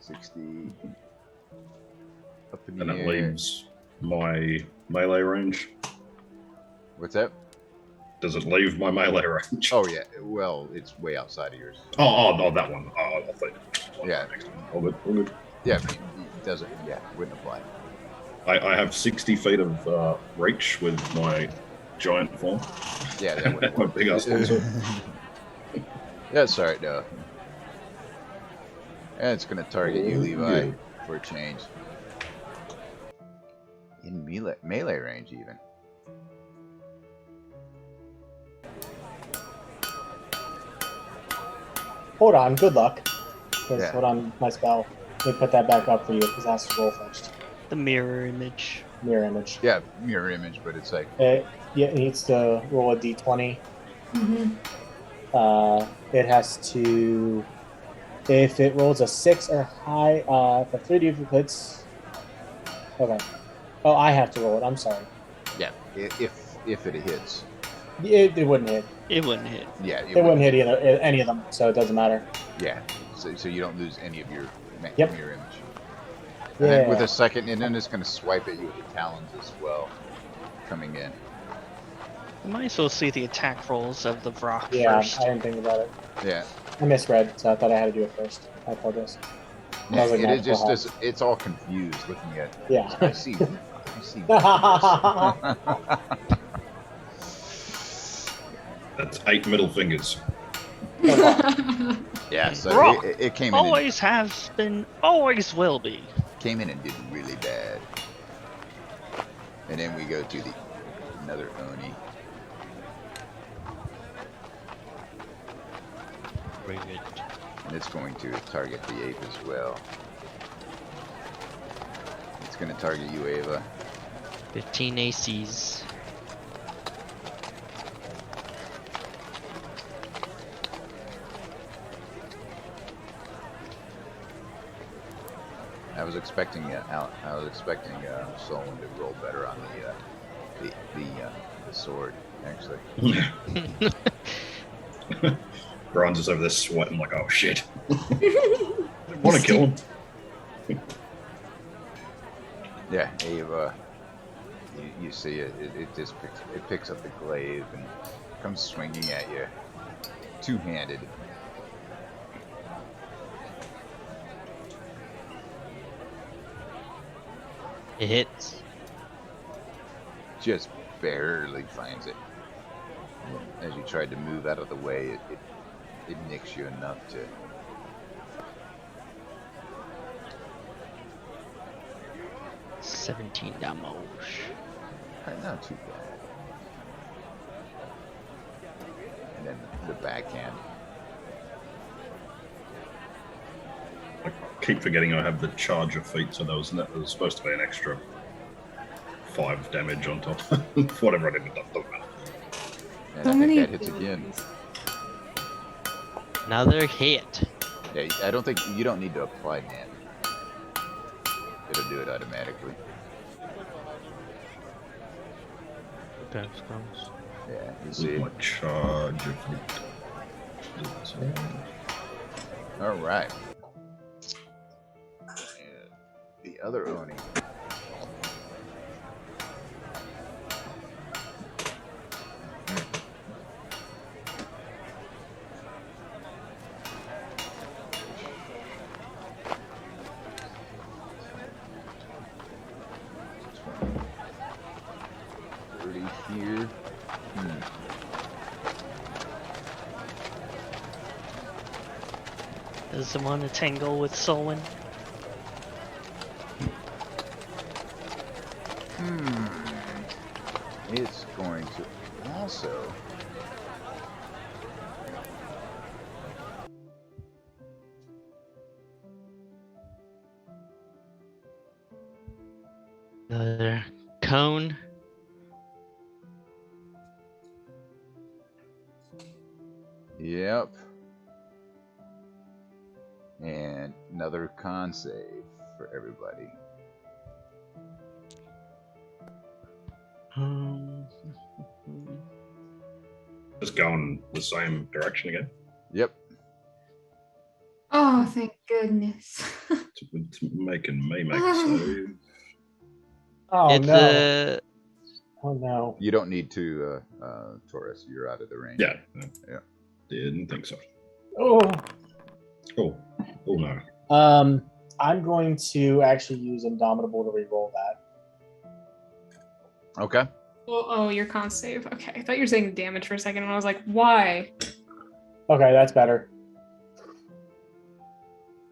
60. Up in the And it air. leaves my melee range. What's that? Does it leave my melee range? Oh yeah. Well, it's way outside of yours. Oh, that one. Oh, I think. Yeah. All good. Yeah, but it doesn't. Yeah, it wouldn't apply. I have 60 feet of reach with my giant form. Yeah, that wouldn't My work. big ass form. That's alright though. And it's gonna target you, Levi, Yeah. for a change. In melee range, even. Hold on, good luck. 'Cause Yeah. hold on, my spell. Let me put that back up for you because that's to roll first. The mirror image. Mirror image. Yeah, mirror image, but it's like It needs to roll a d20. Mm-hmm. It has to, if it rolls a 6 or high, for 3 duplicates. Okay. Oh, I have to roll it. I'm sorry. yeah, if it hits. It wouldn't hit. It wouldn't hit. Yeah, It wouldn't hit any of them, so it doesn't matter. Yeah, so you don't lose any of your Yep. mirror image. And then with Yeah. a second, and then it's gonna swipe at you with the talons as well, coming in. You might as well see the attack rolls of the rock Yeah, first. I didn't think about it. Yeah. I misread, so I thought I had to do it first. I apologize. Yeah, was like it magical just hat. does. It's all confused looking at. Yeah. I see. I see. That's 8 middle fingers. Yeah. So Rock. it came in. And, Always has been, always will be. came in and did really bad. And then we go to another Oni. Very good. And it's going to target the ape as well. It's going to target you, Ava. 15 ACs. I was expecting Solon to roll better on the sword, actually. Brian's just over there sweating like, oh shit. I want to kill him. Yeah, Ava. You see it. It just picks up the glaive and comes swinging at you, two-handed. It hits. Just barely finds it. As you tried to move out of the way, it nicks you enough to. $17 damage. Not too bad. And then the backhand. I keep forgetting I have the charger feat, so there was supposed to be an extra 5 damage on top. Whatever I did with that, doesn't matter. And So I think many that hits again. abilities. Another hit. Yeah, I don't think you don't need to apply damage. It'll do it automatically. Okay, spells. Yeah, you With see. my charge of All right. And the other Oni. Here. Doesn't want to tangle with Solwyn. It's going to also. Another cone. Yep. And another con save for everybody. just going the same direction again. Yep. Oh, thank goodness. It's making me make a save. Oh It's no! Oh no! You don't need to, Taurus. You're out of the range. Yeah. Yeah. Didn't think so. Oh. Oh no. I'm going to actually use Indomitable to reroll that. Okay. Oh, your con save. Okay, I thought you were saying damage for a second, and I was like, why? Okay, that's better.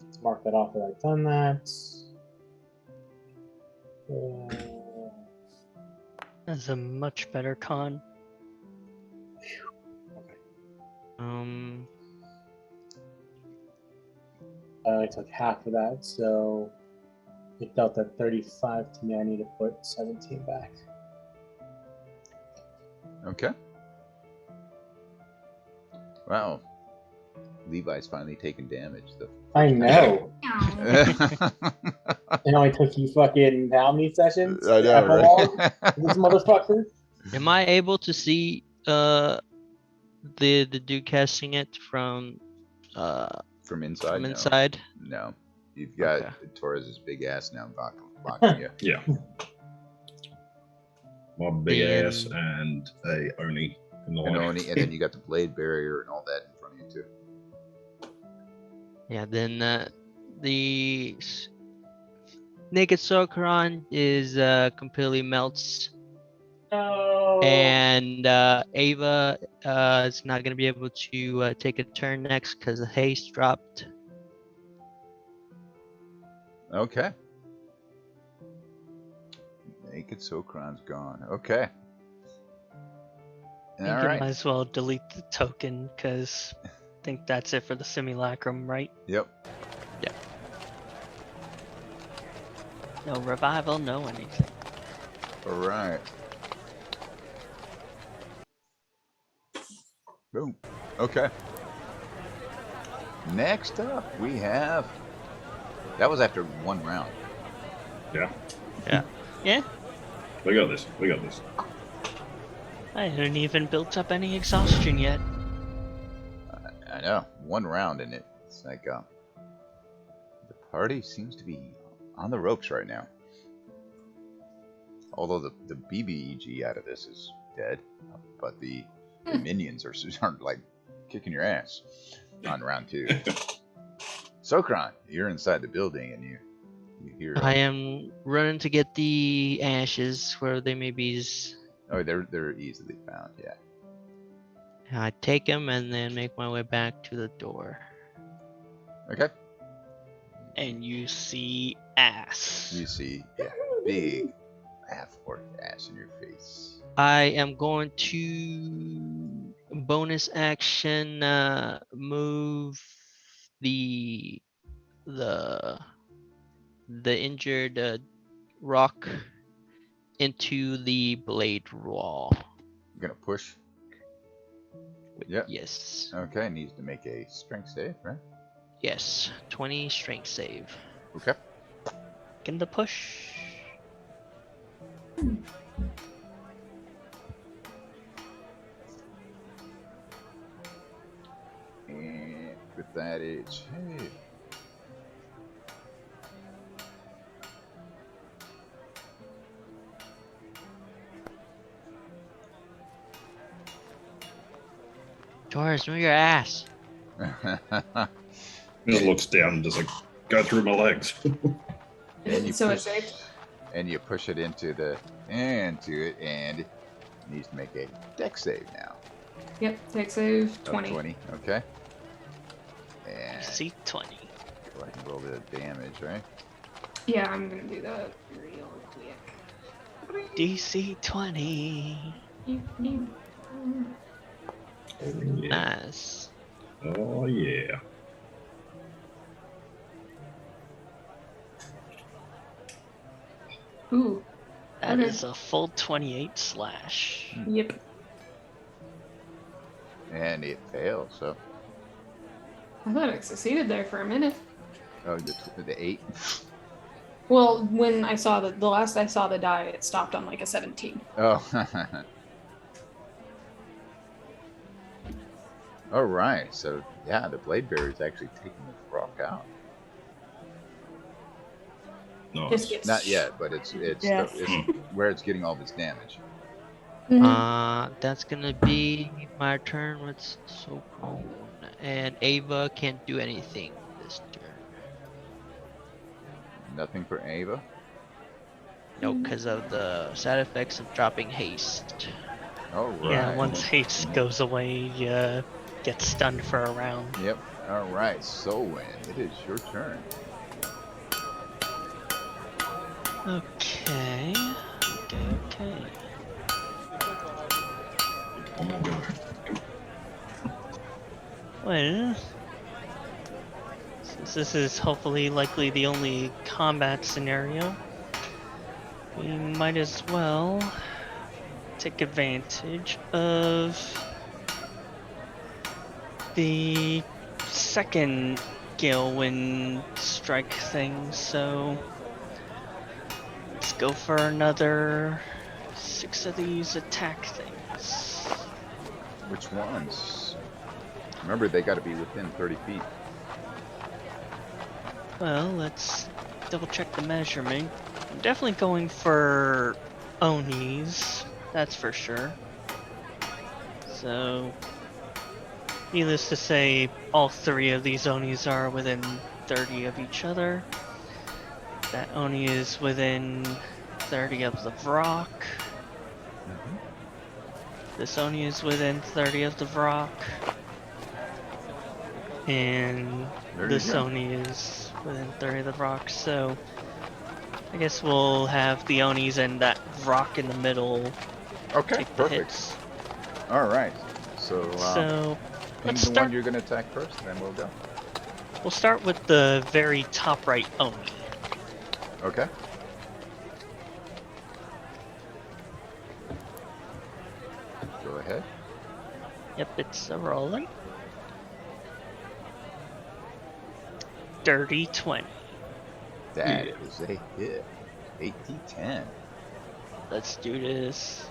Let's mark that off that I've done that. That's a much better con. I took half of that, so it dealt at 35 to me. I need to put 17 back. Okay. Wow. Levi's finally taking damage. I know. Ow. It only took you fucking how many sessions? I know, Epilogue? right? This motherfucker? Am I able to see the dude casting it from From inside? from No. inside? No. You've got Okay. Torres's big ass now blocking you. Yeah. My big Then- ass and a Oni in the way. And then you got the blade barrier and all that in front of you too. Yeah, then the naked Sokran is completely melts, No. and Ava is not gonna be able to take a turn next because the haste dropped. Okay. Naked Sokran's gone. Okay. I think All you right. might as well delete the token because I think that's it for the simulacrum, right? Yep. No revival, no anything. All right. Boom. Okay. Next up, we have. That was after one round. Yeah. Yeah, We got this. We got this. I hadn't even built up any exhaustion yet. I know. One round and it's like the party seems to be on the ropes right now. Although the BBEG out of this is dead, but the minions aren't like kicking your ass on round 2. Sokran, you're inside the building and you hear. I am running to get the ashes where they may be. Oh, they're easily found. Yeah. I take them and then make my way back to the door. Okay. And you see ass. You see, big half-orc ass in your face. I am going to bonus action move the injured rock into the blade wall. You're gonna push. Yeah. Yes. Okay. Needs to make a strength save, right? Yes, 20 strength save. Okay. Get the push. And with that, it's hey. Taurus, move your ass. He just looks down and just like, go through my legs. And you So push, it's saved. and you push it into it, and it needs to make a dex save now. Yep, take save Of 20. 20. Okay. And DC 20. go ahead and roll the damage, right? Yeah, I'm gonna do that real quick. DC 20. Oh, yeah. Nice. Oh, yeah. Ooh, That Okay. is a full 28 slash. yep. And it fails. So, I thought I succeeded there for a minute. oh, the 8. Well, when I saw the last I saw the die, it stopped on like a 17. Oh. All right. So yeah, the blade bearer is actually taking the rock out. Nice. Just gets Not yet, but it's Yes. it's where it's getting all of its damage. Mhm. That's gonna be my turn with so prone. And Ava can't do anything this turn. Nothing for Ava. No, because of the side effects of dropping haste. All right. Yeah, once haste goes away, you get stunned for a round. Yep. All right. Solwyn, it is your turn. Okay. Okay. One more go. Well, since this is hopefully likely the only combat scenario, we might as well take advantage of the second Gale Wind strike thing, so let's go for another 6 of these attack things. Which ones? Remember, they got to be within 30 feet. Well, let's double check the measurement. I'm definitely going for Onis, that's for sure. So, needless to say, all 3 of these Onis are within 30 of each other. That Oni is within 30 of the rock. This Oni is within 30 of the rock. And There you this go. Oni is within 30 of the rock, so I guess we'll have the Onis and that rock in the middle Okay. take the Perfect. hits. All right. So, So ping let's the one start. you're going to attack first, then we'll go. We'll start with the very top right Oni. Okay. Go ahead. Yep, it's a rolling. Dirty 20. That Yeah. is a hit. 8d10. Let's do this.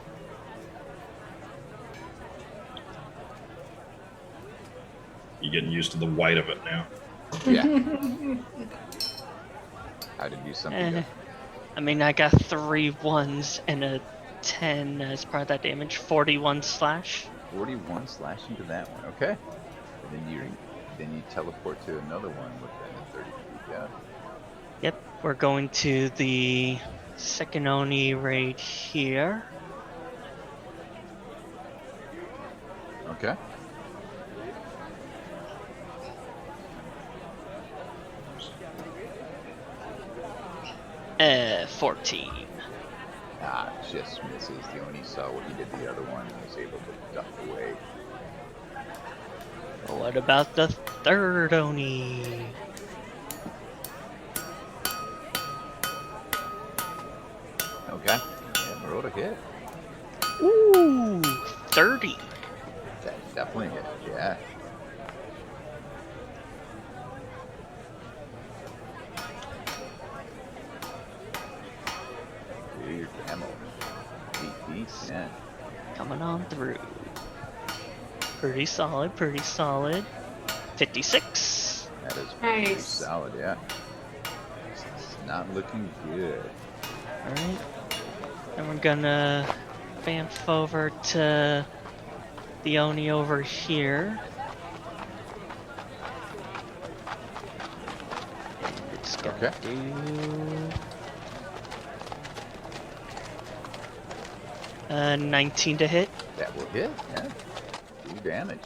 You're getting used to the weight of it now. Yeah. How to do something. Eh, I mean, I got 3 1s and a 10 as part of that damage. 41 slash. 41 slashing to that one. Okay. And then you teleport to another one within 30 feet. Yeah. Yep, we're going to the second Oni right here. Okay. 14. Ah, just misses. The only saw what you did the other one and was able to duck away. What about the third Oni? Okay. Yeah, roll a hit. Ooh, 30. That's definitely a hit. Yeah. on through. Pretty solid, pretty solid. 56. That is pretty Nice. solid, yeah. It's not looking good. Alright. And we're gonna bamf over to the Oni over here. And it's gonna do 19 to hit. That will hit, yeah. 2 damage.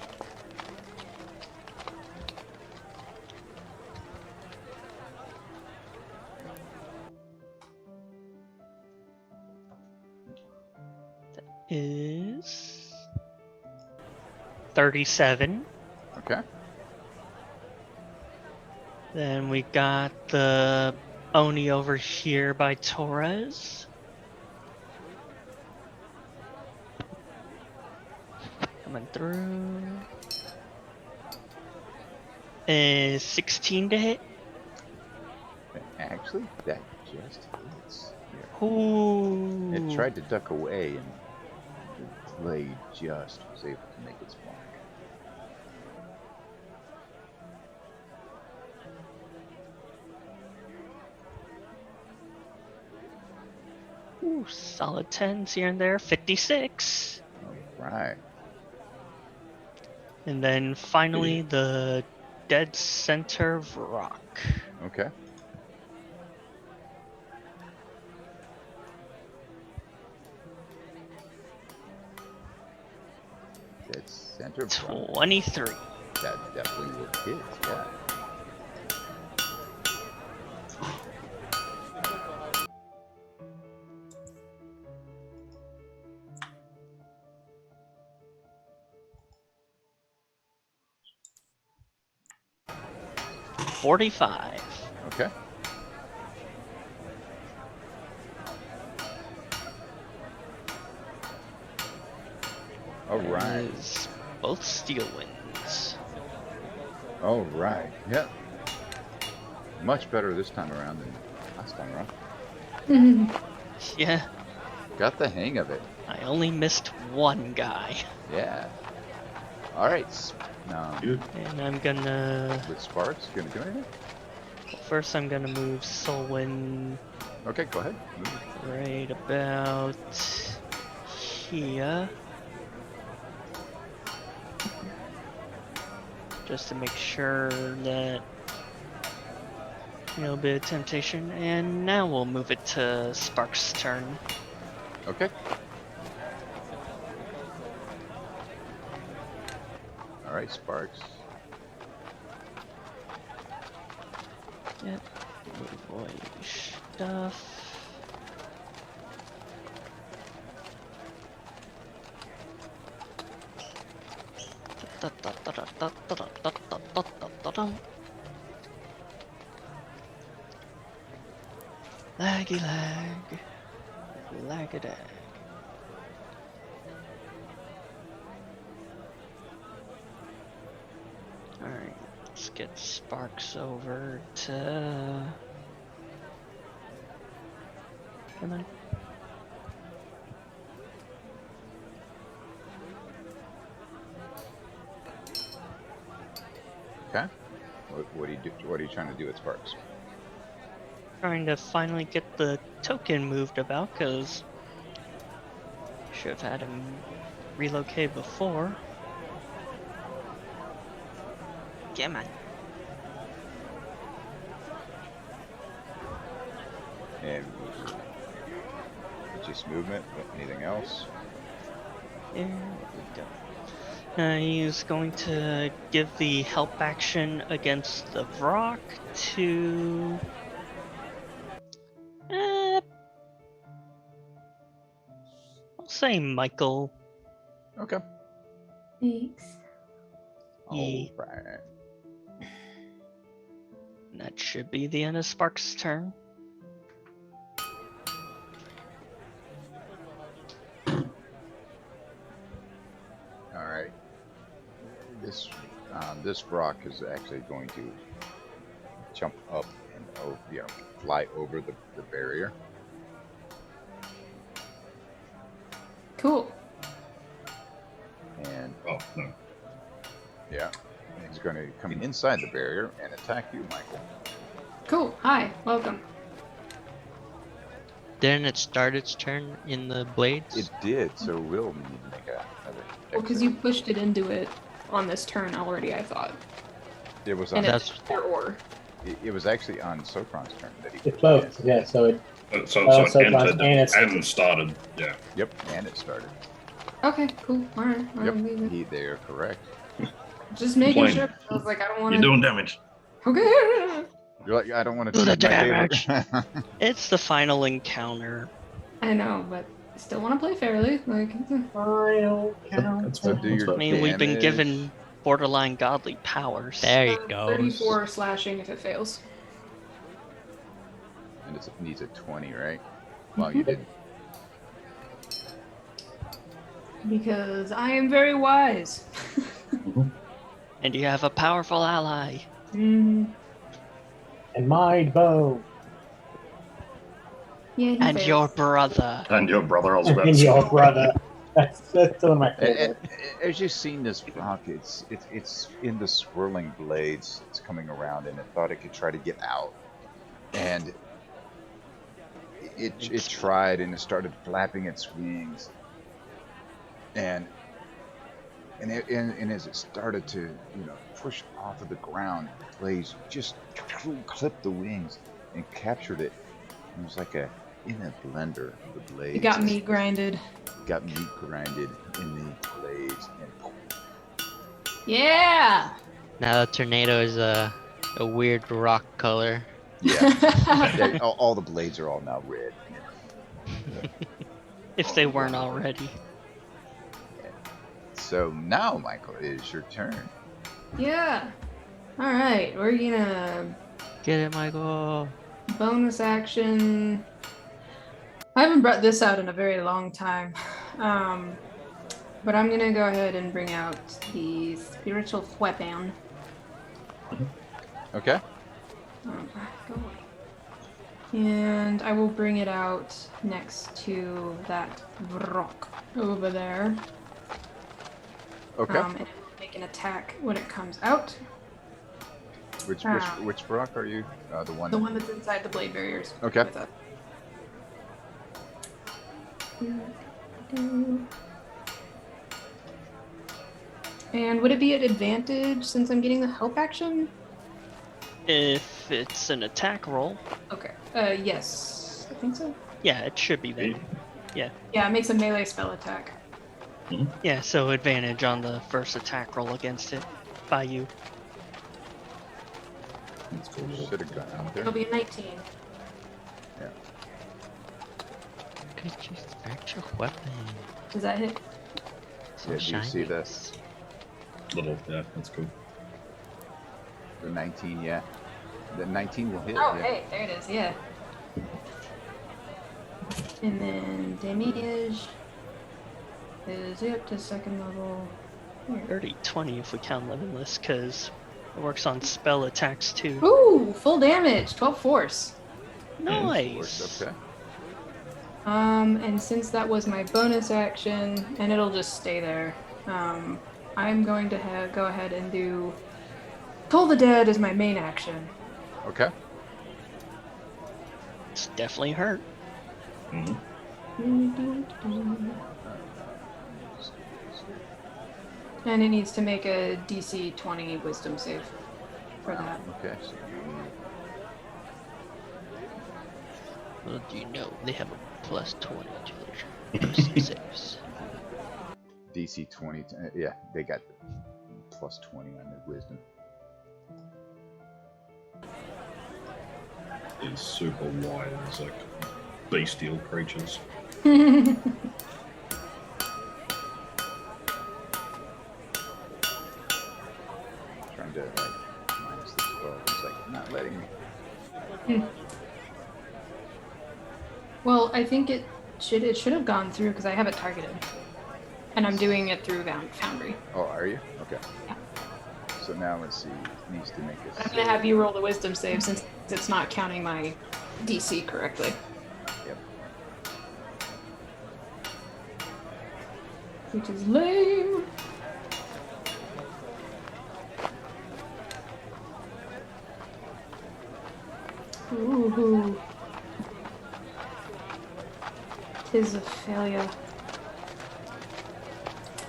Is 37. Okay. Then we got the Oni over here by Torres. Coming through. Is 16 to hit. Actually, that just hits. Yeah. Ooh. It tried to duck away, and the blade just was able to make its mark. Ooh, solid 10s here and there. 56. Alright. And then finally the dead center of rock. Okay. That center front, 23. that definitely would hit, yeah. $45. Okay. Alright. Is both steel winds. Alright. Yep. Much better this time around than last time around. Yeah, Got the hang of it. I only missed one guy. Yeah. Alright. Good. And I'm gonna... With Sparks, you gonna do anything? First I'm gonna move Solwyn Okay, go ahead. Move. right about here. Just to make sure that no bit of temptation. And now we'll move it to Sparks' turn. Okay. Alright, Sparks. Yep. Boy stuff. Laggy lag. Lag-a-dag. Alright, let's get Sparks over to... Come on. Okay. What do you do? What are you trying to do with Sparks? Trying to finally get the token moved about, because should have had him relocate before. Come on. And just movement. Anything else? There we go. He's going to give the help action against the rock to... I'll say Michael. Okay. Thanks. Ye- Alright. That should be the end of Sparks' turn. Alright. This rock is actually going to jump up and fly over the barrier. Cool. no. Yeah. And he's going to come inside the barrier and attack you, Michael. Cool. Hi. Welcome. Didn't it start its turn in the blades? It did, so we'll need to make another. Well, because you pushed it into it on this turn already, I thought. It was And on. it's either or. It was actually on Sopron's turn that he. It's both. Yeah. So it. So so it entered and and started. Yeah. Yep, and it started. Okay. Cool. All right. Yep, they are correct. Just making Plain. sure. I was like, I don't want You're to. doing damage. Okay. You're like, I don't want to Do the take my damage. favorite. It's the final encounter. I know, but I still want to play fairly. Like, Final That's So fair. do That's your fair. I mean, we've been damage. given borderline godly powers. There you go. 34 slashing if it fails. And it needs a 20, right? Well, you didn't. Because I am very wise. And you have a powerful ally. Mm. And mind bow. Yeah, he And fails. your brother. And your brother, I was about to And say. your brother. That's one of my And, favorites. as you've seen this rock, it's in the swirling blades. It's coming around, and it thought it could try to get out, and it tried, and it started flapping its wings, and as it started to push off of the ground, the blades just clipped the wings and captured it. It was like in a blender, the blades. It got meat grinded. Got meat grinded in the blades, and Yeah! Now the tornado is a weird rock color. yeah, all the blades are all now red. If they weren't already. So now, Michael, it is your turn. Yeah. Alright, we're gonna Get it, Michael. bonus action. I haven't brought this out in a very long time. But I'm gonna go ahead and bring out the spiritual weapon. Okay. Go away. And I will bring it out next to that rock over there. Okay. And it will make an attack when it comes out. Which rock are you? The one. The one that's inside the blade barriers. Okay. With us. And would it be at advantage since I'm getting the help action? If it's an attack roll, Okay. Yes. I think so. yeah, it should be there. Yeah, it makes a melee spell attack. Yeah, so advantage on the first attack roll against it by you. That's cool. Should have gone out there. It'll be a 19. Yeah. Could you spiritual weapon? Does that hit? So Yeah, do you see shiny. this? Little, yeah, that's cool. The 19, yeah. The 19 will hit. Oh, yeah. hey, there it is, yeah. And then damage is up to second level. 30, 20 if we count limitless, because it works on spell attacks too. Ooh, full damage, 12 force. Nice. Okay. And since that was my bonus action, and it'll just stay there, I'm going to go ahead and do Toll the Dead as my main action. Okay. It's definitely hurt. Mm-hmm. And it needs to make a DC 20 wisdom save for that. Okay. So you Well, do you know they have a plus 20 to their wisdom saves? DC 20. Yeah, they got plus 20 on their wisdom. These super wide, it's like bestial creatures. Trying to minus the 12. It's like not letting me. Well, I think it should have gone through because I have it targeted. And I'm doing it through Foundry. Oh, are you? Okay. Yeah. So now let's see. It needs to make a. I'm gonna have you roll the wisdom save since it's not counting my DC correctly. Yep. Which is lame. Ooh. Tis a failure.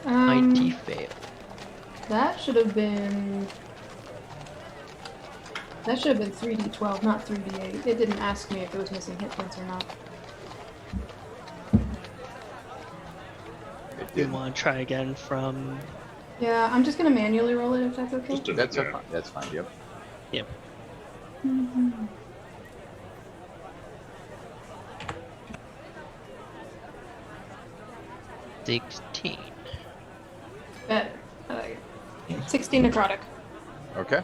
IT fail. That should have been 3d12, not 3d8. It didn't ask me if it was missing hit points or not. It Do you did. want to try again from? Yeah, I'm just gonna manually roll it if that's okay. Just do That's it. fine. That's fine. Yep. Yep. Mhm. Yeah. 16. Better. I like it. 16 necrotic. Okay.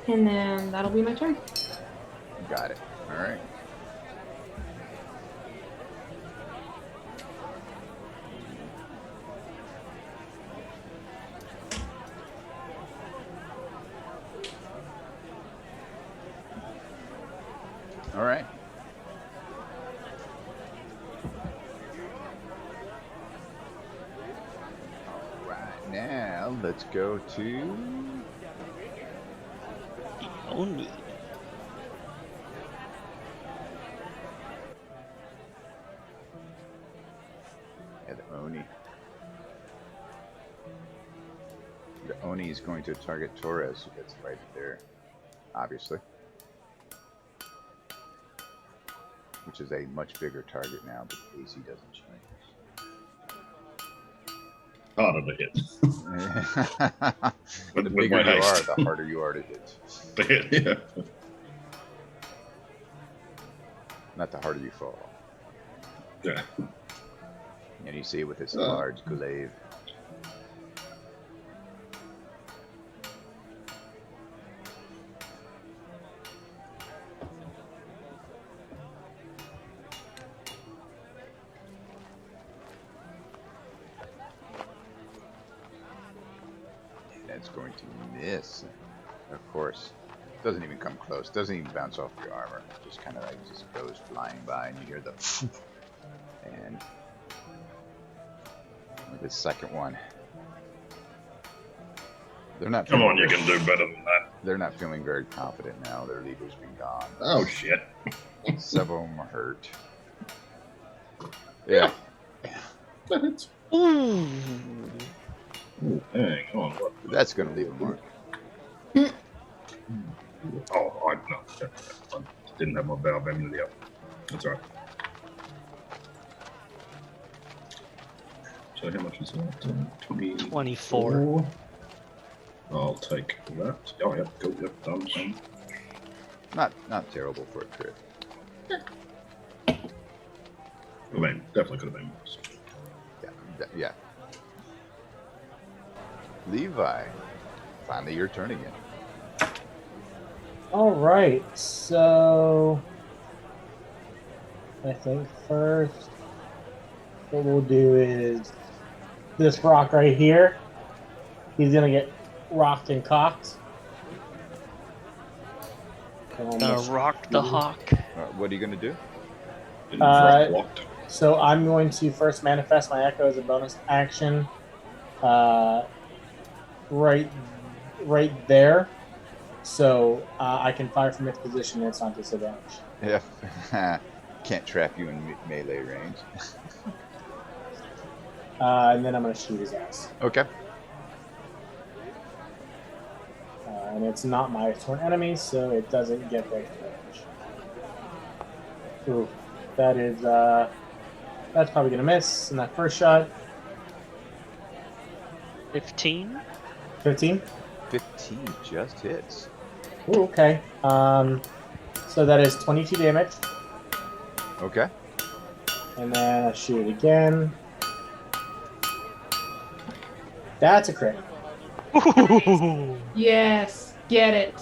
And then that'll be my turn. Got it. All right. All right. All right. Now let's go to Oni. the Oni. The Oni is going to target Torres, who gets right there, obviously. Which is a much bigger target now, but the AC doesn't change. Harder to hit. The With bigger my you are, haste. the harder you are to hit. To hit, yeah. Not the harder you fall. Yeah. And you see with this large glaive. That's going to miss. Of course. Doesn't even come close. Doesn't even bounce off your armor. Just kind of like just goes flying by, and you hear the and the second one. They're not. Come on, you feeling can do better than that. They're not feeling very confident now. Their leader's been gone. Oh shit. Several of them are hurt. Yeah. That's... Ooh. Ooh, hang on. What? That's going to leave a mark. Oh, I didn't have my valve immunity up. That's alright. So how much is that? 20. 24. Ooh. I'll take that. Oh, yep, cool, yep, done. Not terrible for a crit. I mean, definitely could have been worse. Yeah. Levi, finally your turn again. All right, so I think first what we'll do is this rock right here. He's gonna get rocked and cocked. Rock the hawk. What are you going to do? Didn't rock blocked. So I'm going to first manifest my echo as a bonus action, right there. So I can fire from its position and it's not disadvantage. Yeah. Can't trap you in melee range. And then I'm going to shoot his ass. Okay. And it's not my sworn enemy, so it doesn't get that damage. Ooh, that is that's probably going to miss in that first shot. 15. 15. 15 just hits. Ooh, okay. So that is 22 damage. Okay. And then I shoot it again. That's a crit. Yes, get it.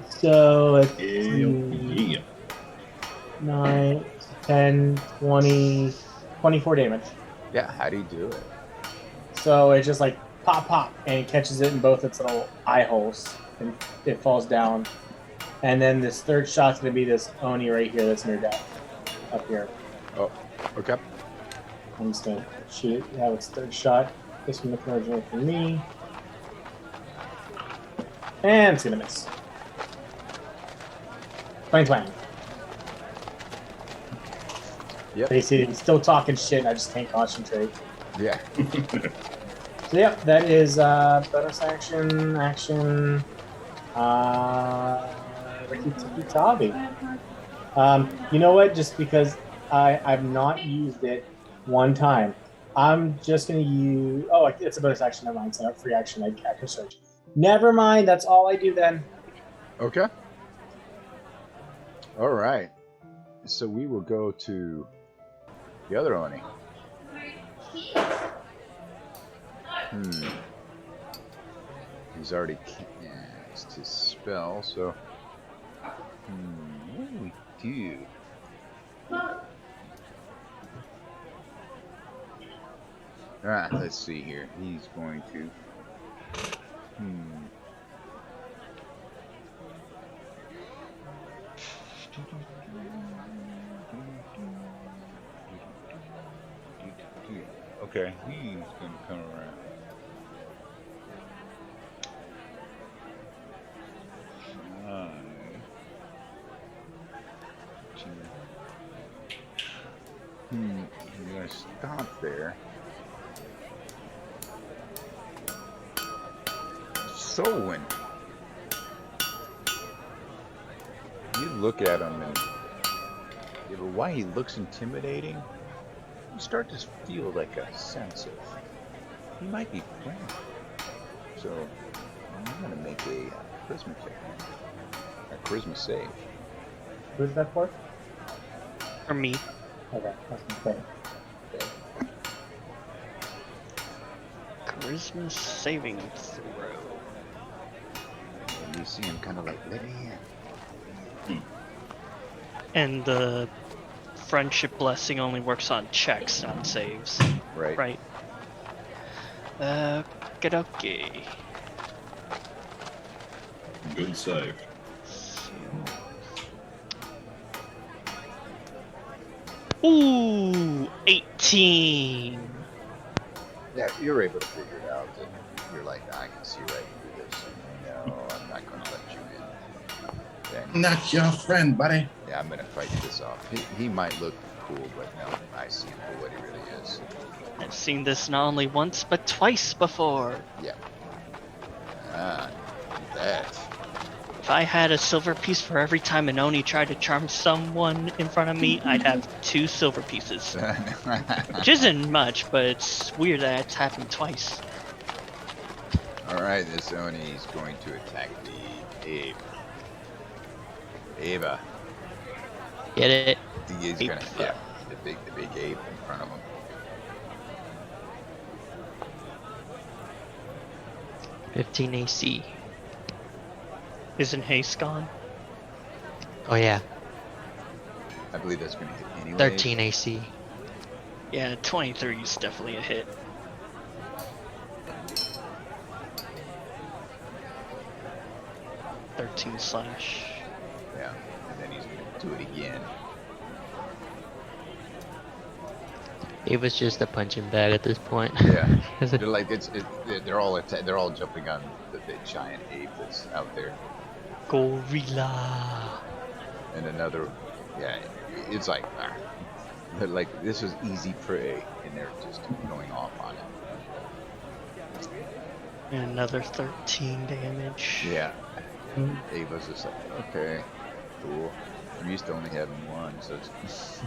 So it's Yeah. 9, 10, 20, 24 damage. Yeah, how do you do it? So it's just like pop, pop, and it catches it in both its little eye holes, and it falls down. And then this third shot's gonna be this Oni right here that's near death, up here. Oh, okay. I'm just gonna shoot it. Have its third shot. This one looking originally for me, and it's gonna miss. Twang twang. Yep. Basically, I'm still talking shit and I just can't concentrate. Yeah. So yeah, that is bonus action, Ricky Tiki Tavi. You know what? Just because I've not used it one time, I'm just gonna use. Oh, it's a bonus action. Never mind. It's not a free action. I can search. Never mind. That's all I do then. Okay. All right. So we will go to the other Oni. He's already cast his spell, so what do we do? Let's see here. He's going to. Okay, he's going to come around. I'm going to stop there. So when you look at him and why he looks intimidating, you start to feel like a sense of he might be friendly. So I'm going to make a charisma check. A charisma save. Who's that for? For me. Okay, that's okay. Charisma saving throw. And you see him kind of like, let me in. And the friendship blessing only works on checks, not saves. Right. Right. Okay. Good save. Ooh, 18. Yeah, you're able to figure it out. And you're like, I can see right through this. No, I'm not going to let you in. Then, Not your friend, buddy. yeah, I'm going to fight this off. He might look cool, but no, I see him for what he really is. I've seen this not only once, but twice before. Yeah. That. If I had a silver piece for every time an Oni tried to charm someone in front of me, I'd have 2 silver pieces. Which isn't much, but it's weird that it's happened twice. Alright, this Oni is going to attack the ape. Ava. Get it? He's Ape. gonna, yeah, the big ape in front of him. $15 AC. Isn't haste gone? Oh yeah, I believe that's gonna hit anyway. 13 AC. Yeah, 23 is definitely a hit. $13 slash. Yeah, and then he's gonna do it again. It was just a punching bag at this point. Yeah, 'Cause they're like they're all jumping on the giant ape that's out there, Gorilla. and another, yeah, it's like, they're like this is easy prey, and they're just going off on it. And another 13 damage. Yeah, Ava's just like, okay, cool. I'm used to only having one, so it's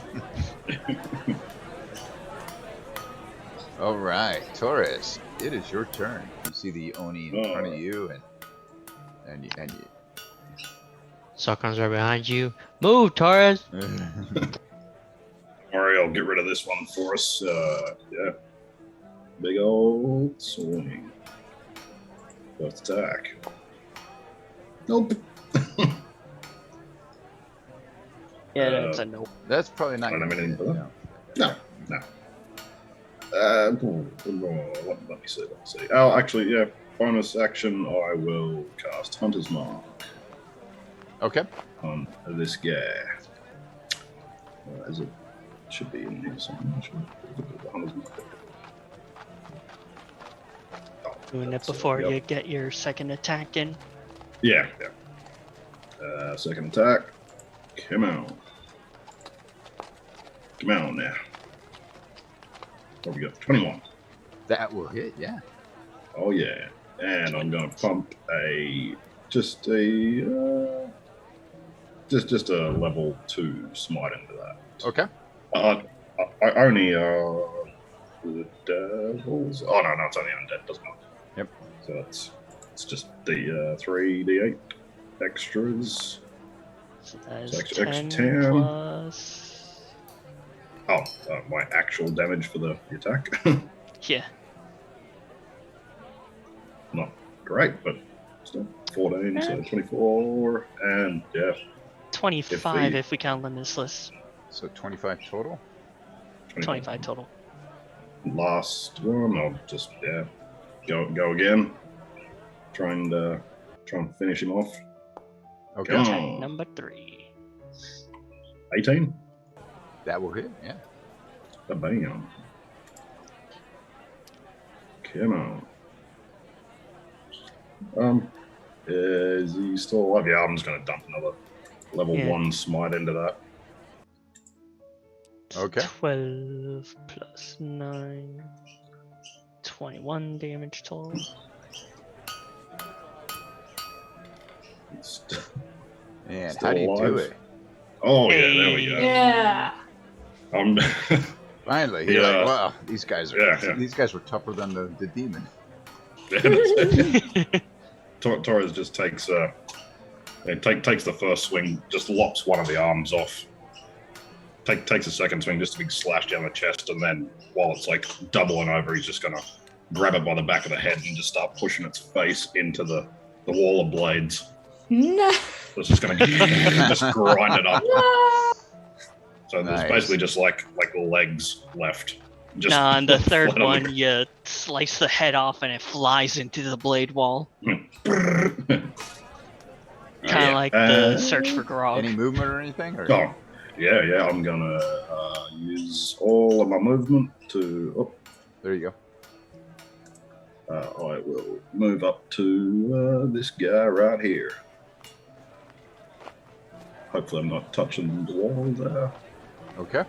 all right, Torres, it is your turn. You see the Oni in front of you, and you. Sokon's right behind you. Move, Torres! Alright, I'll get rid of this one for us. Yeah. Big old swing. First attack. Nope. Yeah, that's a nope. That's probably not. I don't gonna have anything hit, for that. No. Let me see. Oh, actually, yeah. Bonus action, I will cast Hunter's Mark Okay. on this guy. As it should be in here somewhere. Hunter's Mark. Oh, Doing it that's before yep. you get your second attack in. Yeah. Second attack. Come on. Come on now. What we got? 21. That will hit, yeah. Oh yeah. And I'm gonna pump just a level 2 smite into that. Okay. I only the devils. Oh no, it's only undead, doesn't it? Yep. So it's just the 3d8 extras. So that is So extra 10 10. plus. Oh, my actual damage for the attack. Yeah. Not great, but still 14, so 24, and yeah, 25 if we count limitless. So 25 total? 25 total. Last one, I'll just go again. Try and finish him off. Okay. Come Attack on. number 3. 18. That will hit, yeah. Bam. Come on. Is he still alive? Yeah, I'm just gonna dump another level 1 smite into that. Okay. 12 plus 9. 21 damage total. And Still how do you do alive? it? Oh yeah, there we go. Yeah. Finally, you're Yeah. like, wow, these guys Yeah. these guys were tougher than the demon. Torres just takes takes the first swing, just lops one of the arms off. Takes a second swing, just a big slash down the chest, and then while it's like doubling over, he's just gonna grab it by the back of the head and just start pushing its face into the wall of blades. No. So it's just gonna just grind it up. No. So Nice. there's basically just like legs left. Just Nah, on the third flat on one, you slice the head off and it flies into the blade wall. the- Kind of like the search for Grog. Any movement or anything? Or? Oh, yeah. I'm gonna use all of my movement to. Oh, There you go. I will move up to this guy right here. Hopefully, I'm not touching the wall there. Okay.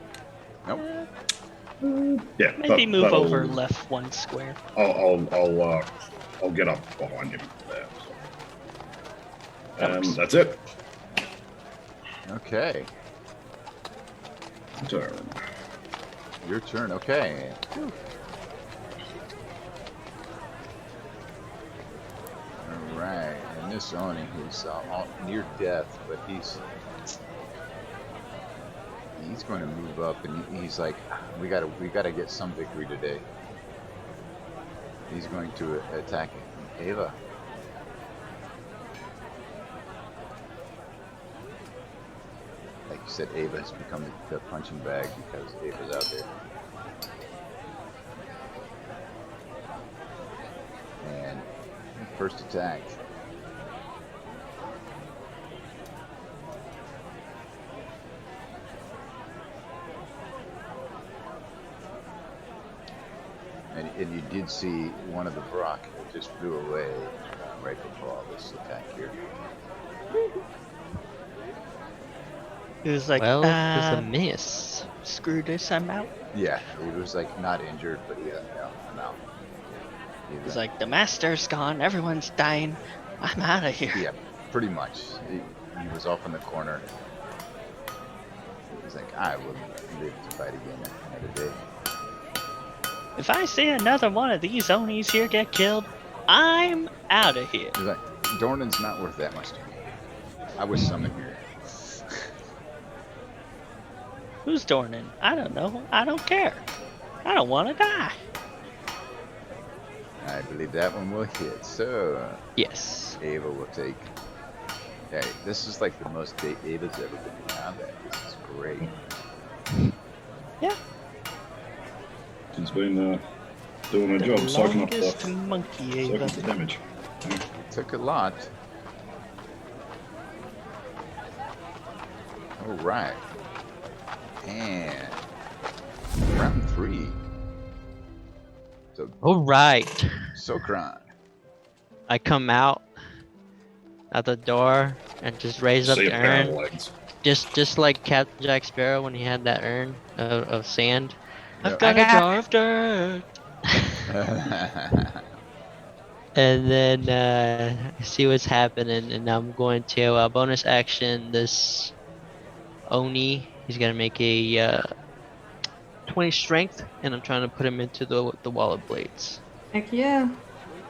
Nope. Yeah, Maybe move that'll- over left 1 square. I'll get up behind him there. That works. That's it. Okay. Turn. Your turn. Okay. All right. And this Oni, who's near death, but he's going to move up, and he's like, we gotta get some victory today. He's going to attack Ava. Like you said, Ava has become the punching bag because Ava's out there. And first attack. And you did see one of the Brock that just flew away right before all this attack here. It was like, Well, it was a miss. screw this, I'm out. Yeah, he was like not injured, but yeah, no, I'm out. It was like, the master's gone, everyone's dying, I'm out of here. Yeah, pretty much. He was off in the corner. He was like, I will live to fight again another day. If I see another one of these Onis here get killed, I'm out of here. He's like, Dornan's not worth that much to me. I was summoned here. Who's Dornan? I don't know. I don't care. I don't want to die. I believe that one will hit. So, Yes. Ava will take. Hey, this is like the most Ava's ever been in combat. This is great. Yeah. She's been doing her job, soaking up Longest monkey Ava. the damage. Took a lot. All right. And round 3. So, All right. Sokran. I come out at the door and just raise up See the a pair of urn. legs. just like Captain Jack Sparrow when he had that urn of sand. I've Yep. got I a got- jar of dirt. And then see what's happening, and I'm going to bonus action this Oni. He's gonna make a 20 strength, and I'm trying to put him into the wall of blades. Heck yeah.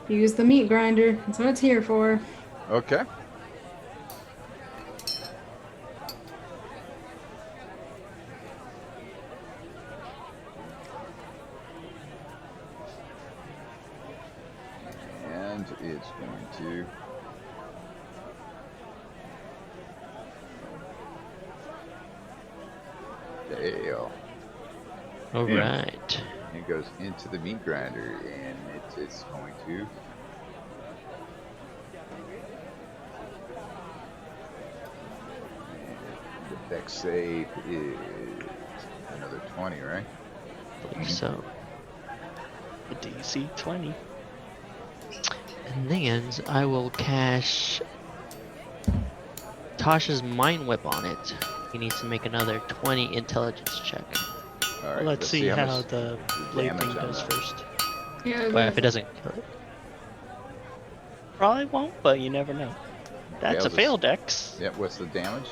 Use the meat grinder. That's what it's here for. Okay. And it's going to. Dale. All Yeah. right. It goes into the meat grinder, and it's going to. And the dex save is another 20, right? Believe so. The DC 20. And then I will cash Tasha's Mind Whip on it. He needs to make another 20 intelligence check. All right. Let's see how much the blade damage thing on does that. first. Yeah, But if it doesn't kill it, Probably won't, but you never know. That's I'll a just- failed Dex. Yep. What's the damage?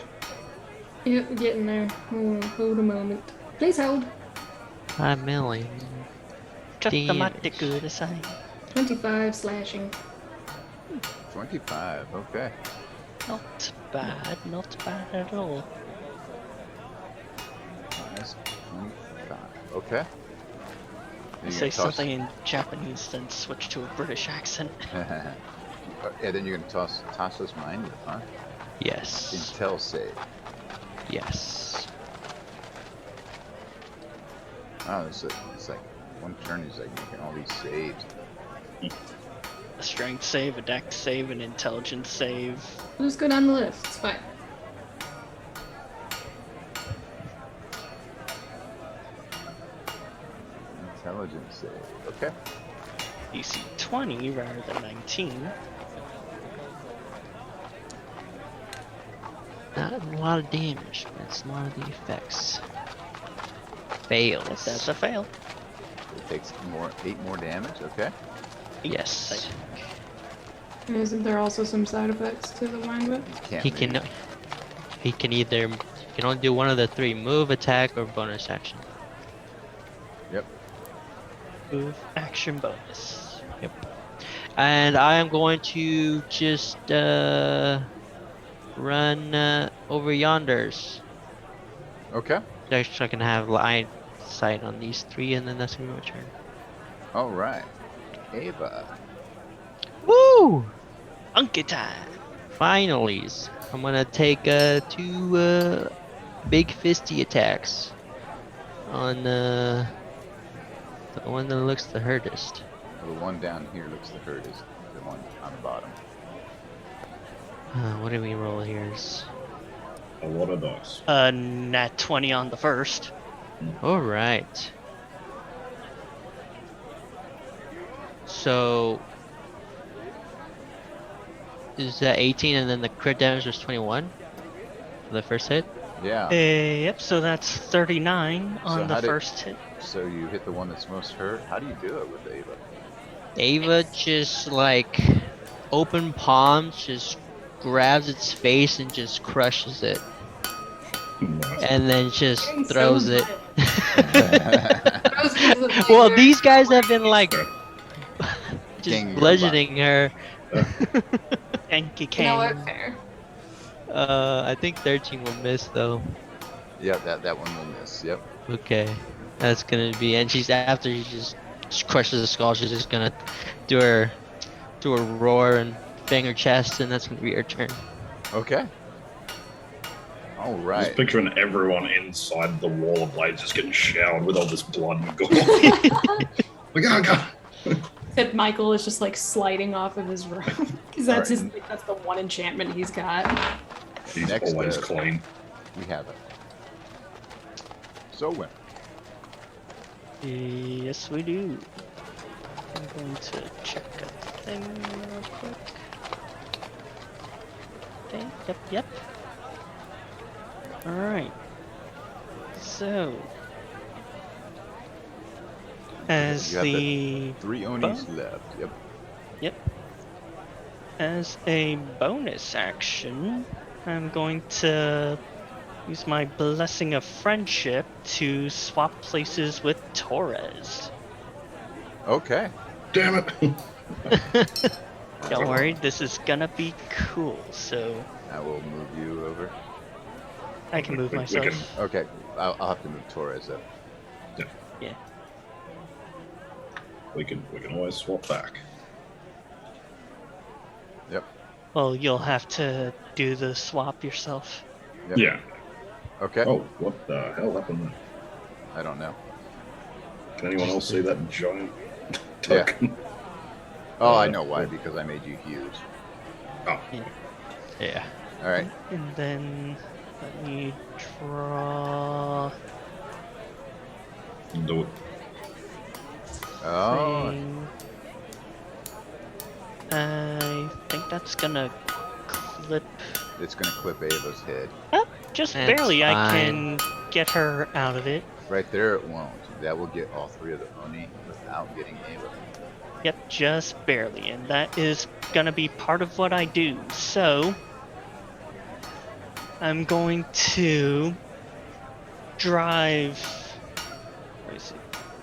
Yep, getting there. Hold a moment. Please hold. 5 million. Just the Damage. mighty good aside. 25 slashing. 25. Okay. Not bad, not bad at all. Minus 25. Okay. Then Say you're gonna toss- something in Japanese, then switch to a British accent. Yeah, then you're gonna toss Tasha's mind whip, huh? Yes. Intel save. Yes. Oh, it's like one turn is like making all these saves. A strength save, a dex save, an intelligence save. We'll just go down the list. It's fine. Intelligence save. Okay. DC 20 rather than 19. Not a lot of damage, but it's a lot of the effects. Fails. That's a fail. It takes 8 more damage. Okay. Yes. And isn't there also some side effects to the wine whip? Can't He move. can. He can only do one of the 3: move, attack, or bonus action. Yep. Move, action, bonus. And I am going to just run over yonders. Okay. So I can have line sight on these 3, and then that's gonna be my turn. All right. Ava. Woo! Monkey time! Finalies. I'm gonna take 2 big fisty attacks on the one that looks the hurtest. Well, the one down here looks the hurtest. The one on the bottom. What do we roll here? A lot of dice. Nat 20 on the first. All right. So is that 18, and then the crit damage was 21 for the first hit? Yeah. Yep, so that's 39 So on the how did- first hit. So you hit the one that's most hurt. How do you do it with Ava? Ava just like open palms, just grabs its face and just crushes it, Nice. and then just Very throws it. Throws it to the Well, fire. these guys have been like just Ganging bludgeoning her. Thank you, You know what? Ken. Fair. I think 13 will miss though. Yep, that one will miss. Yep. Okay, that's gonna be. And she's after she just crushes the skull. She's just gonna do her roar and bang her chest, and that's gonna be her turn. Okay. All Just right. picturing everyone inside the wall of blades just getting showered with all this blood and gore. Like, oh god. Except Michael is just like sliding off of his room because that's his. That's the one enchantment he's got. He's Next always up. clean. We have it. So when Yes, we do. I'm going to check a thing real quick. Okay, yep. Alright. So. As You have the 3 Onis left. Yep. Yep. As a bonus action, I'm going to use my Blessing of Friendship to swap places with Torres. Okay. Damn it! Don't worry, this is gonna be cool, so I will move you over. I can move We myself. can- Okay. I'll have to move Torres up. Yeah. We can always swap back. Yep. Well, you'll have to do the swap yourself. Yep. Yeah. Okay. Oh, what the hell happened there? I don't know. Can anyone else see that giant Yeah. token? Oh, I know why. Because I made you huge. Oh, Yeah. All right. And then let me draw do it. Oh. thing. I think that's gonna clip. It's gonna clip Ava's head. Oh, just That's barely. I fine. can get her out of it. Right there, it won't. That will get all 3 of the Oni without getting Ava. Yep, just barely. And that is gonna be part of what I do. So I'm going to drive. Where is it?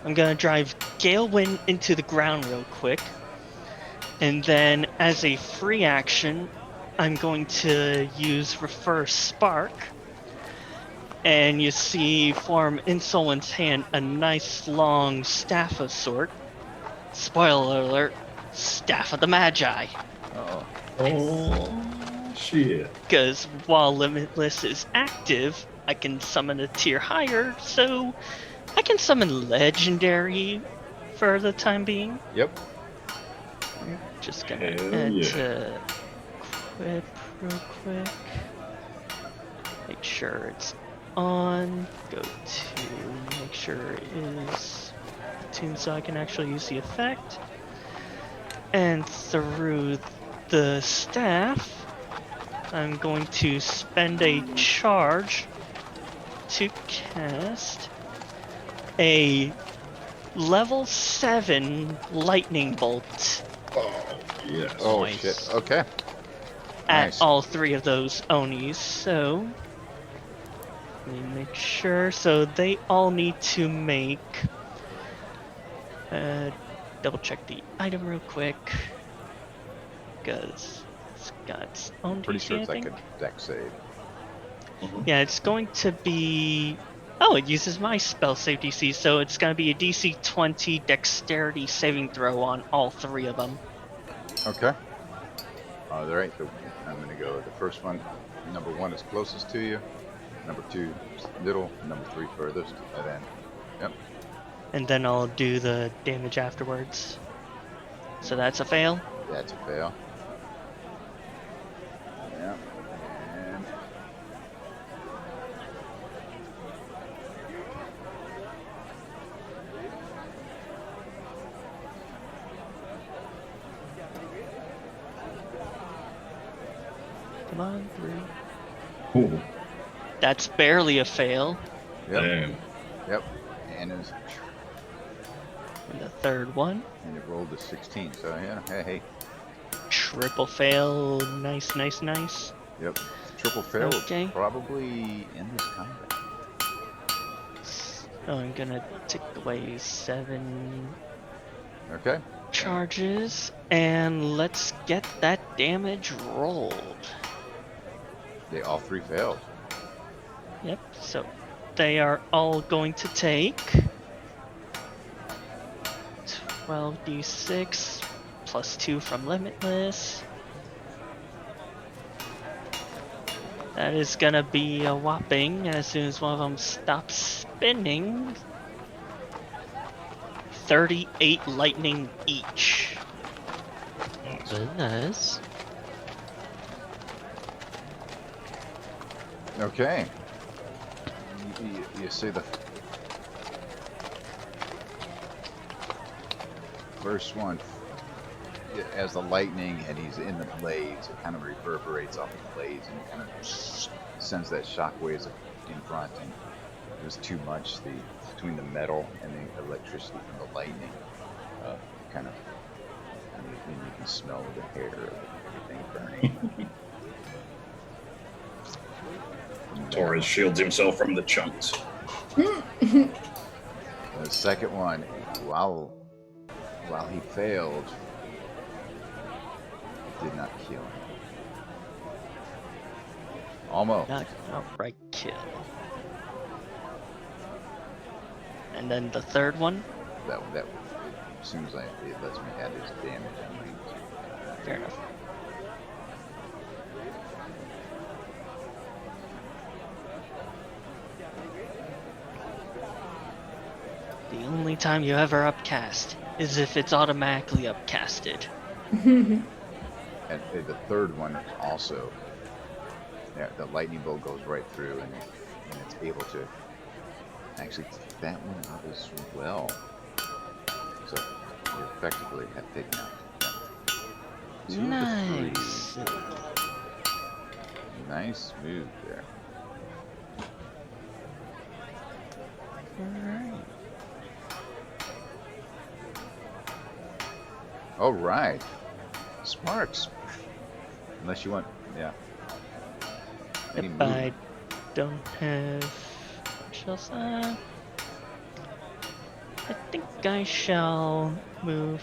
I'm gonna drive Galewind into the ground real quick. And then as a free action, I'm going to use Refer Spark. And you see form in someone's hand a nice long staff of sort. Spoiler alert, Staff of the Magi. Oh. Oh, shit. Because while Limitless is active, I can summon a tier higher, so I can summon Legendary for the time being. Yep. Just gonna Hell add yeah. to equip real quick. Make sure it's on. Go to make sure it is tuned so I can actually use the effect. And through the staff, I'm going to spend a charge to cast a level 7 lightning bolt Oh, yes. Oh Nice. shit. Okay. at Nice. all 3 of those Onis. So let me make sure. So they all need to make. Double check the item real quick, because it's got its own Pretty DC, sure I it's like think. a deck save. Yeah, it's going to be. Oh, it uses my spell save DC, so it's going to be a DC 20 Dexterity saving throw on all 3 of them. Okay. All right. I'm gonna go with the first one. Number 1 is closest to you. Number 2 is middle. Number 3 furthest at end. Yep. And then I'll do the damage afterwards. So that's a fail. That's a fail. Yep. And Come on, 3. Ooh, That's barely a fail. yep. damn. Yep. And And the third one, it rolled a 16. So yeah. Hey. triple fail. Nice, nice, nice. Yep. Triple fail. Okay. Probably in this combat. So I'm gonna take away 7 Okay. charges, and let's get that damage rolled. They all 3 failed. Yep, so they are all going to take 12d6 plus 2 from Limitless. That is gonna be a whopping, as soon as one of them stops spinning, 38 lightning each. Nice. Okay. You see the first one as the lightning, and he's in the blades. It kind of reverberates off the blades and kind of sends that shockwaves in front, and it was too much. Between the metal and the electricity from the lightning, kind of. I mean, you can smell the hair of everything burning. Torres shields himself from the chunks. The second one, while he failed, it did not kill him. Almost. Not outright kill. And then the third one? That as soon as it lets me add his damage, I'm going to. Fair enough. The only time you ever upcast is if it's automatically upcasted. And the third one is also, the lightning bolt goes right through, and it's able to actually take that one out as well. So you effectively have taken out 2 of the Nice. 3. Nice move there. Alright. All right, Sparks. Unless you want, Any If I movement? don't have much else, I think I shall move.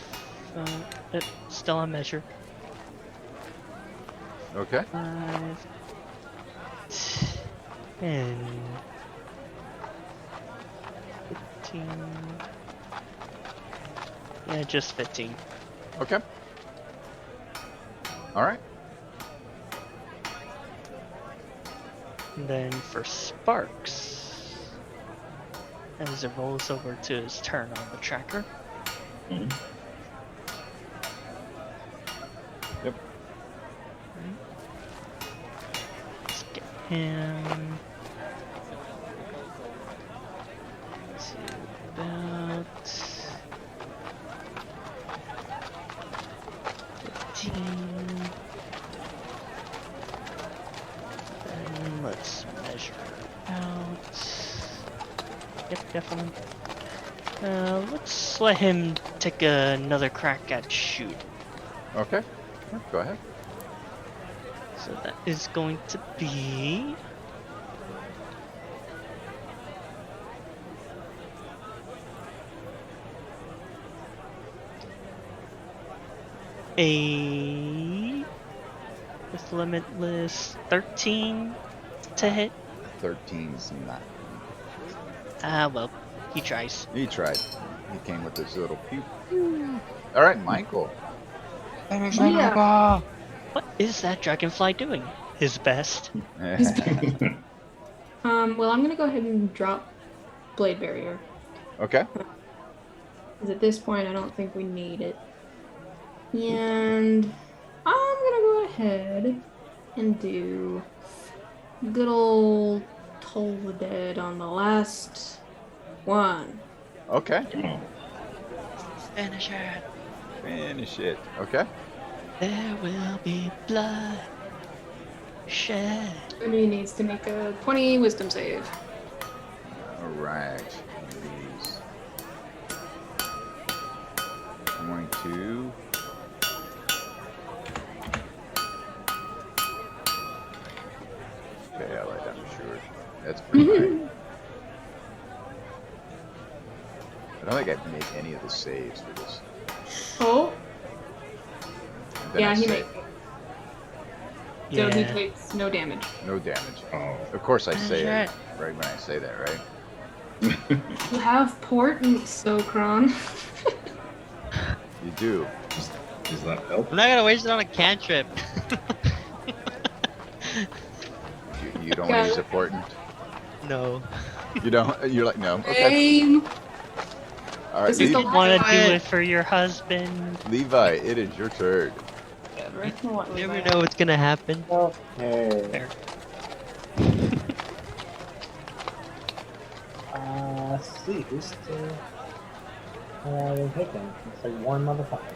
Still on measure. Okay. 5, 10, 15. Yeah, just 15. Okay. All right. And then for Sparks, as it rolls over to his turn on the tracker. Mhm. Yep. Let's get him to about 15. And let's measure out. Yep, definitely. Let's let him take another crack at shoot. Okay. Go ahead. So that is going to be a with limitless 13 to hit. 13's not. Well, he tries. He tried. He came with this little pew. All right, Michael. Yeah. What is that dragonfly doing? His best. Well, I'm gonna go ahead and drop Blade Barrier. Okay. Because at this point, I don't think we need it. And I'm gonna go ahead and do good old Toll the Dead on the last one. Okay. Oh, Finish it. Finish it. Okay. There will be blood shed. And he needs to make a 20 wisdom save. All right. These 22. Okay, I like that for sure. That's pretty high. I don't think I've made any of the saves for this. Oh, And then yeah, I he say, makes it. So he Yeah. takes no damage. no damage. oh. Of course I say That's it right when I say that, right? You have portent, Sokron. You do. Does that help? I'm not gonna waste it on a cantrip. You don't want to use a portent? No. You don't? You're like, no. Okay. Same. All right, This is the You want to last do one. it for your husband? Levi, it is your turn. You never know what's gonna happen. Okay. Fair. Let's see, who's the picking? It's like one motherfucker.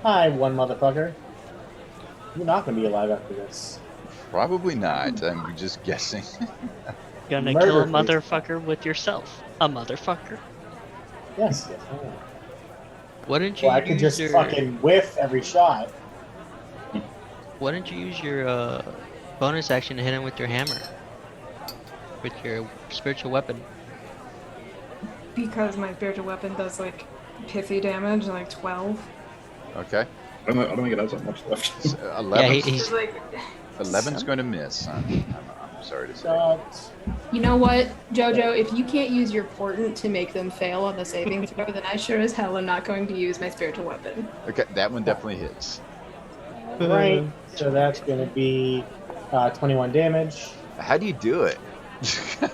Hi, one motherfucker. You're not gonna be alive after this. Probably not. I'm just guessing. Gonna Murder kill a case. motherfucker with yourself. A motherfucker. Yes, yes, I am. Wouldn't you Well, I could use just your fucking whiff every shot. Wouldn't you use your bonus action to hit him with your hammer? With your spiritual weapon. Because my spiritual weapon does like pithy damage, like 12. Okay. I don't think it has that much left. So Yeah, 11. he's It's like, 11's going to miss. I'm sorry to say. Shots. you know what, Jojo? If you can't use your portent to make them fail on the saving throw, then I sure as hell am not going to use my spiritual weapon. Okay, that one definitely hits. Right. So that's going to be 21 damage. How do you do it?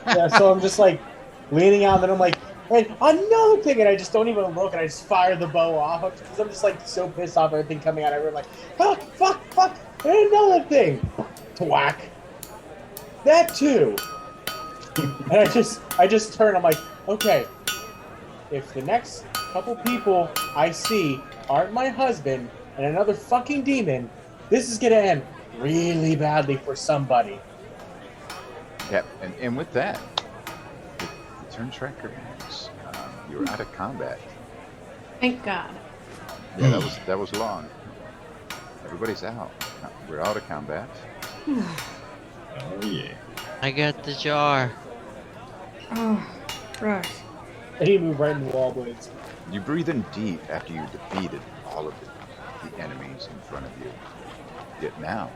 Yeah, so I'm just like leaning out, and then I'm like, and another thing, and I just don't even look, and I just fire the bow off because I'm just like so pissed off everything coming out. I'm like, fuck, and another thing, thwack. That too. And I just turn. I'm like, okay, if the next couple people I see aren't my husband and another fucking demon, this is gonna end really badly for somebody. Yep, and with that, the turn tracker ends. You're out of combat. Thank God. Yeah, that was long. Everybody's out. We're out of combat. Oh yeah. I got the jar. Oh, right. And he moved right into wall blades. You breathe in deep after you defeated all of the enemies in front of you. Yet now,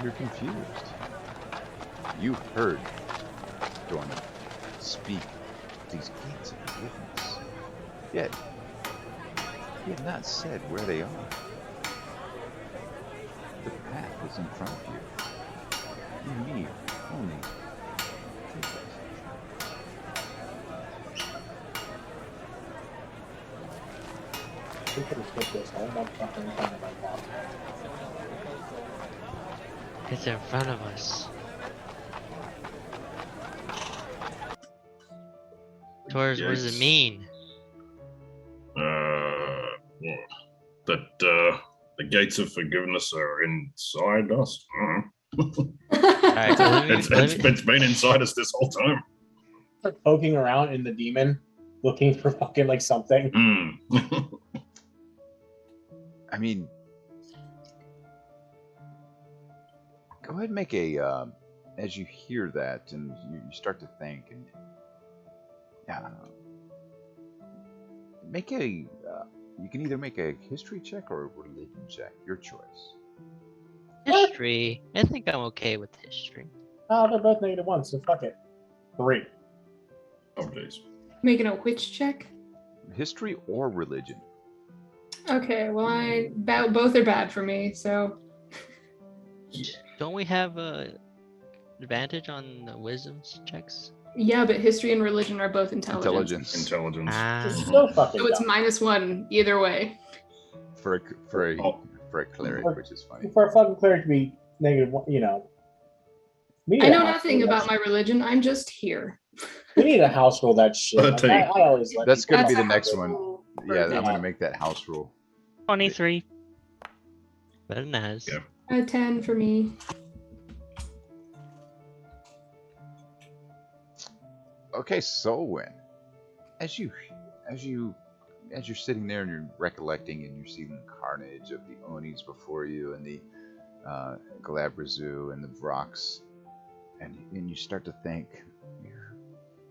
you're confused. You heard Dorman speak these gates of forgiveness. Yet, he had not said where they are. The path is in front of you. You need only take it. We could have skipped this. I don't want fucking in front of my mouth. It's in front of us. Torres, what does it Yes. mean? Well, that the gates of forgiveness are inside us. Alright, It's been inside us this whole time. Start poking around in the demon, looking for fucking like something. Mm. I mean, go ahead and make a, as you hear that and you start to think, and make a, you can either make a history check or a religion check, your choice. history. I think I'm okay with history. Oh, they're both -1, so fuck it. 3. Oh jeez. Making a witch check? History or religion. Okay, well, both are bad for me, so. Don't we have a advantage on the wisdoms checks? Yeah, but history and religion are both intelligence. Intelligence. Ah. It's so fucking So it's dumb. -1 either way. For a cleric, Oh. which is funny. For a fucking cleric to be -1, you know. We need I a know house nothing rule about that- my religion. I'm just here. We need a house rule that shit. Like, 13. I always let That's people- gonna be the That's next a one. rule Yeah, for I'm me. gonna make that house rule. 23. Better than us. Yeah. A 10 for me. Okay, Solwyn, as you're sitting there and you're recollecting and you're seeing the carnage of the Onis before you and the Galabrazu and the Vrox, and you start to think, where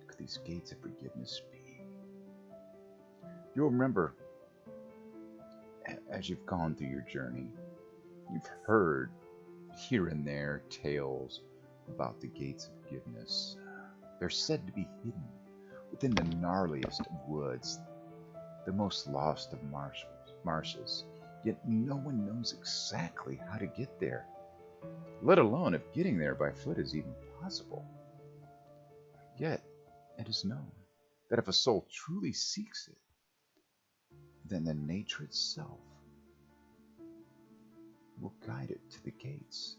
could these gates of forgiveness be? You'll remember, as you've gone through your journey, you've heard here and there tales about the gates of forgiveness. They're said to be hidden within the gnarliest of woods, the most lost of marshes, yet no one knows exactly how to get there, let alone if getting there by foot is even possible. Yet it is known that if a soul truly seeks it, then the nature itself will guide it to the gates.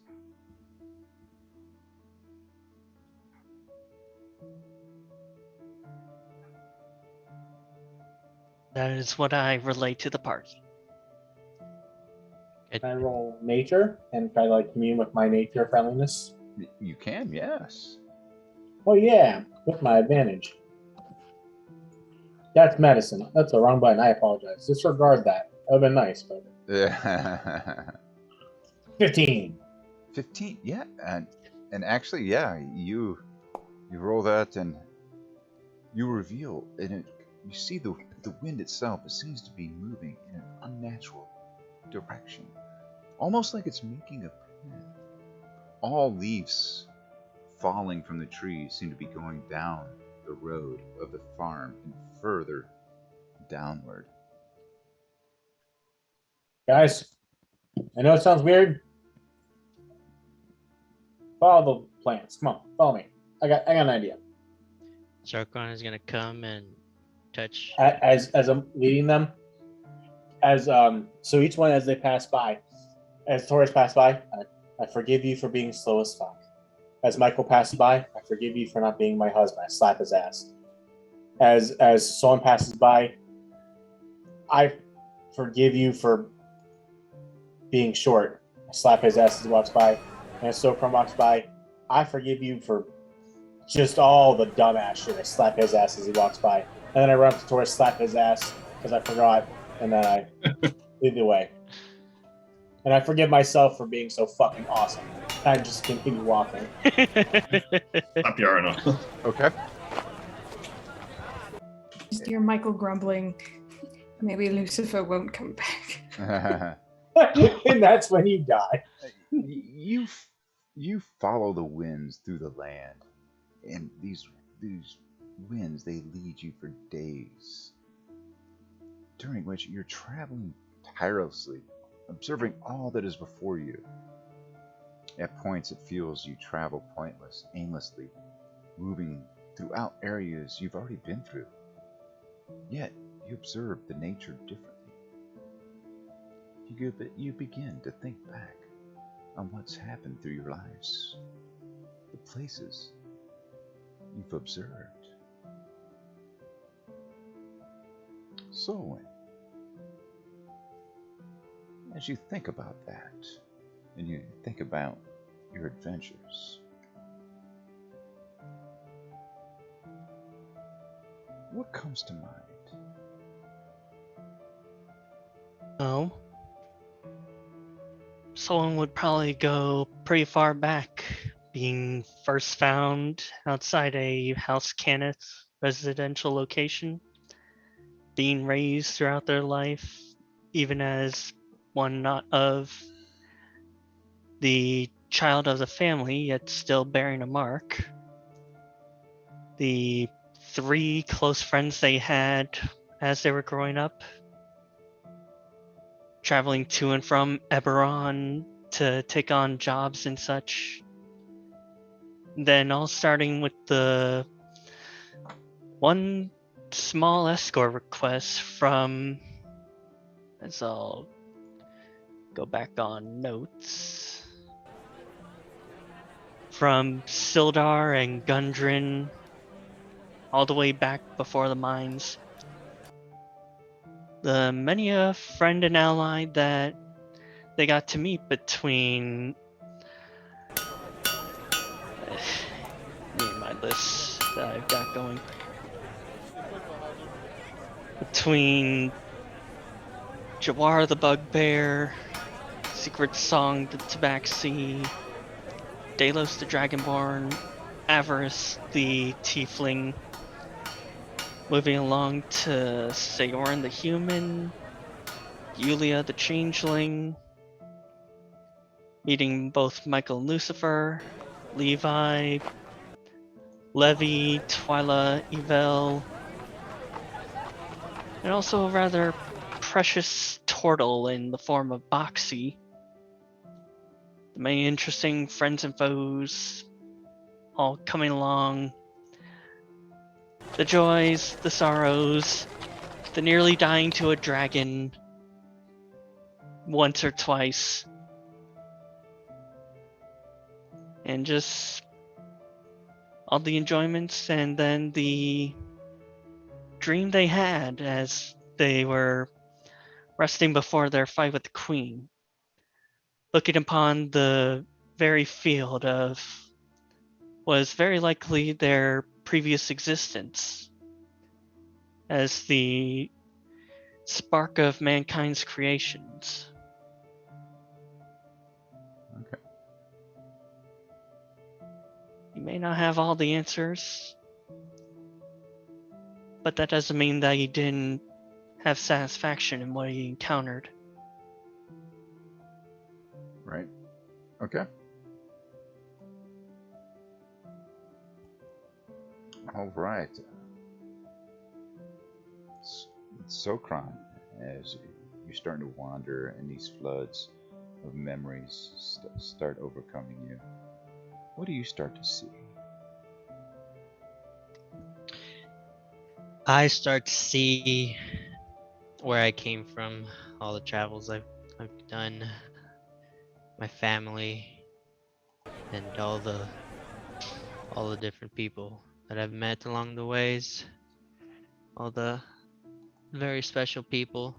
That is what I relate to the party. It, Can I roll nature and try to like commune with my nature friendliness? You can, yes. Oh yeah, with my advantage. That's medicine. That's the wrong button. I apologize. Disregard that. That would have been nice, but 15. 15, yeah, and actually, yeah, you roll that and you reveal, and you see the wind itself. It seems to be moving in an unnatural direction, almost like it's making a path. All leaves falling from the trees seem to be going down the road of the farm and further downward. Guys, I know it sounds weird. Follow the plants. Come on, follow me. I got an idea. Zarkon is gonna come and touch. As I'm leading them, so each one as they pass by, as Taurus pass by, I forgive you for being slow as fuck. As Michael passes by, I forgive you for not being my husband. I slap his ass. As someone passes by, I forgive you for being short. I slap his ass as he walks by. And as Sokram walks by, I forgive you for just all the dumbass shit. I slap his ass as he walks by. And then I run up to Taurus, slap his ass because I forgot, and then I lead the way. And I forgive myself for being so fucking awesome. I just continue walking. Up your owner. Okay. Just hear Michael grumbling. Maybe Lucifer won't come back. And that's when you die. You follow the winds through the land, and these winds, they lead you for days, during which you're traveling tirelessly, observing all that is before you. At points it feels you travel aimlessly, moving throughout areas you've already been through. Yet you observe the nature differently. You begin to think back on what's happened through your lives, the places you've observed. So, as you think about that, and you think about your adventures, what comes to mind? Oh. Someone would probably go pretty far back, being first found outside a House Cannith residential location, being raised throughout their life, even as one not of the child of the family, yet still bearing a mark. The 3 close friends they had as they were growing up, traveling to and from Eberron to take on jobs and such. Then all starting with the one small escort request from, as I'll go back on notes, from Sildar and Gundren, all the way back before the mines. The many a friend and ally that they got to meet between me and my list that I've got going. Between Jawar the Bugbear, Secret Song the Tabaxi, Delos the Dragonborn, Avarice the Tiefling, moving along to Sayorn the Human, Yulia the Changeling, meeting both Michael and Lucifer, Levi, Levi, Twyla, Evel, and also a rather precious turtle in the form of Boxy. The many interesting friends and foes all coming along. The joys, the sorrows, the nearly dying to a dragon once or twice. And just all the enjoyments, and then the dream they had as they were resting before their fight with the Queen. looking upon the very field of was very likely their previous existence as the spark of mankind's creations. Okay. You may not have all the answers, but that doesn't mean that you didn't have satisfaction in what you encountered. Right. Okay. All right. Sokron, as you're starting to wander and these floods of memories start overcoming you, what do you start to see? I start to see where I came from, all the travels I've done, my family, and all the different people that I've met along the ways, all the very special people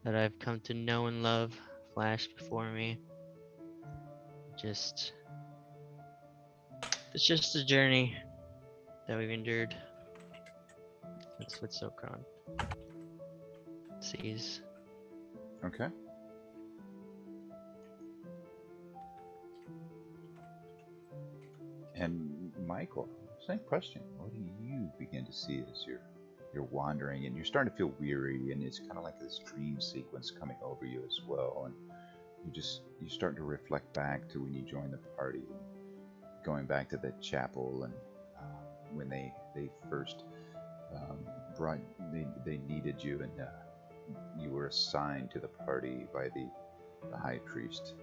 that I've come to know and love flash before me. It's just a journey that we've endured. That's what Sokron sees. Okay. And Michael, same question. What do you begin to see as you're wandering and you're starting to feel weary, and it's kind of like this dream sequence coming over you as well, and you start to reflect back to when you joined the party, going back to the chapel, and when they first brought they needed you, and you were assigned to the party by the high priest.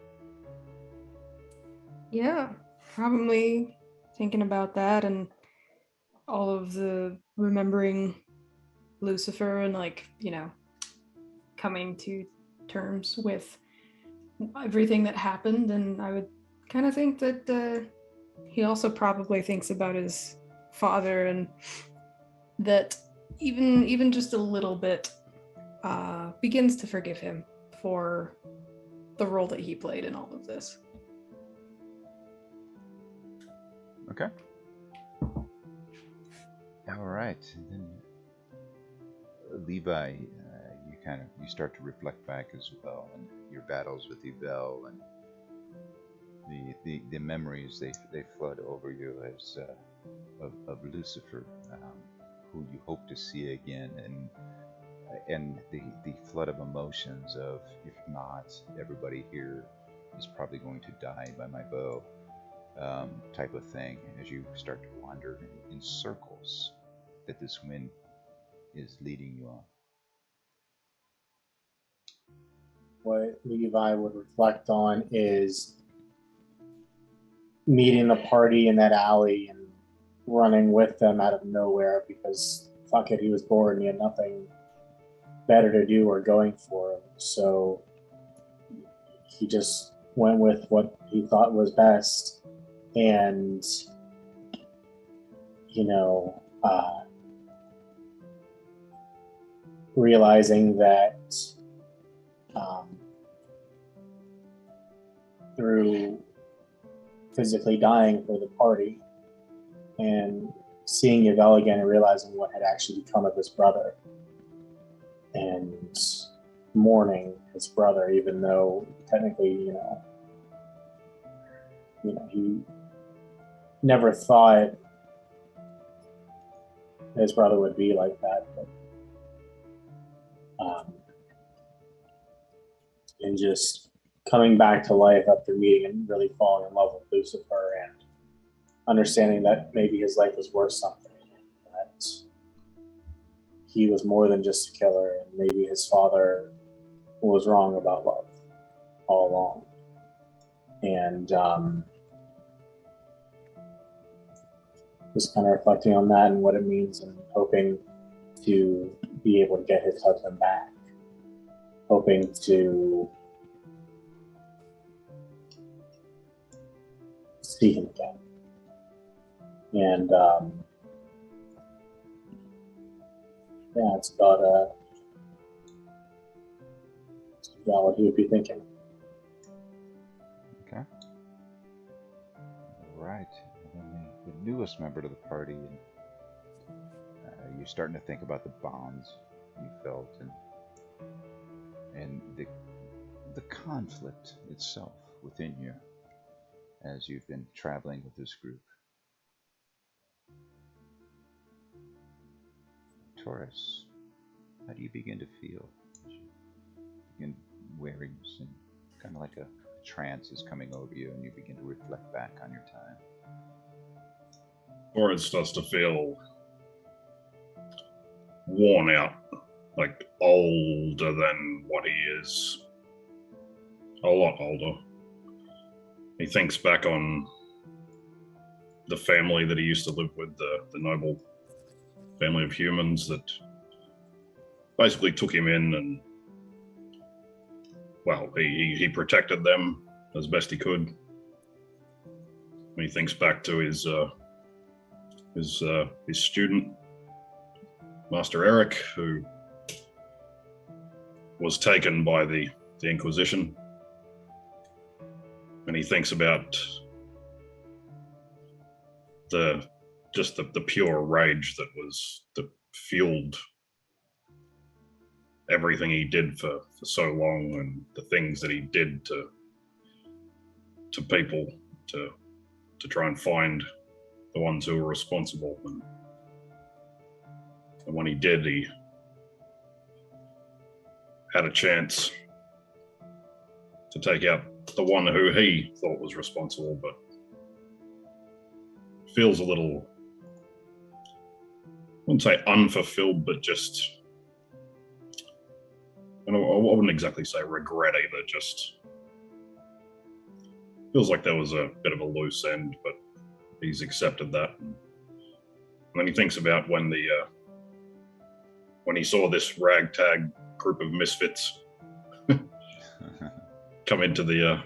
Yeah, probably thinking about that and all of the remembering Lucifer and, like, coming to terms with everything that happened. And I would kind of think that he also probably thinks about his father, and that even just a little bit begins to forgive him for the role that he played in all of this. Okay. All right. And then Levi, you start to reflect back as well, and your battles with Yvel, and the memories they flood over you as of Lucifer, who you hope to see again, and the flood of emotions of, if not, everybody here is probably going to die by my bow, type of thing, as you start to wander in circles that this wind is leading you on. What Levi would reflect on is meeting the party in that alley and running with them out of nowhere because, fuck it, he was bored and he had nothing better to do or going for him. So he just went with what he thought was best. And, realizing that through physically dying for the party and seeing Yvel again and realizing what had actually become of his brother, and mourning his brother, even though technically, he never thought his brother would be like that, but and just coming back to life after meeting and really falling in love with Lucifer, and understanding that maybe his life was worth something, that he was more than just a killer, and maybe his father was wrong about love all along. And just kind of reflecting on that and what it means, and hoping to be able to get his husband back, hoping to see him again. And it's about what he would be thinking. right. And then the newest member to the party, and you're starting to think about the bonds you felt and the conflict itself within you as you've been traveling with this group. Taurus, how do you begin to feel? You begin weariness and kind of like a trance is coming over you, and you begin to reflect back on your time. Or it starts to feel worn out, like older than what he is. A lot older. He thinks back on the family that he used to live with, the noble family of humans that basically took him in, and well, he protected them as best he could. When he thinks back to his student, Master Eric, who was taken by the Inquisition, and he thinks about the pure rage that fueled everything he did for so long, and the things that he did to people to try and find the ones who were responsible. And when he did, he had a chance to take out the one who he thought was responsible, but feels a little, I wouldn't say unfulfilled, but just, I wouldn't exactly say regret either, just feels like there was a bit of a loose end, but he's accepted that. And then he thinks about when he saw this ragtag group of misfits come into the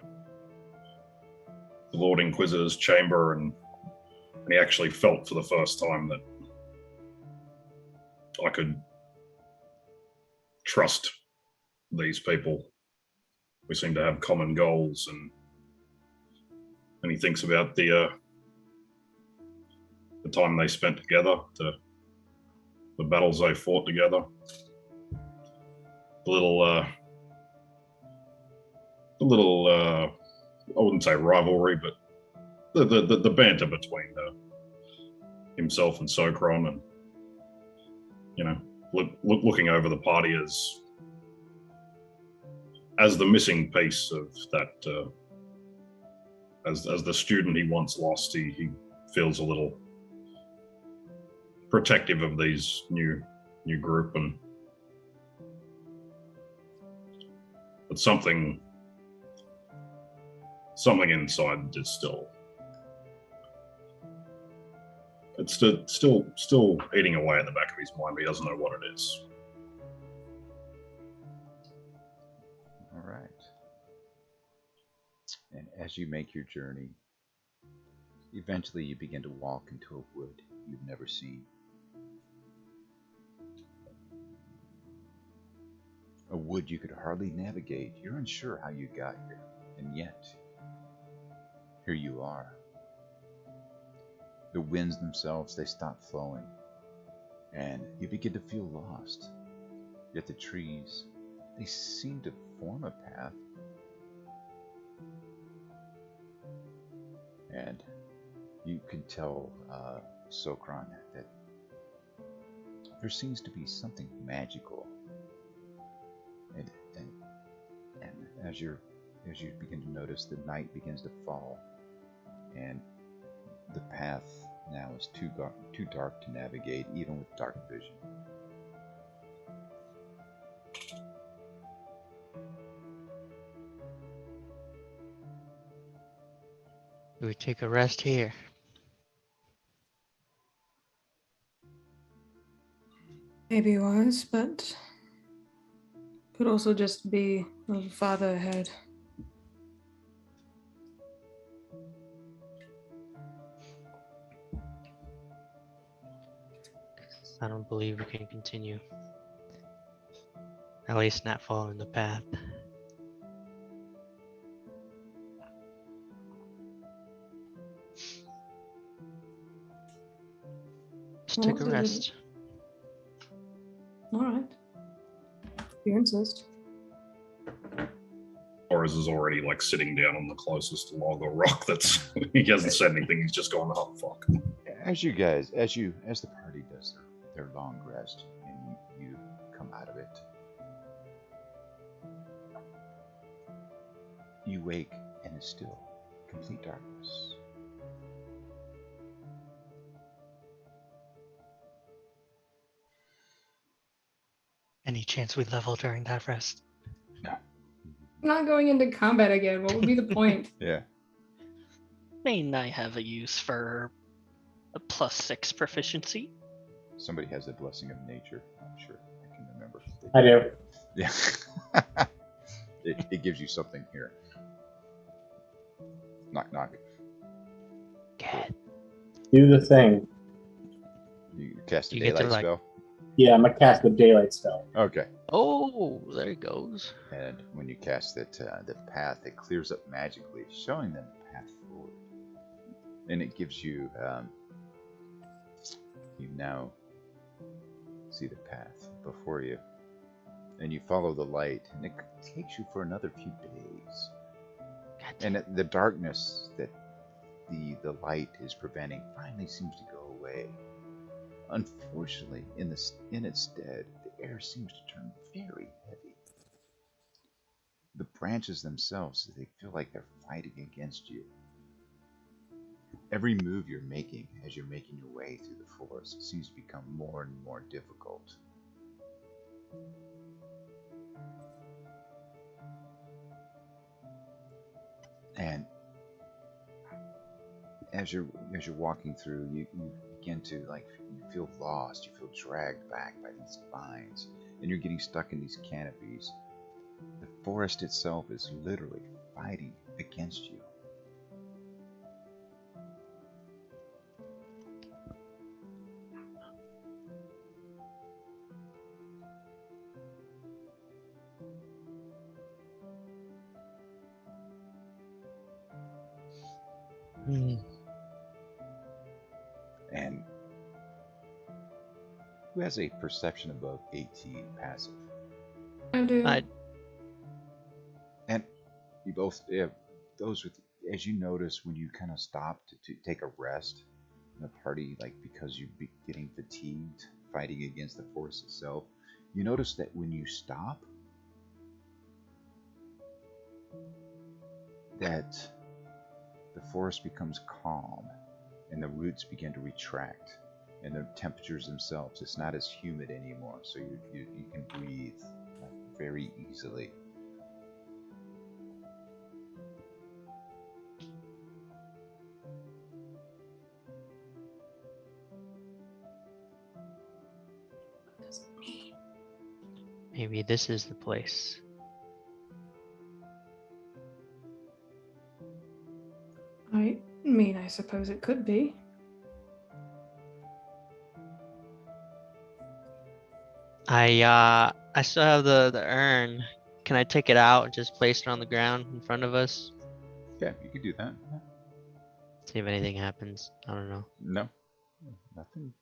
Lord Inquisitor's chamber, and he actually felt for the first time that I could trust these people. We seem to have common goals, and he thinks about the time they spent together, the battles they fought together, the little I wouldn't say rivalry, but the banter between himself and Sokron, and looking over the party as the missing piece of that, as the student he once lost, he feels a little protective of these new group, but something inside is still eating away at the back of his mind, but he doesn't know what it is. All right. And as you make your journey, eventually you begin to walk into a wood you've never seen. A wood you could hardly navigate. You're unsure how you got here, and yet, here you are. The winds themselves, they stop flowing, and you begin to feel lost. Yet the trees, they seem to form a path. And you can tell, Sokron, that there seems to be something magical. And as you begin to notice, the night begins to fall, and the path now is too dark to navigate, even with dark vision. We take a rest here. Maybe wise, but could also just be a little farther ahead. I don't believe we can continue. At least not following the path. Just take a rest. All right. You insist. Torres is already like sitting down on the closest log or rock. That's he hasn't said anything. He's just gone, oh fuck. As you guys, as the party does their long rest, and you come out of it, you wake and it's still complete darkness. Any chance we level during that rest? No. I'm not going into combat again. What would be the point? Yeah. May I have a use for a +6 proficiency? Somebody has the blessing of nature. I'm sure I can remember. I do. Yeah. it gives you something here. Knock knock. Good. Do the thing. You cast a You get to, daylight like- spell. Yeah, I'm gonna cast the daylight spell. Okay. Oh, there it goes. And when you cast it, the path, it clears up magically, showing them the path forward. And it gives you, you now see the path before you. And you follow the light, and it takes you for another few days. And the darkness that the light is preventing finally seems to go away. Unfortunately, in its stead, the air seems to turn very heavy. The branches themselves, they feel like they're fighting against you. Every move you're making as you're making your way through the forest seems to become more and more difficult. And as you're walking through, you begin to you feel lost, you feel dragged back by these vines, and you're getting stuck in these canopies. The forest itself is literally fighting against you. And who has a perception above 18 passive? I do. And you both, those with, as you notice when you kind of stop to take a rest in the party, because you'd be getting fatigued fighting against the force itself, you notice that when you stop, that the forest becomes calm and the roots begin to retract, and the temperatures themselves, it's not as humid anymore, so you can breathe very easily. Maybe this is the place. I mean, I suppose it could be. I still have the urn. Can I take it out and just place it on the ground in front of us? Yeah, you could do that. See if anything happens. I don't know. No, nothing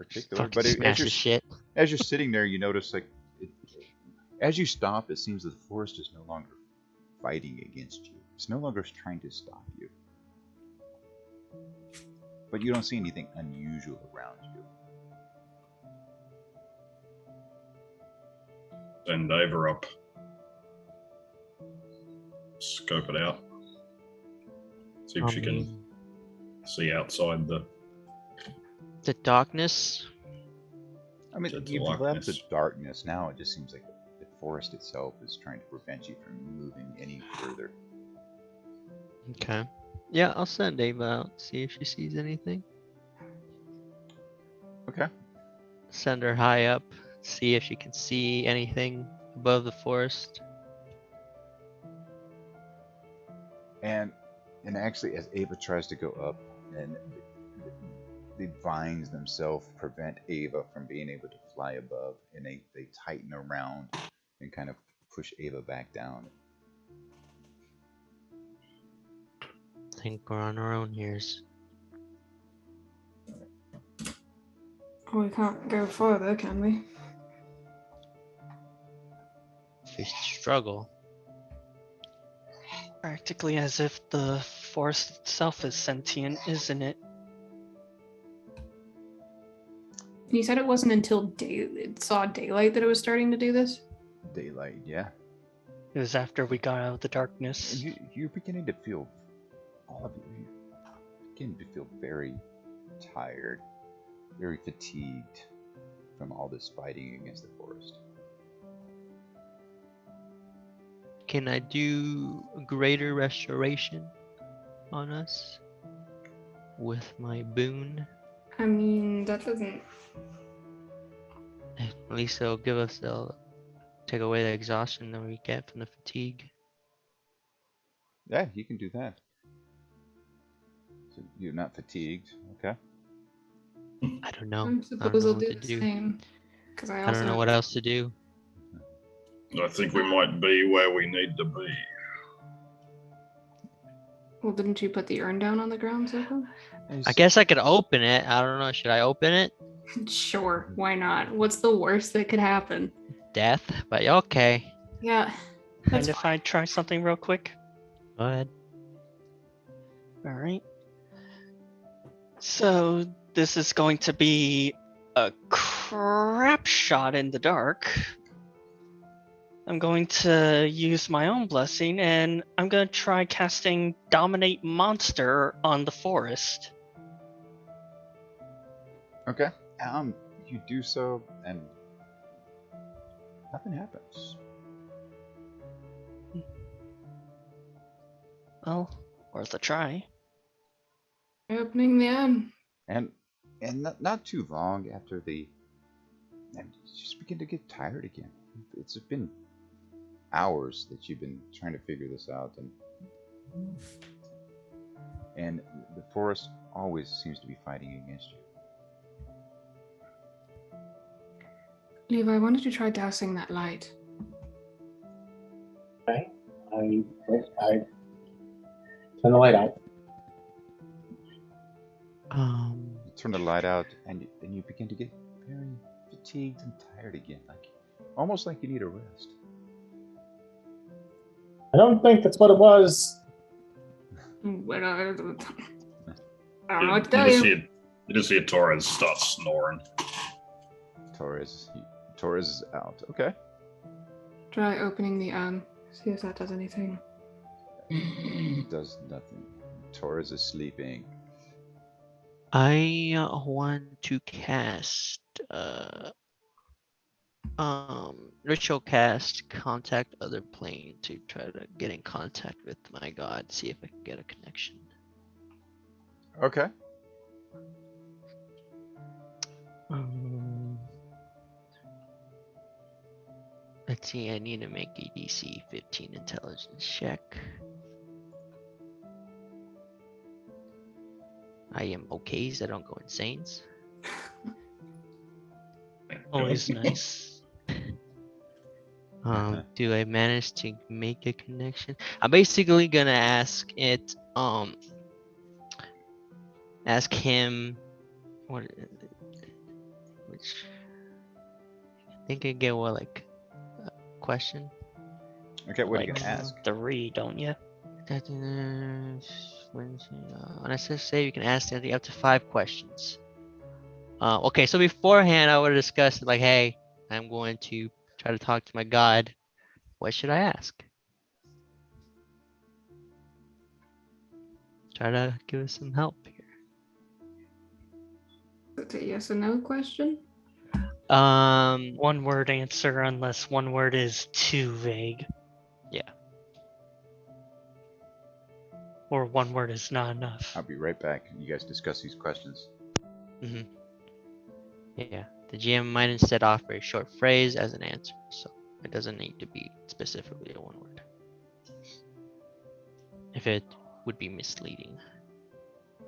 Just particular. fucking But smash the shit. as you're sitting there, you notice as you stop, it seems that the forest is no longer fighting against you. It's no longer trying to stop you. But you don't see anything unusual around you. Send Ava up. Scope it out. See if she can see outside the darkness. I mean, To you've left darkness. the darkness. Now it just seems like the forest itself is trying to prevent you from moving any further. Okay. Yeah, I'll send Ava out, see if she sees anything. Okay. Send her high up, see if she can see anything above the forest. And actually, as Ava tries to go up, and the vines themselves prevent Ava from being able to fly above, and they tighten around and kind of push Ava back down. I think we're on our own here. We can't go farther, can we? If we struggle. Practically as if the forest itself is sentient, isn't it? You said it wasn't until it saw daylight that it was starting to do this? Daylight, yeah. It was after we got out of the darkness. And you're beginning to feel, all of you, you're beginning to feel very tired, very fatigued from all this fighting against the forest. Can I do greater restoration on us with my boon? I mean, that doesn't. At least they'll take away the exhaustion that we get from the fatigue. Yeah, you can do that. So you're not fatigued, okay? I don't know. I I don't suppose know I'll what do to the do. same. Because I I also don't know what else to do. I think we might be where we need to be. Well, didn't you put the urn down on the ground, Zoko? I guess I could open it. I don't know. Should I open it? Sure, why not? What's the worst that could happen? Death? But okay. Yeah, that's And if I try something real quick? Go ahead. Alright. So this is going to be a crap shot in the dark. I'm going to use my own blessing and I'm going to try casting Dominate Monster on the forest. Okay. You do so, and nothing happens. Well, worth a try. opening the urn. And not too long after and you just begin to get tired again. It's been hours that you've been trying to figure this out, and the forest always seems to be fighting against you. Levi, why don't you try dousing that light? Okay. I turn the light out. You turn the light out, and you begin to get very fatigued and tired again, almost like you need a rest. I don't think that's what it was. Well, I don't know what to tell you. You just hear Torres start snoring. Torres is out. Okay. Try opening the urn. See if that does anything. It does nothing. Torres is sleeping. I want to cast ritual cast contact other plane to try to get in contact with my god, see if I can get a connection. Okay. Let's see, I need to make a DC 15 intelligence check. I am okay, so I don't go insane. Always nice. Do I manage to make a connection? I'm basically gonna ask it, ask him, which, I think I get a question? Okay, what are you Like gonna ask? 3, don't you? On a save, you can ask anything up to 5 questions. Okay, so beforehand, I would have discussed hey, I'm going to try to talk to my god. What should I ask? Try to give us some help here. Is it a yes or no question? One word answer unless one word is too vague. Yeah. Or one word is not enough. I'll be right back. You guys discuss these questions. Yeah. The GM might instead offer a short phrase as an answer, so it doesn't need to be specifically a one word. If it would be misleading.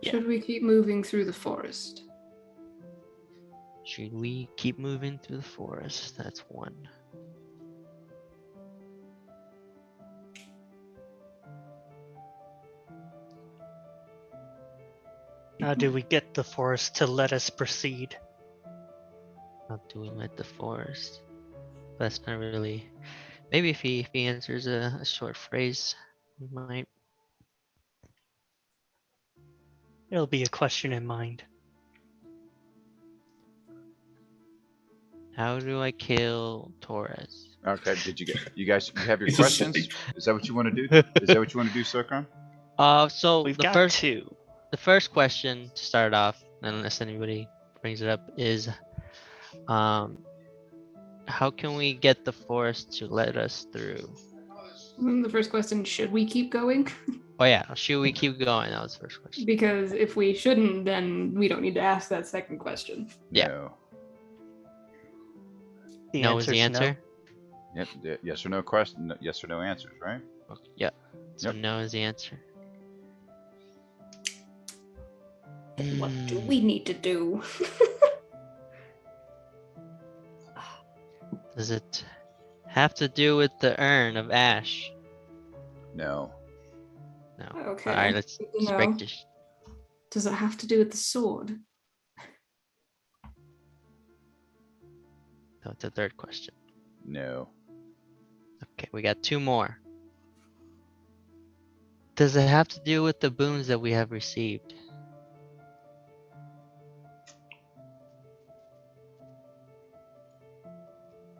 Yeah. Should we keep moving through the forest? Should we keep moving through the forest? That's one. How do we get the forest to let us proceed? How do we met the forest? That's not really. Maybe if he answers a short phrase, we might. It'll be a question in mind. How do I kill Torres? Okay, did you guys have your It's a questions? snake. Is that what you want to do? Is that what you want to do, Sokran? So We've the got first 2. the first question to start off, unless anybody brings it up, is how can we get the forest to let us through? The first question, should we keep going? Oh yeah, should we keep going? That was the first question. Because if we shouldn't, then we don't need to ask that second question. Yeah. No. The No is the answer's no. answer. Yep. Yes or no question. Yes or no answers, right? Yeah. So Yep. no is the answer. What do we need to do? Does it have to do with the urn of ash? No. No. Okay. All right, let's No. break this. Does it have to do with the sword? No, it's the third question. No. Okay, we got 2 more. Does it have to do with the boons that we have received?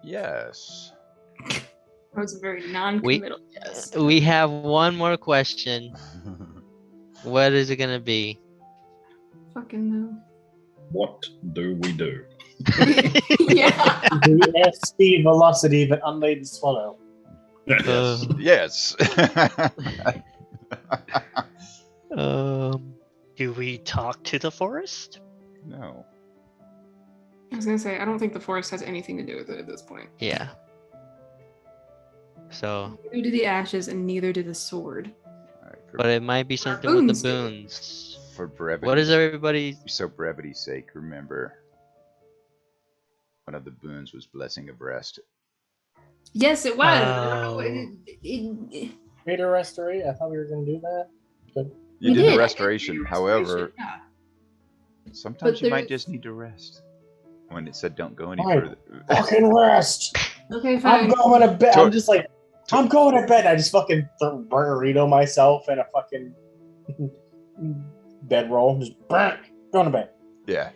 Yes. That was a very non-committal yes. We have 1 more question. What is it gonna be? Fucking no. What do we do? Yeah. The FC velocity but unladen swallow. Uh, Yes. Do we talk to the forest? No. I was gonna say, I don't think the forest has anything to do with it at this point. yeah. So, Neither do the ashes, and neither do the sword. All right, but it might be something with boons the do. boons. for brevity. What is everybody? So brevity's sake, remember, one of the boons was blessing of rest. Yes, it was. Oh. Creator restoration. I thought we were going to do that. But You We did the did. restoration. However, Yeah. sometimes But you might there's- just need to rest. When it said don't go any Fine. further. fucking rest. Okay, I'm fine. going to bed. Tor- I'm just like, I'm going to bed. I just fucking burrito myself in a fucking bedroll. Just going to bed. Yeah.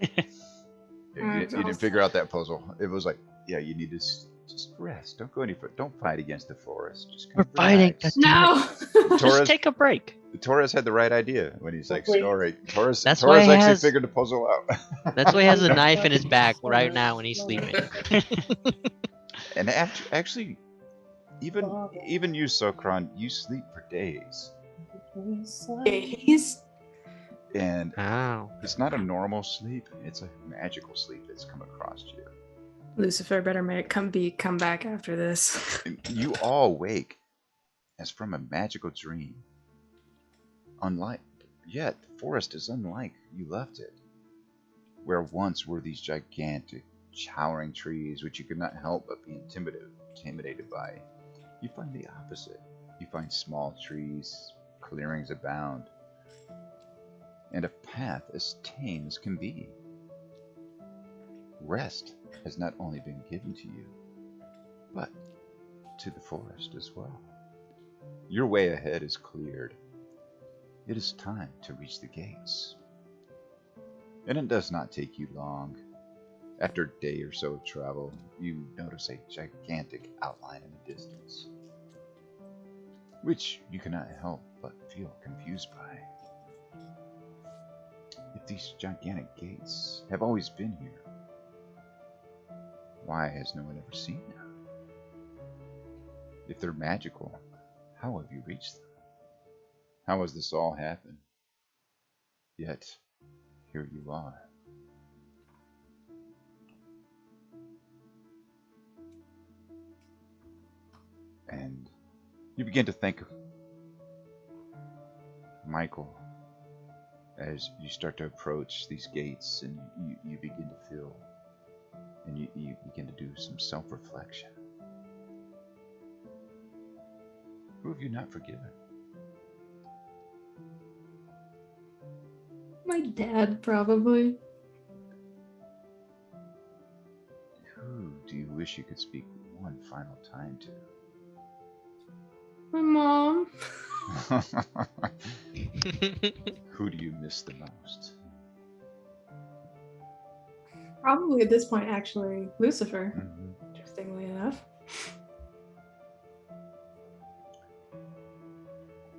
I'm You didn't figure out that puzzle. It was like, yeah, you need to just rest. Don't go any further. Don't fight against the forest. Just We're kind of fighting. relax. No. Torres- Just take a break. Torres had the right idea when he's like, Wait. all right. Torres That's why he actually has- figured the puzzle out. That's why he has a knife in his back right now when he's sleeping. And actually, even you, Sokran, you sleep for days. Days? And Wow. it's not a normal sleep. It's a magical sleep that's come across you. Lucifer better come back after this. And you all wake as from a magical dream. Yet the forest is unlike you left it, where once were these gigantic, towering trees which you could not help but be intimidated by. You find the opposite. You find small trees, clearings abound, and a path as tame as can be. Rest has not only been given to you, but to the forest as well. Your way ahead is cleared. It is time to reach the gates. And it does not take you long. After a day or so of travel, you notice a gigantic outline in the distance, which you cannot help but feel confused by. If these gigantic gates have always been here, why has no one ever seen them? If they're magical, how have you reached them? How has this all happened? Yet, here you are. And you begin to think of Michael as you start to approach these gates, and you begin to feel, and you begin to do some self-reflection. Who have you not forgiven? My dad, probably. wish you could speak one final time My mom. to? Who do you miss the most? Probably at this point, actually, Lucifer. Mhm. Interestingly enough.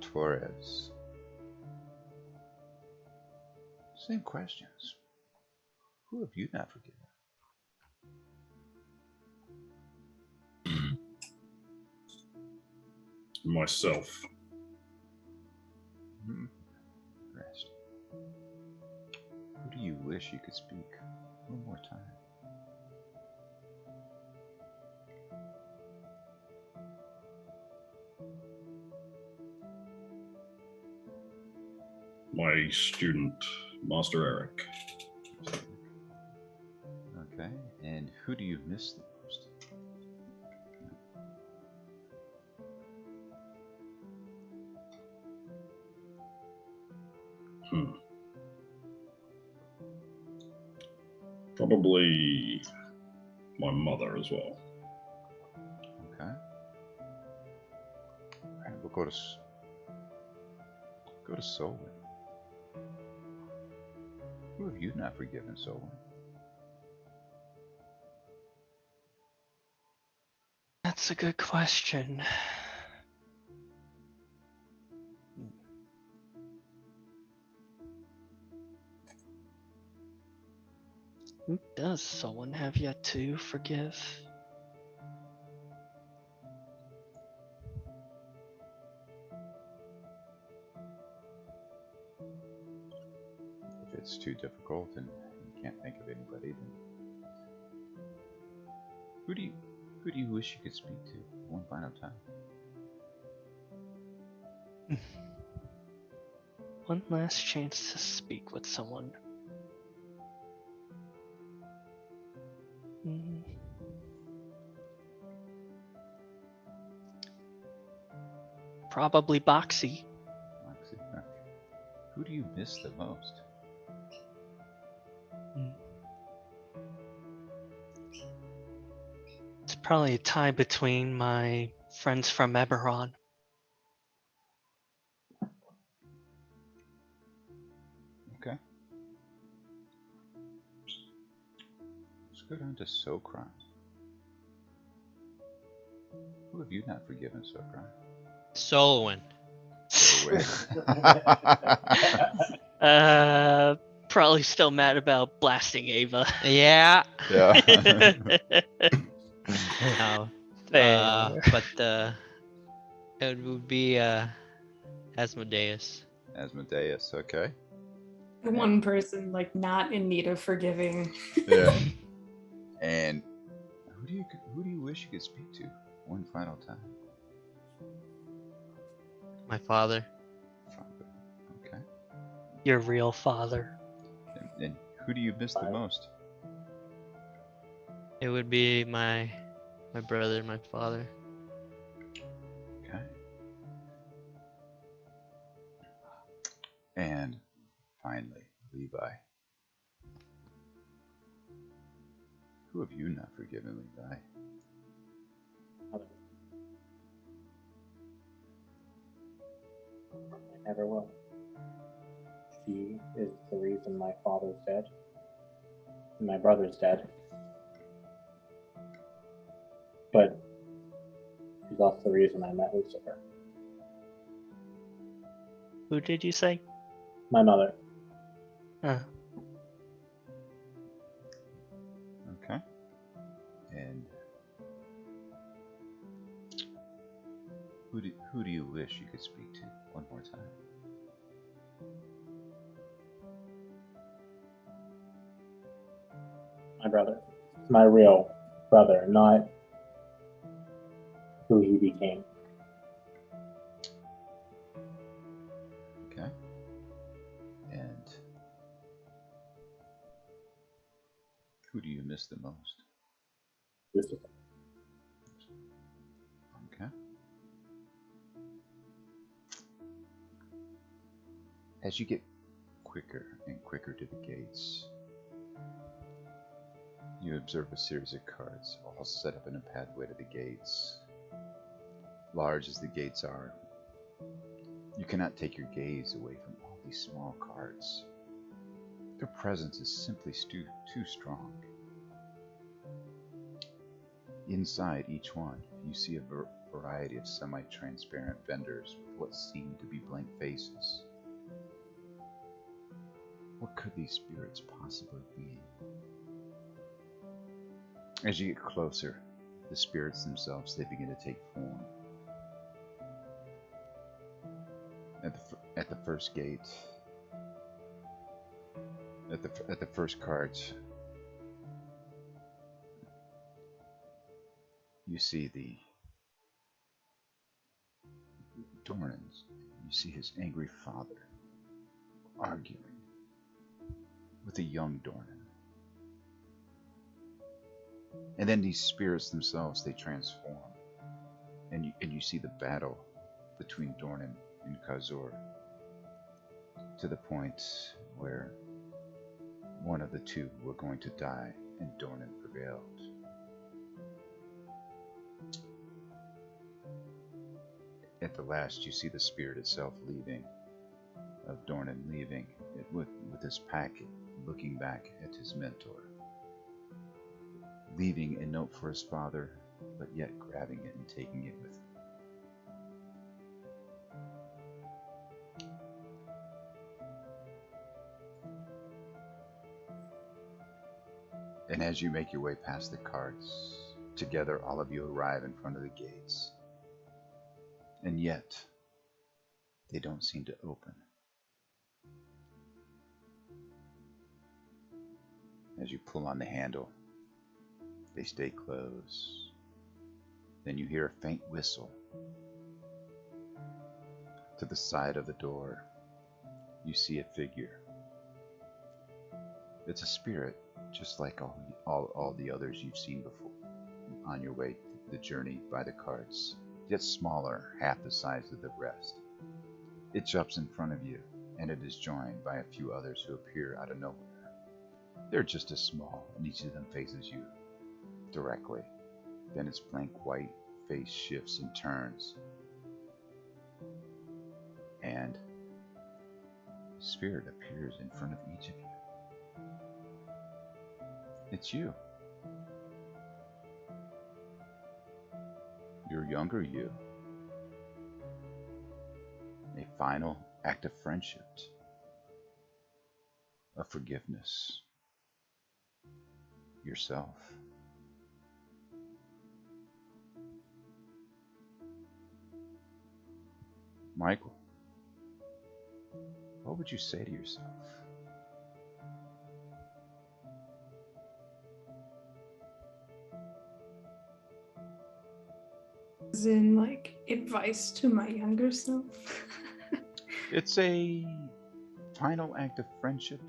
Torres. Same questions. Who have you not forgiven? Myself. Rest. Who do you wish you could speak one more time? My student, Master Eric. Okay. And who do you miss the most? Probably my mother as well. Okay. Alright, we'll go to Solon. Who have you not forgiven, Solon? That's a good question. Who does someone have yet to forgive? If it's too difficult and you can't think of anybody, then who do you wish you could speak to one final time? One last chance to speak with someone. Hmm. Probably Boxy. Moxie. Okay. Who do you miss the most? It's probably a tie between my friends from Eberron. Okay. Let's go down to Sokron. Who have you not forgiven, Sokron? Solwyn. Probably still mad about blasting Ava. Yeah. Yeah. No. Fair. But it would be Asmodeus. Asmodeus, okay. The one person like not in need of forgiving. Yeah. And who do you wish you could speak to one final time? My father. Father. Okay. Your real father. And who do you miss the most? It would be my brother, my father. Okay. And finally, Levi. Who have you not forgiven, Levi? I never will. She is the reason my father's dead. And my brother's dead. But she's also the reason I met Lucifer. Who did you say? My mother. Uh, Okay. And who do you wish you could speak to one more time? My brother. My real brother, not who he became. Okay. And who do you miss the most? Lucifer. Okay. As you get quicker and quicker to the gates, You observe a series of carts, all set up in a pathway to the gates. Large as the gates are, you cannot take your gaze away from all these small carts. Their presence is simply too strong. Inside each one, you see a variety of semi-transparent vendors with what seem to be blank faces. What could these spirits possibly be? As you get closer, the spirits themselves, they begin to take form. At the first gate, at the first cart, you see the Dornans. You see his angry father arguing with a young Dornan. And then these spirits themselves, they transform. And you see the battle between Dornan and Khazor, to the point where one of the two were going to die and Dornan prevailed. At the last, you see the spirit itself leaving, of Dornan leaving it with his packet, looking back at his mentor, leaving a note for his father, but yet grabbing it and taking it with him. And as you make your way past the carts, together all of you arrive in front of the gates. And yet, they don't seem to open. As you pull on the handle, they stay closed. Then you hear a faint whistle. To the side of the door, you see a figure. It's a spirit, just like all the others you've seen before on your way to the journey by the carts, yet smaller, half the size of the rest. It jumps in front of you, and it is joined by a few others who appear out of nowhere. They're just as small, and each of them faces you directly. Then its blank white face shifts and turns, and a spirit appears in front of each of you. It's you. Your younger you. A final act of friendship, of forgiveness. Yourself. Michael, what would you say to yourself? As in, like, advice to my younger self? It's a final act of friendship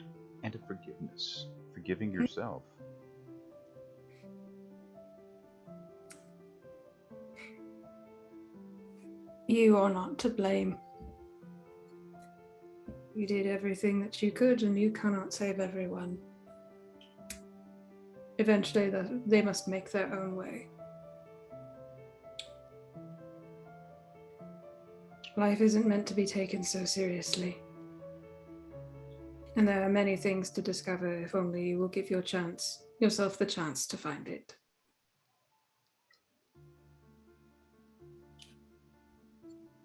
and of forgiveness. Forgiving yourself. You are not to blame. You did everything that you could, and you cannot save everyone. Eventually, they must make their own way. Life isn't meant to be taken so seriously. And there are many things to discover if only you will give yourself the chance to find it.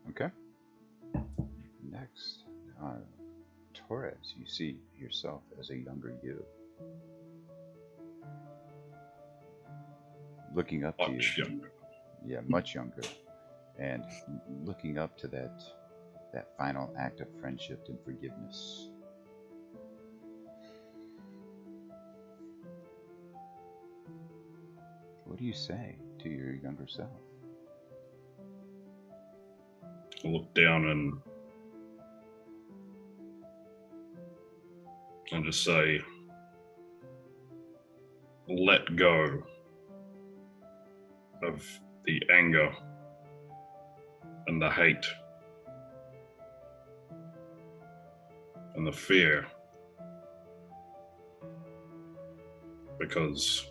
Okay. Next, Torres, you see yourself as a younger you. Looking up to Much you. younger. Yeah, much younger. And looking up to that final act of friendship and forgiveness. What do you say to your younger self? I look down and just say, let go of the anger and the hate and the fear, because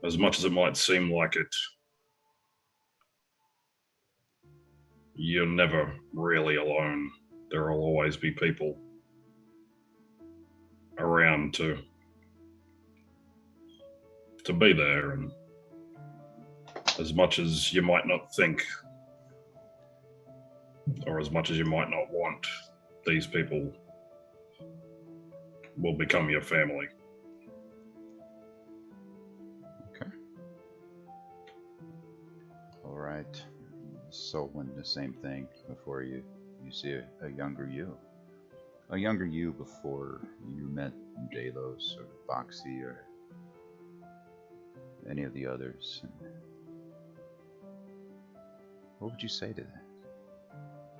as much as it might seem like it, you're never really alone. There will always be people around to be there, and as much as you might not think, or as much as you might not want, these people will become your family. Okay. All right. So when the same thing before you see a younger you. A younger you before you met Delos or Boxy or any of the others. What would you say to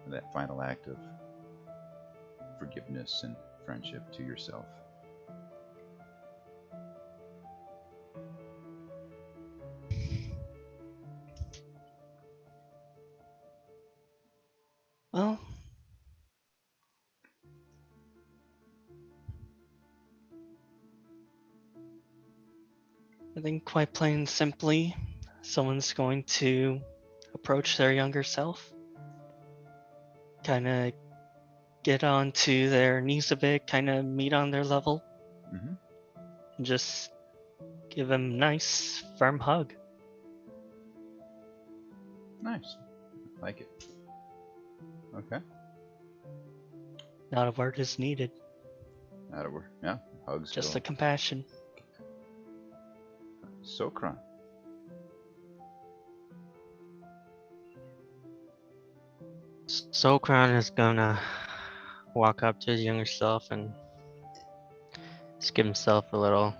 that final act of forgiveness and friendship to yourself? Well, I think quite plain and simply, someone's going to approach their younger self, kind of get onto their knees a bit, kind of meet on their level, Mm-hmm. and just give them a nice, firm hug. Nice. Like it. Okay. Not a word is needed, That'll work. Yeah. Hugs. just go. the compassion. Sokran. Sokran is gonna walk up to his younger self and just give himself a little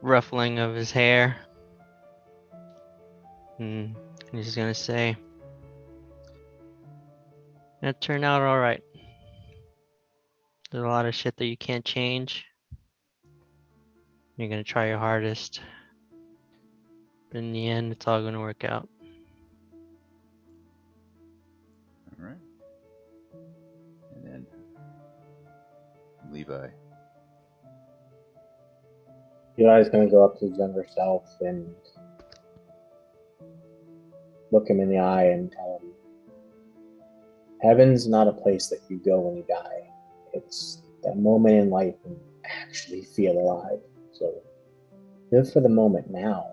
ruffling of his hair. And he's gonna say, "It turned out alright. There's a lot of shit that you can't change. You're gonna try your hardest. But in the end, it's all gonna work out." All right. And then Levi. Eli's going to go up to his younger self and look him in the eye and tell him, heaven's not a place that you go when you die. It's that moment in life when you actually feel alive. So live for the moment now.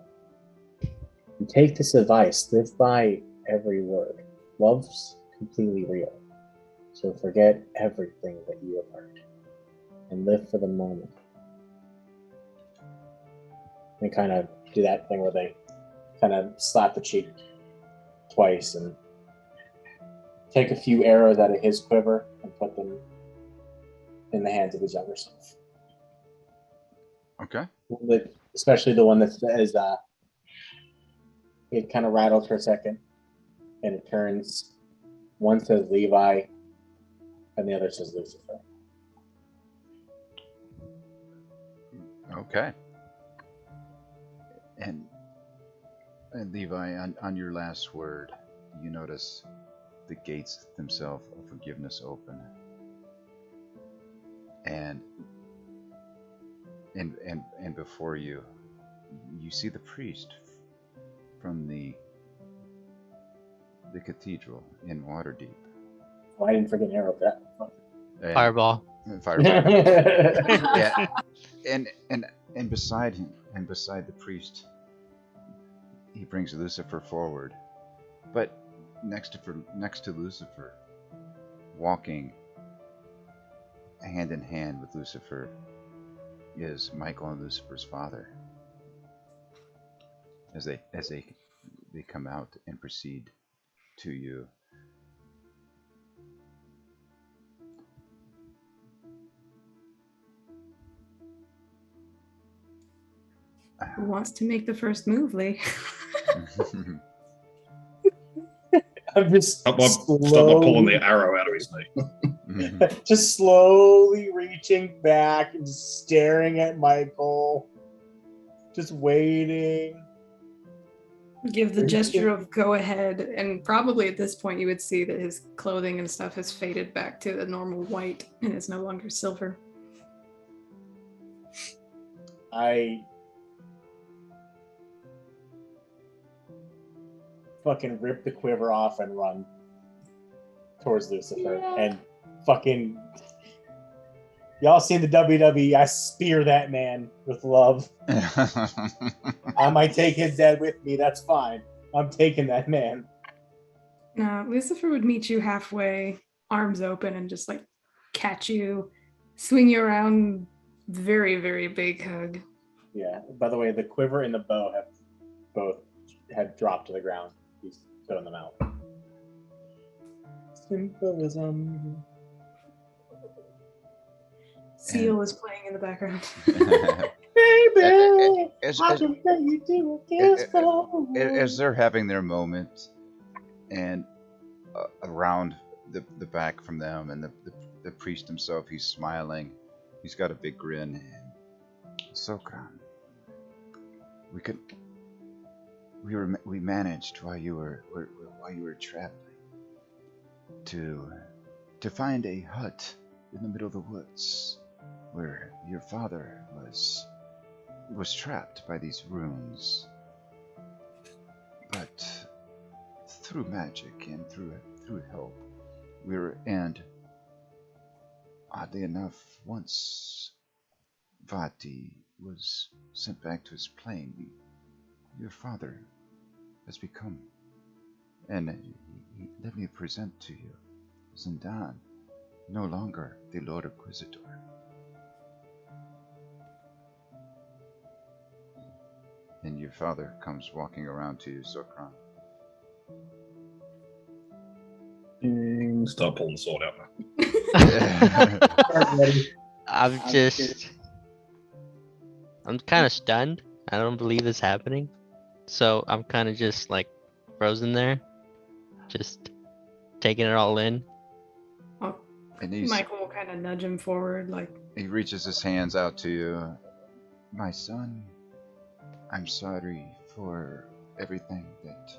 And take this advice. Live by every word. Love's completely real. So forget everything that you have heard and live for the moment. And kind of do that thing where they kind of slap the cheek twice and take a few arrows out of his quiver and put them in the hands of his younger self. Okay. Especially the one that is, it kind of rattles for a second and it turns. One says Levi and the other says Lucifer. Okay. And Levi, on your last word, you notice the gates themselves of forgiveness open. And before you see the priest from the cathedral in Waterdeep. Oh, I didn't forget an arrow that. And- Fireball. Fireball. Yeah. And beside him, and beside the priest, he brings Lucifer forward. But next to Lucifer, walking hand in hand with Lucifer, is Michael and Lucifer's father. As they come out and proceed to you. Who wants to make the first move, Lee? I'm just Stop pulling the arrow out of his knee. just slowly reaching back and just staring at Michael, just waiting. Give the gesture of go ahead, and probably at this point you would see that his clothing and stuff has faded back to the normal white and is no longer silver. I fucking rip the quiver off and run towards Lucifer. Yeah. And fucking y'all seen the WWE? I spear that man with love. I might take his dad with me. That's fine. I'm taking that man. No, Lucifer would meet you halfway, arms open, and just like catch you, swing you around. Very, very big hug. Yeah. By the way, the quiver and the bow have both had dropped to the ground. He's throwing them out. Symbolism. Seal is playing in the background. Baby, as, I as, can pay you to a kiss for as they're having their moment, and around the back from them, and the priest himself, he's smiling. He's got a big grin. And Sokran, we managed while you were traveling to find a hut in the middle of the woods where your father was trapped by these runes. But through magic and through help, and oddly enough, once Vati was sent back to his plane, your father has become, and let me present to you, Zindan, no longer the Lord Inquisitor. And your father comes walking around to you, Sokran. Start pulling the sword out. I'm kind of stunned. I don't believe this happening. So I'm kind of just like frozen there, just taking it all in. Well, And Michael will kind of nudge him forward, like, he reaches his hands out to you. My son, I'm sorry for everything that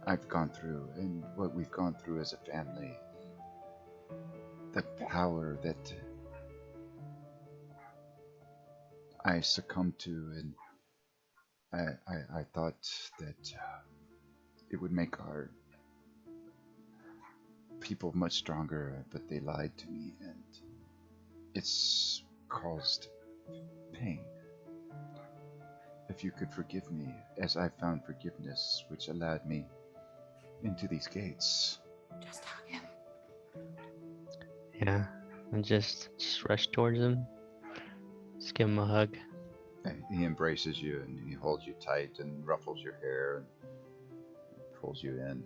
I've gone through and what we've gone through as a family. The power that I succumbed to, and I thought that it would make our people much stronger, but they lied to me, and it's caused pain. If you could forgive me, as I found forgiveness, which allowed me into these gates. just hug him. Yeah, and just rush towards him. Just give him a hug. And he embraces you, and he holds you tight and ruffles your hair and pulls you in.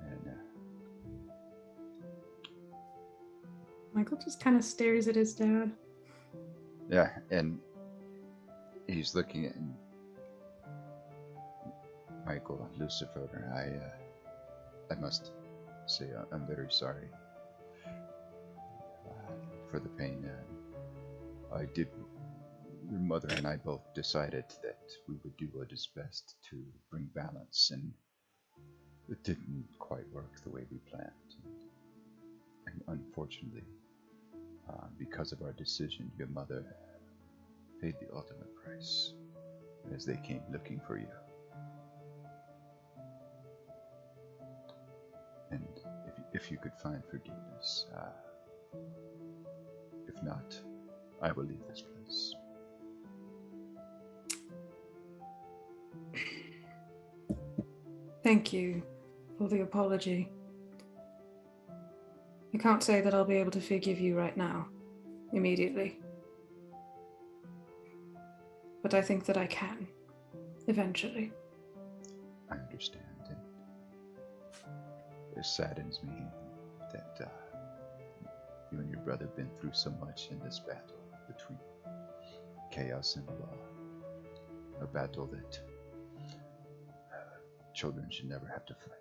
And Michael just kind of stares at his dad. yeah, and he's looking at Michael, Lucifer. I must say I'm very sorry for the pain. Your mother and I both decided that we would do what is best to bring balance, and it didn't quite work the way we planned. And unfortunately, because of our decision, your mother paid the ultimate price as they came looking for you. And if you could find forgiveness, if not, I will leave this place. Thank you for the apology. I can't say that I'll be able to forgive you right now, immediately. But I think that I can, eventually. I understand, and it saddens me that you and your brother have been through so much in this battle between chaos and law. A battle that children should never have to fight.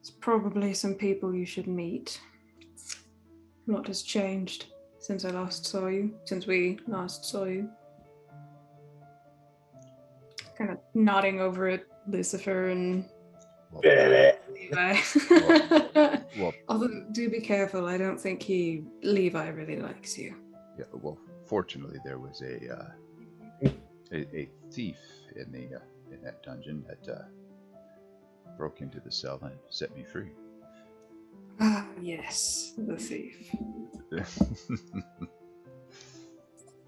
It's probably some people you should meet. A lot has changed since we last saw you. Kind of nodding over at Lucifer and Levi. Well, Although, do be careful. I don't think Levi really likes you. yeah, well, fortunately, there was a thief in that dungeon that broke into the cell and set me free. Ah, yes, the thief.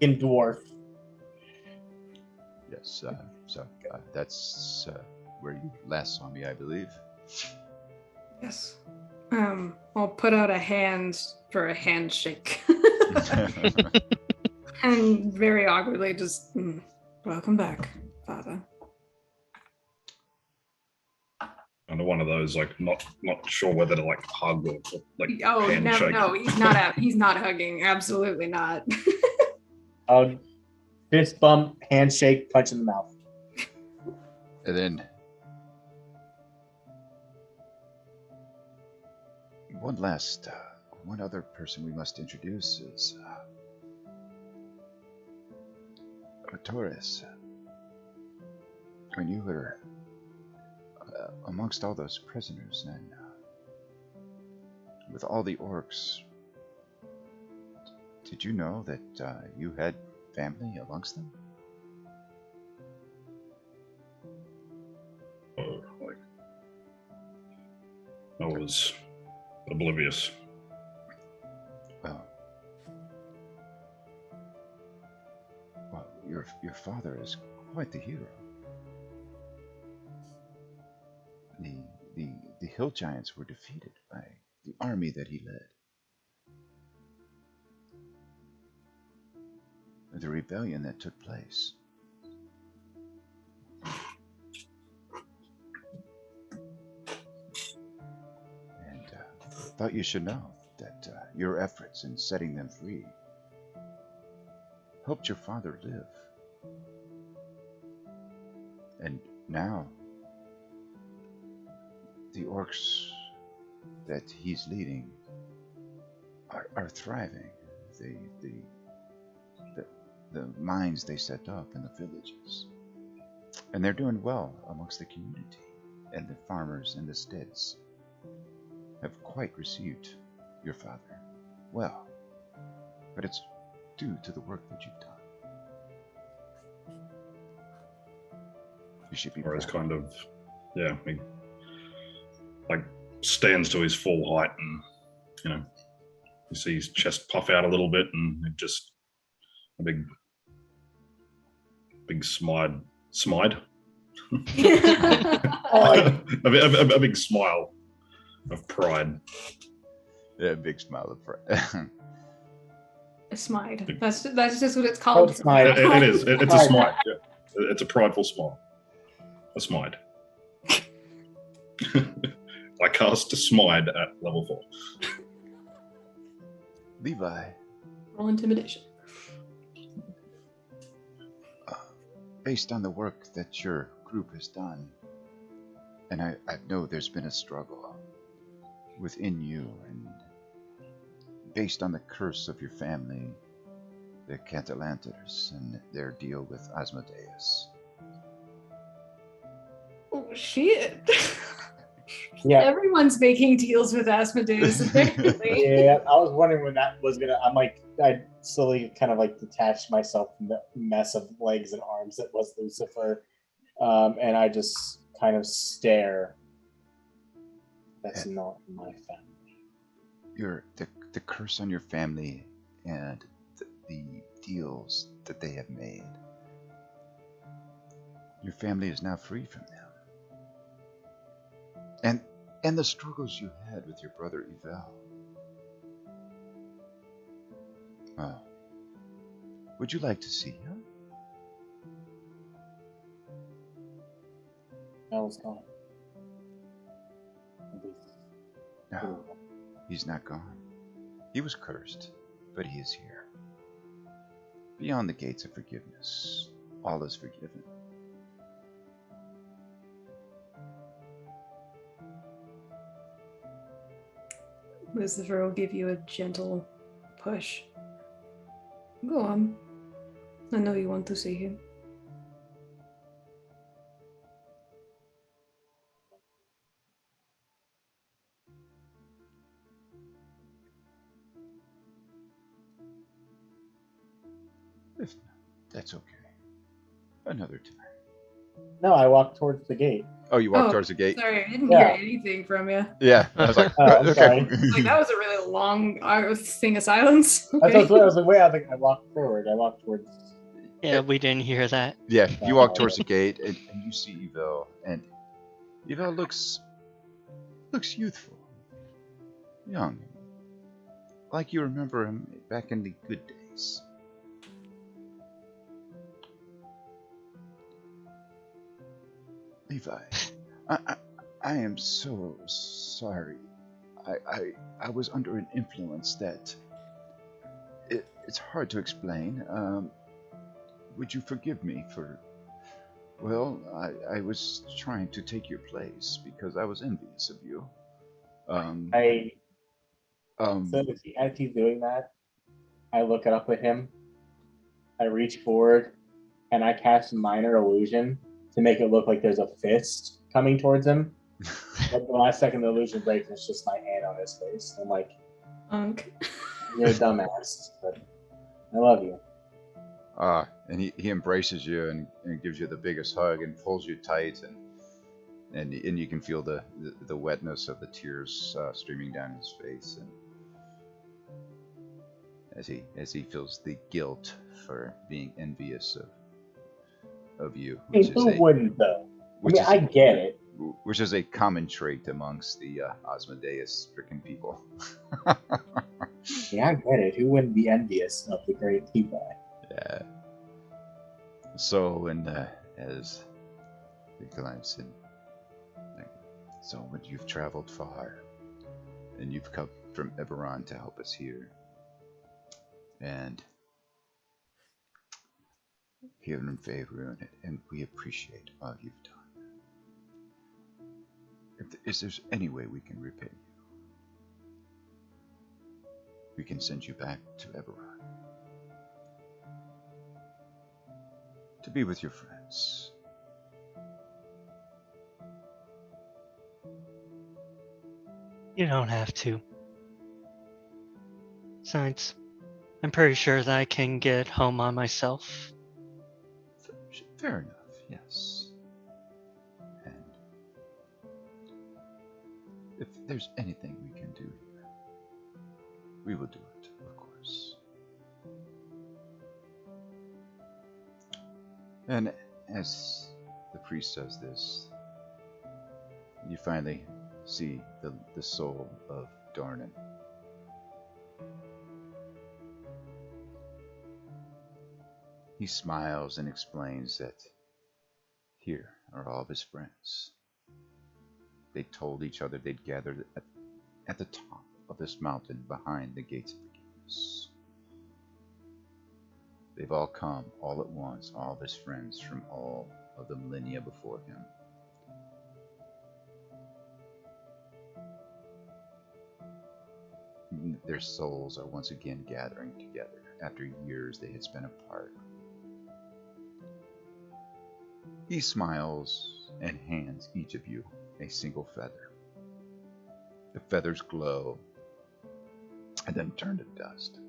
In dwarf. Yes, so that's where you last saw me, I believe. Yes. I'll put out a hand for a handshake. And very awkwardly just, welcome back, Father. And one of those, like, not sure whether to like hug or like Oh, handshake. no, he's not out. He's not hugging. Absolutely not. Fist bump, handshake, punch in the mouth. And then one other person we must introduce is Torres. When you were amongst all those prisoners and with all the orcs, did you know that you had family amongst them? Like, I was oblivious. Well, your father is quite the hero. The hill giants were defeated by the army that he led. The rebellion that took place. And thought you should know that your efforts in setting them free helped your father live. And now, the orcs that he's leading are thriving. The mines they set up in the villages. And they're doing well amongst the community. And the farmers in the steads have quite received your father well. But it's due to the work that you've done. You should be Whereas proud. kind of, yeah, he like stands to his full height, and you know, you see his chest puff out a little bit, and it just a big smide, a big smile of pride. Yeah, big smile of pride. A smide. That's just what it's called. Smide. It is. It's a smile. Yeah. It's a prideful smile. A smide. I cast a smide at level 4. Levi, Roll intimidation. based on the work that your group has done, and I know there's been a struggle within you, and based on the curse of your family, the Catalanters, and their deal with Asmodeus. Oh, shit. Yeah. Everyone's making deals with Asmodeus, apparently. Yeah, I was wondering when that was gonna. I slowly kind of like detached myself from the mess of legs and arms that was Lucifer, and I just kind of stare. That's not my family. The curse on your family and the deals that they have made. Your family is now free from them. And the struggles you had with your brother Evel. Well, would you like to see him? Mel's gone. No, he's not gone. He was cursed, but he is here. Beyond the gates of forgiveness, all is forgiven. Lucifer will give you a gentle push. Go on. I know you want to see him. If not, that's okay. Another time. No, I walked towards the gate. Oh, you walk towards the gate? Sorry, I didn't Yeah. hear anything from you. Yeah. I was like, Oh, I'm sorry. Like that was a really long thing of silence. That's Okay. what I was like, wait, I walked forward. I walked towards. Yeah, we didn't hear that. Yeah, you walk towards the gate and you see Evel, and Evel looks youthful, young, like you remember him back in the good days. Levi, I am so sorry. I was under an influence that it's hard to explain. Would you forgive me for? Well, I was trying to take your place because I was envious of you. Um, So as he's doing that, I look up at him. I reach forward, and I cast minor illusion to make it look like there's a fist coming towards him. But the last second the illusion breaks, and it's just my hand on his face. I'm like, you're a dumbass, but I love you. and he embraces you and gives you the biggest hug and pulls you tight and you can feel the wetness of the tears streaming down his face and as he feels the guilt for being envious of you, which Who is wouldn't though? I get it. which is a common trait amongst the Osmodeus-stricken people. Yeah, I get it. Who wouldn't be envious of the great Levi? Yeah. So when as he climbs in, like, so when you've traveled far, and you've come from Eberron to help us here, and here in Faerun, and we appreciate all you've done. If there's any way we can repay you, we can send you back to Eberron to be with your friends. You don't have to. Besides, I'm pretty sure that I can get home on myself. Fair enough, yes. And if there's anything we can do here, we will do it, of course. And as the priest says this, you finally see the soul of Darnan. He smiles and explains that here are all of his friends. They told each other they'd gather at the top of this mountain behind the gates of forgiveness. They've all come all at once, all of his friends from all of the millennia before him. Their souls are once again gathering together after years they had spent apart. He smiles and hands each of you a single feather. The feathers glow and then turn to dust.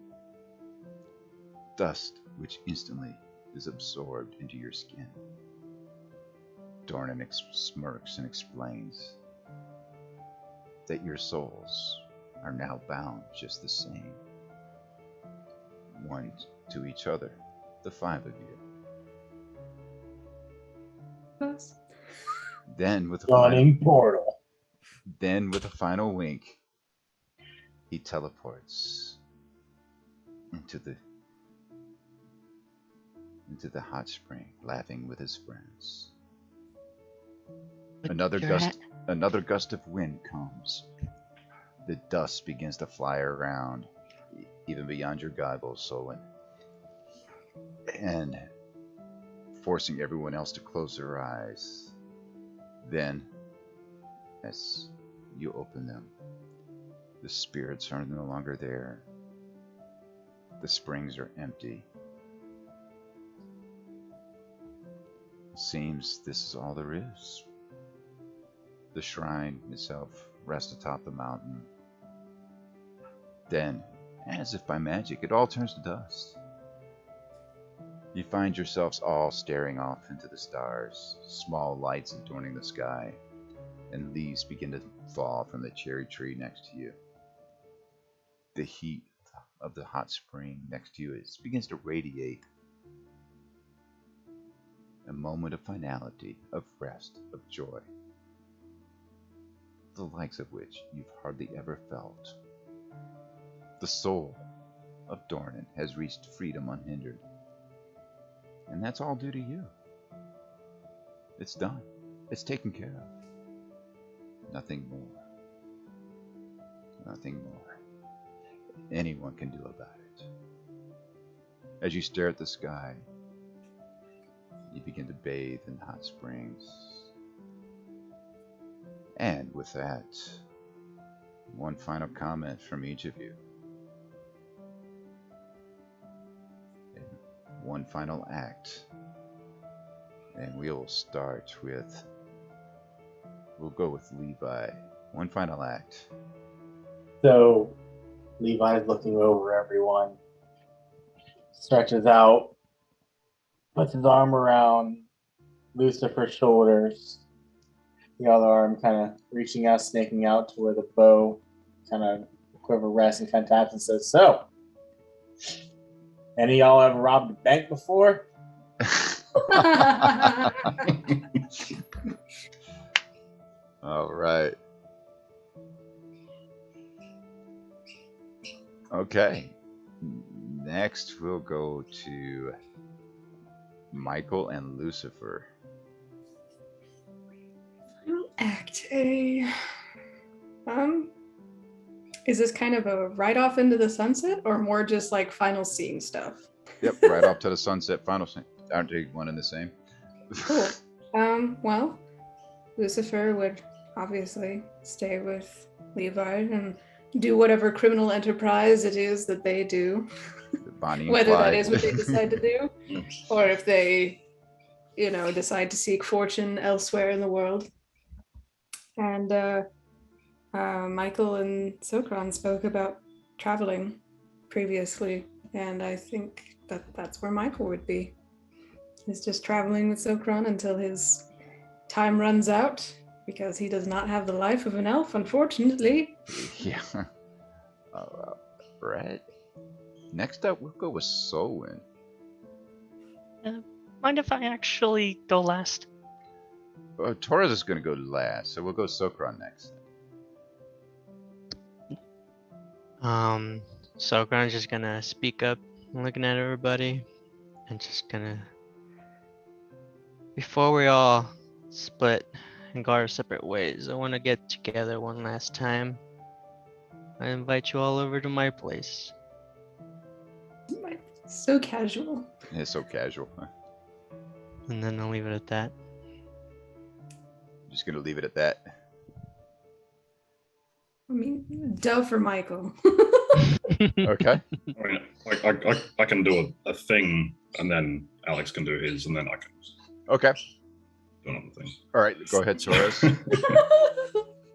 Dust which instantly is absorbed into your skin. Dornan smirks and explains that your souls are now bound just the same. One to each other, the five of you. Then with a Yawning Portal. Then with a final wink, he teleports into the hot spring, laughing with his friends. Another gust of wind comes. The dust begins to fly around, even beyond your goggles, Solon, and forcing everyone else to close their eyes. Then, as you open them, the spirits are no longer there. The springs are empty. It seems this is all there is. The shrine itself rests atop the mountain. Then, as if by magic, it all turns to dust. You find yourselves all staring off into the stars, small lights adorning the sky, and leaves begin to fall from the cherry tree next to you. The heat of the hot spring next to you begins to radiate. A moment of finality, of rest, of joy, the likes of which you've hardly ever felt. The soul of Dornan has reached freedom unhindered. And that's all due to you. It's done. It's taken care of. Nothing more. Nothing more. Anyone can do about it. As you stare at the sky, you begin to bathe in hot springs. And with that, one final comment from each of you. And one final act. And we'll start with, we'll go with Levi. One final act. So Levi's looking over everyone, stretches out, puts his arm around Lucifer's shoulders, the other arm kind of reaching out, snaking out to where the bow kind of quiver rests, and kind of taps and says, "So, any of y'all ever robbed a bank before?" All right. Okay. Next, we'll go to Michael and Lucifer. Final act A. Is this kind of a ride off into the sunset, or more just like final scene stuff? Yep, right off to the sunset. Final scene. Aren't they one and the same? Cool. Well, Lucifer would obviously stay with Levi and do whatever criminal enterprise it is that they do. Bonnie and Whether that Clyde. is what they decide to do, or if they, decide to seek fortune elsewhere in the world. And Michael and Sokran spoke about traveling previously, and I think that's where Michael would be. He's just traveling with Sokran until his time runs out, because he does not have the life of an elf, unfortunately. Yeah. Right. Next up, we'll go with Solwyn. Mind if I actually go last? Torres is going to go last, so we'll go Sokran next. Sokran's just gonna speak up, looking at everybody, and just gonna, before we all split and go our separate ways, I want to get together one last time. I invite you all over to my place. So casual. It's so casual. Huh? And then I'll leave it at that. Just going to leave it at that. I mean, duh for Michael. Okay. I mean, I can do a thing, and then Alex can do his, and then I can Okay. do another thing. All right, go ahead, Torres.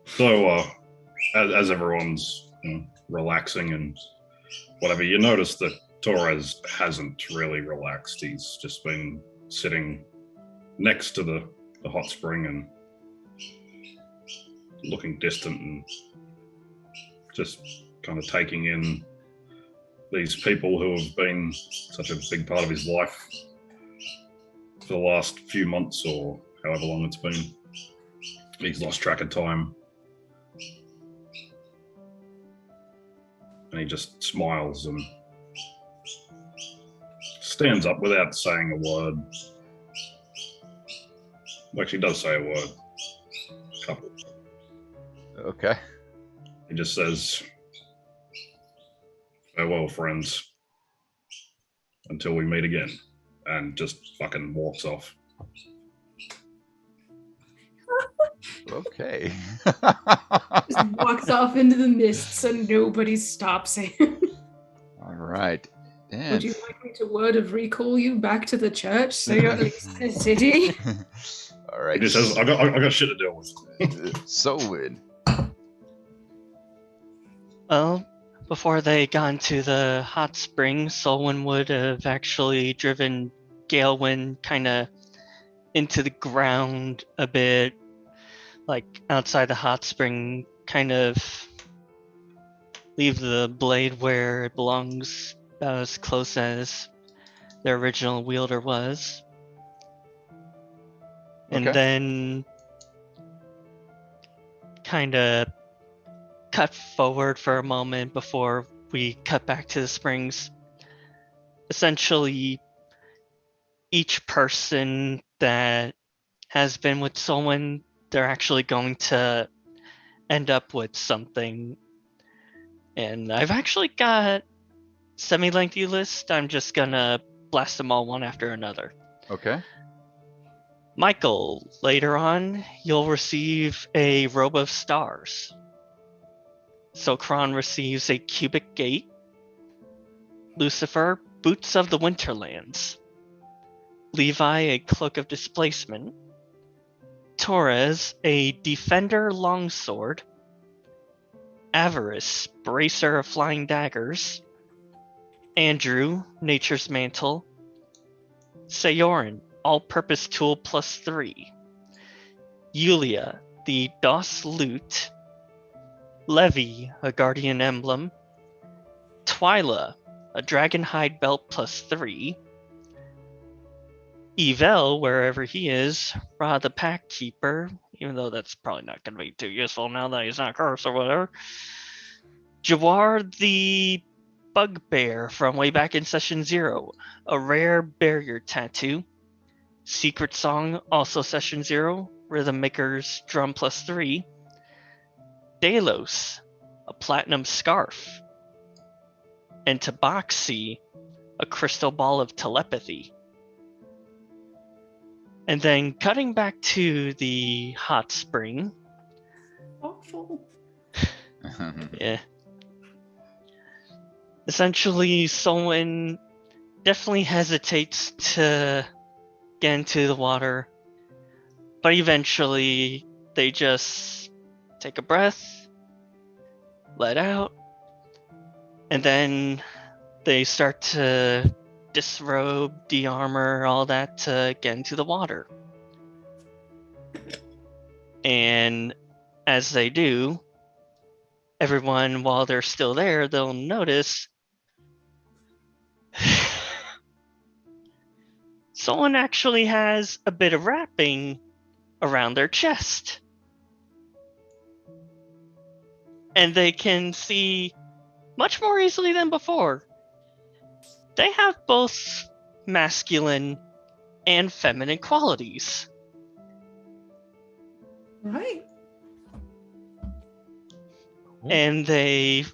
So, as everyone's relaxing and whatever, you notice that Torres hasn't really relaxed. He's just been sitting next to the hot spring and looking distant and just kind of taking in these people who have been such a big part of his life for the last few months or however long it's been. He's lost track of time. And he just smiles and stands up without saying a word. Well, actually does say a word. A couple. Okay. He just says, "Farewell, friends. Until we meet again." And just fucking walks off. Okay. Just walks off into the mists and nobody stops him. All right. And Would you like me to word of recall you back to the church so you're at least in the city? All He right. just says, I got shit to deal with. Solwyn. Well, before they got into the hot springs, Solwyn would have actually driven gale wind kind of into the ground a bit, like outside the hot spring, kind of leave the blade where it belongs, about as close as the original wielder was. And Okay. then kind of cut forward for a moment before we cut back to the springs. Essentially, each person that has been with someone, they're actually going to end up with something. And I've actually got semi-lengthy list. I'm just gonna blast them all one after another. Okay. Michael, later on, you'll receive a robe of stars. Sokron receives a cubic gate. Lucifer, boots of the winterlands. Levi, a cloak of displacement. Torres, a defender longsword. Avarice, bracer of flying daggers. Andrew, nature's mantle. Sayorin, all-purpose tool +3. Yulia, the DOS loot. Levi, a guardian emblem. Twyla, a dragon hide belt +3. Evel, wherever he is, Ra the pack keeper, even though that's probably not going to be too useful now that he's not cursed or whatever. Jawar the bugbear from way back in session 0, a rare barrier tattoo. Secret Song, also session 0, Rhythm Maker's drum +3. Delos, a platinum scarf. And Tabaxi, a crystal ball of telepathy. And then cutting back to the hot spring. Awful. Yeah. Essentially, someone definitely hesitates to get into the water, but eventually they just take a breath, let out, and then they start to disrobe, de-armor, all that to get into the water. And as they do, everyone, while they're still there, they'll notice someone actually has a bit of wrapping around their chest. And they can see much more easily than before. They have both masculine and feminine qualities. Right. And they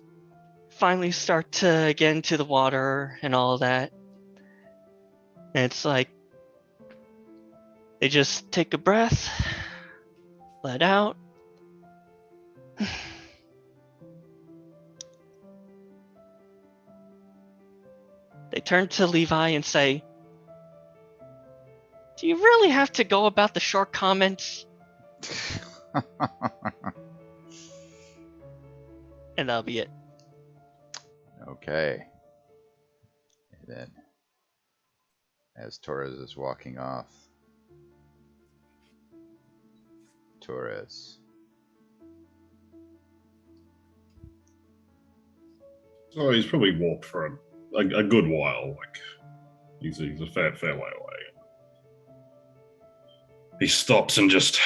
finally start to get into the water and all that. And it's like they just take a breath, let out. They turn to Levi and say, "Do you really have to go about the short comments?" And that'll be it. Okay. And then, as Torres is walking off, Torres. So he's probably walked for a good while. Like he's a fair way away. He stops and just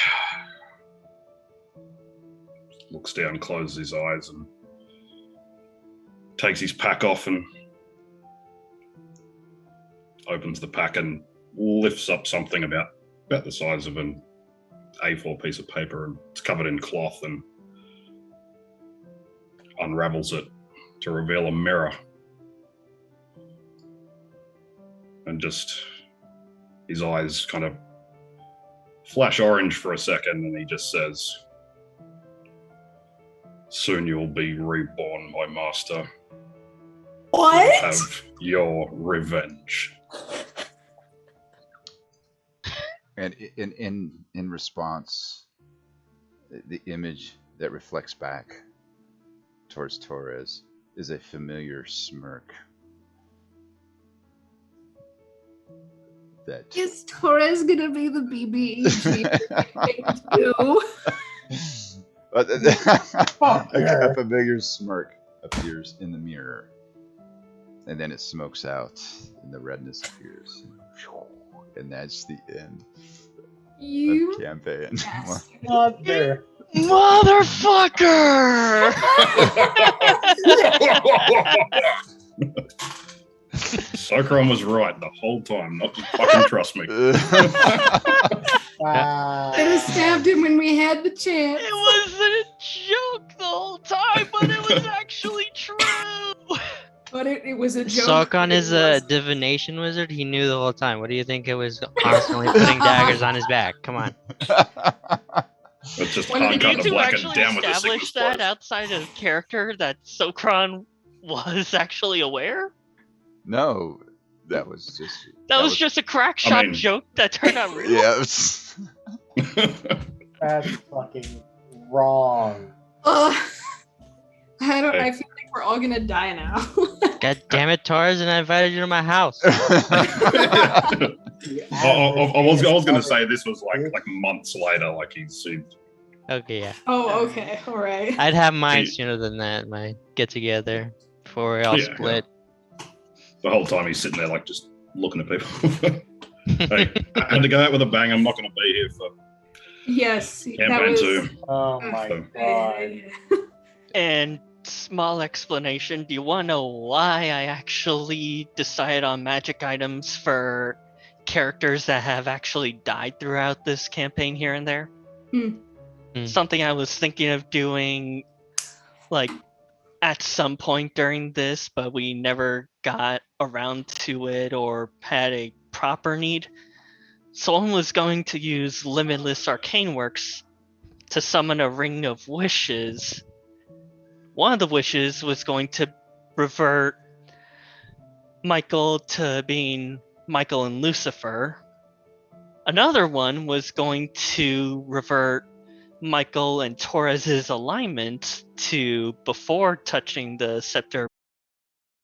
looks down, closes his eyes, and takes his pack off and opens the pack and lifts up something about the size of an A4 piece of paper, and it's covered in cloth, and unravels it to reveal a mirror. And just his eyes kind of flash orange for a second, and he just says, "Soon you'll be reborn, my master. What? You'll have your revenge." And in response, the image that reflects back towards Torres is a familiar smirk. that. Is Torres gonna be the BBEG too? A familiar smirk appears in the mirror, and then it smokes out, and the redness appears, and that's the end You of campaign. bastard. Mother. Motherfucker! Sokron was right the whole time. Not just fucking trust me. Should have stabbed him when we had the chance. It was a joke the whole time, but it was actually true. But it was a joke. Sokon is a divination wizard. He knew the whole time. What do you think it was constantly putting daggers on his back? Come on. It's just When hard Did cut you the two black and actually down with the establish sickness that outside of character that Sokron was actually aware? No, that was just. That was just a crack shot mean- joke that turned out real. Yeah. It was- That's fucking wrong. Ugh. I don't. Hey. I feel like we're all gonna die now. God damn it, Torres, and I invited you to my house. I was going to say this was like months later. Like he's Okay, yeah. Oh, okay, all right. I'd have mine See- sooner than that, my get together before we all Yeah, split. the whole time he's sitting there like just looking at people. Hey, I had to go out with a bang. I'm not going to be here for Yes, that campaign was. 2. Oh my god. And small explanation, do you want to know why I actually decided on magic items for characters that have actually died throughout this campaign here and there? Hmm. Something I was thinking of doing, like, at some point during this, but we never got around to it or had a proper need. Someone was going to use Limitless Arcane Works to summon a Ring of Wishes. One of the wishes was going to revert Michael to being Michael and Lucifer. Another one was going to revert Michael and Torres's alignment to before touching the scepter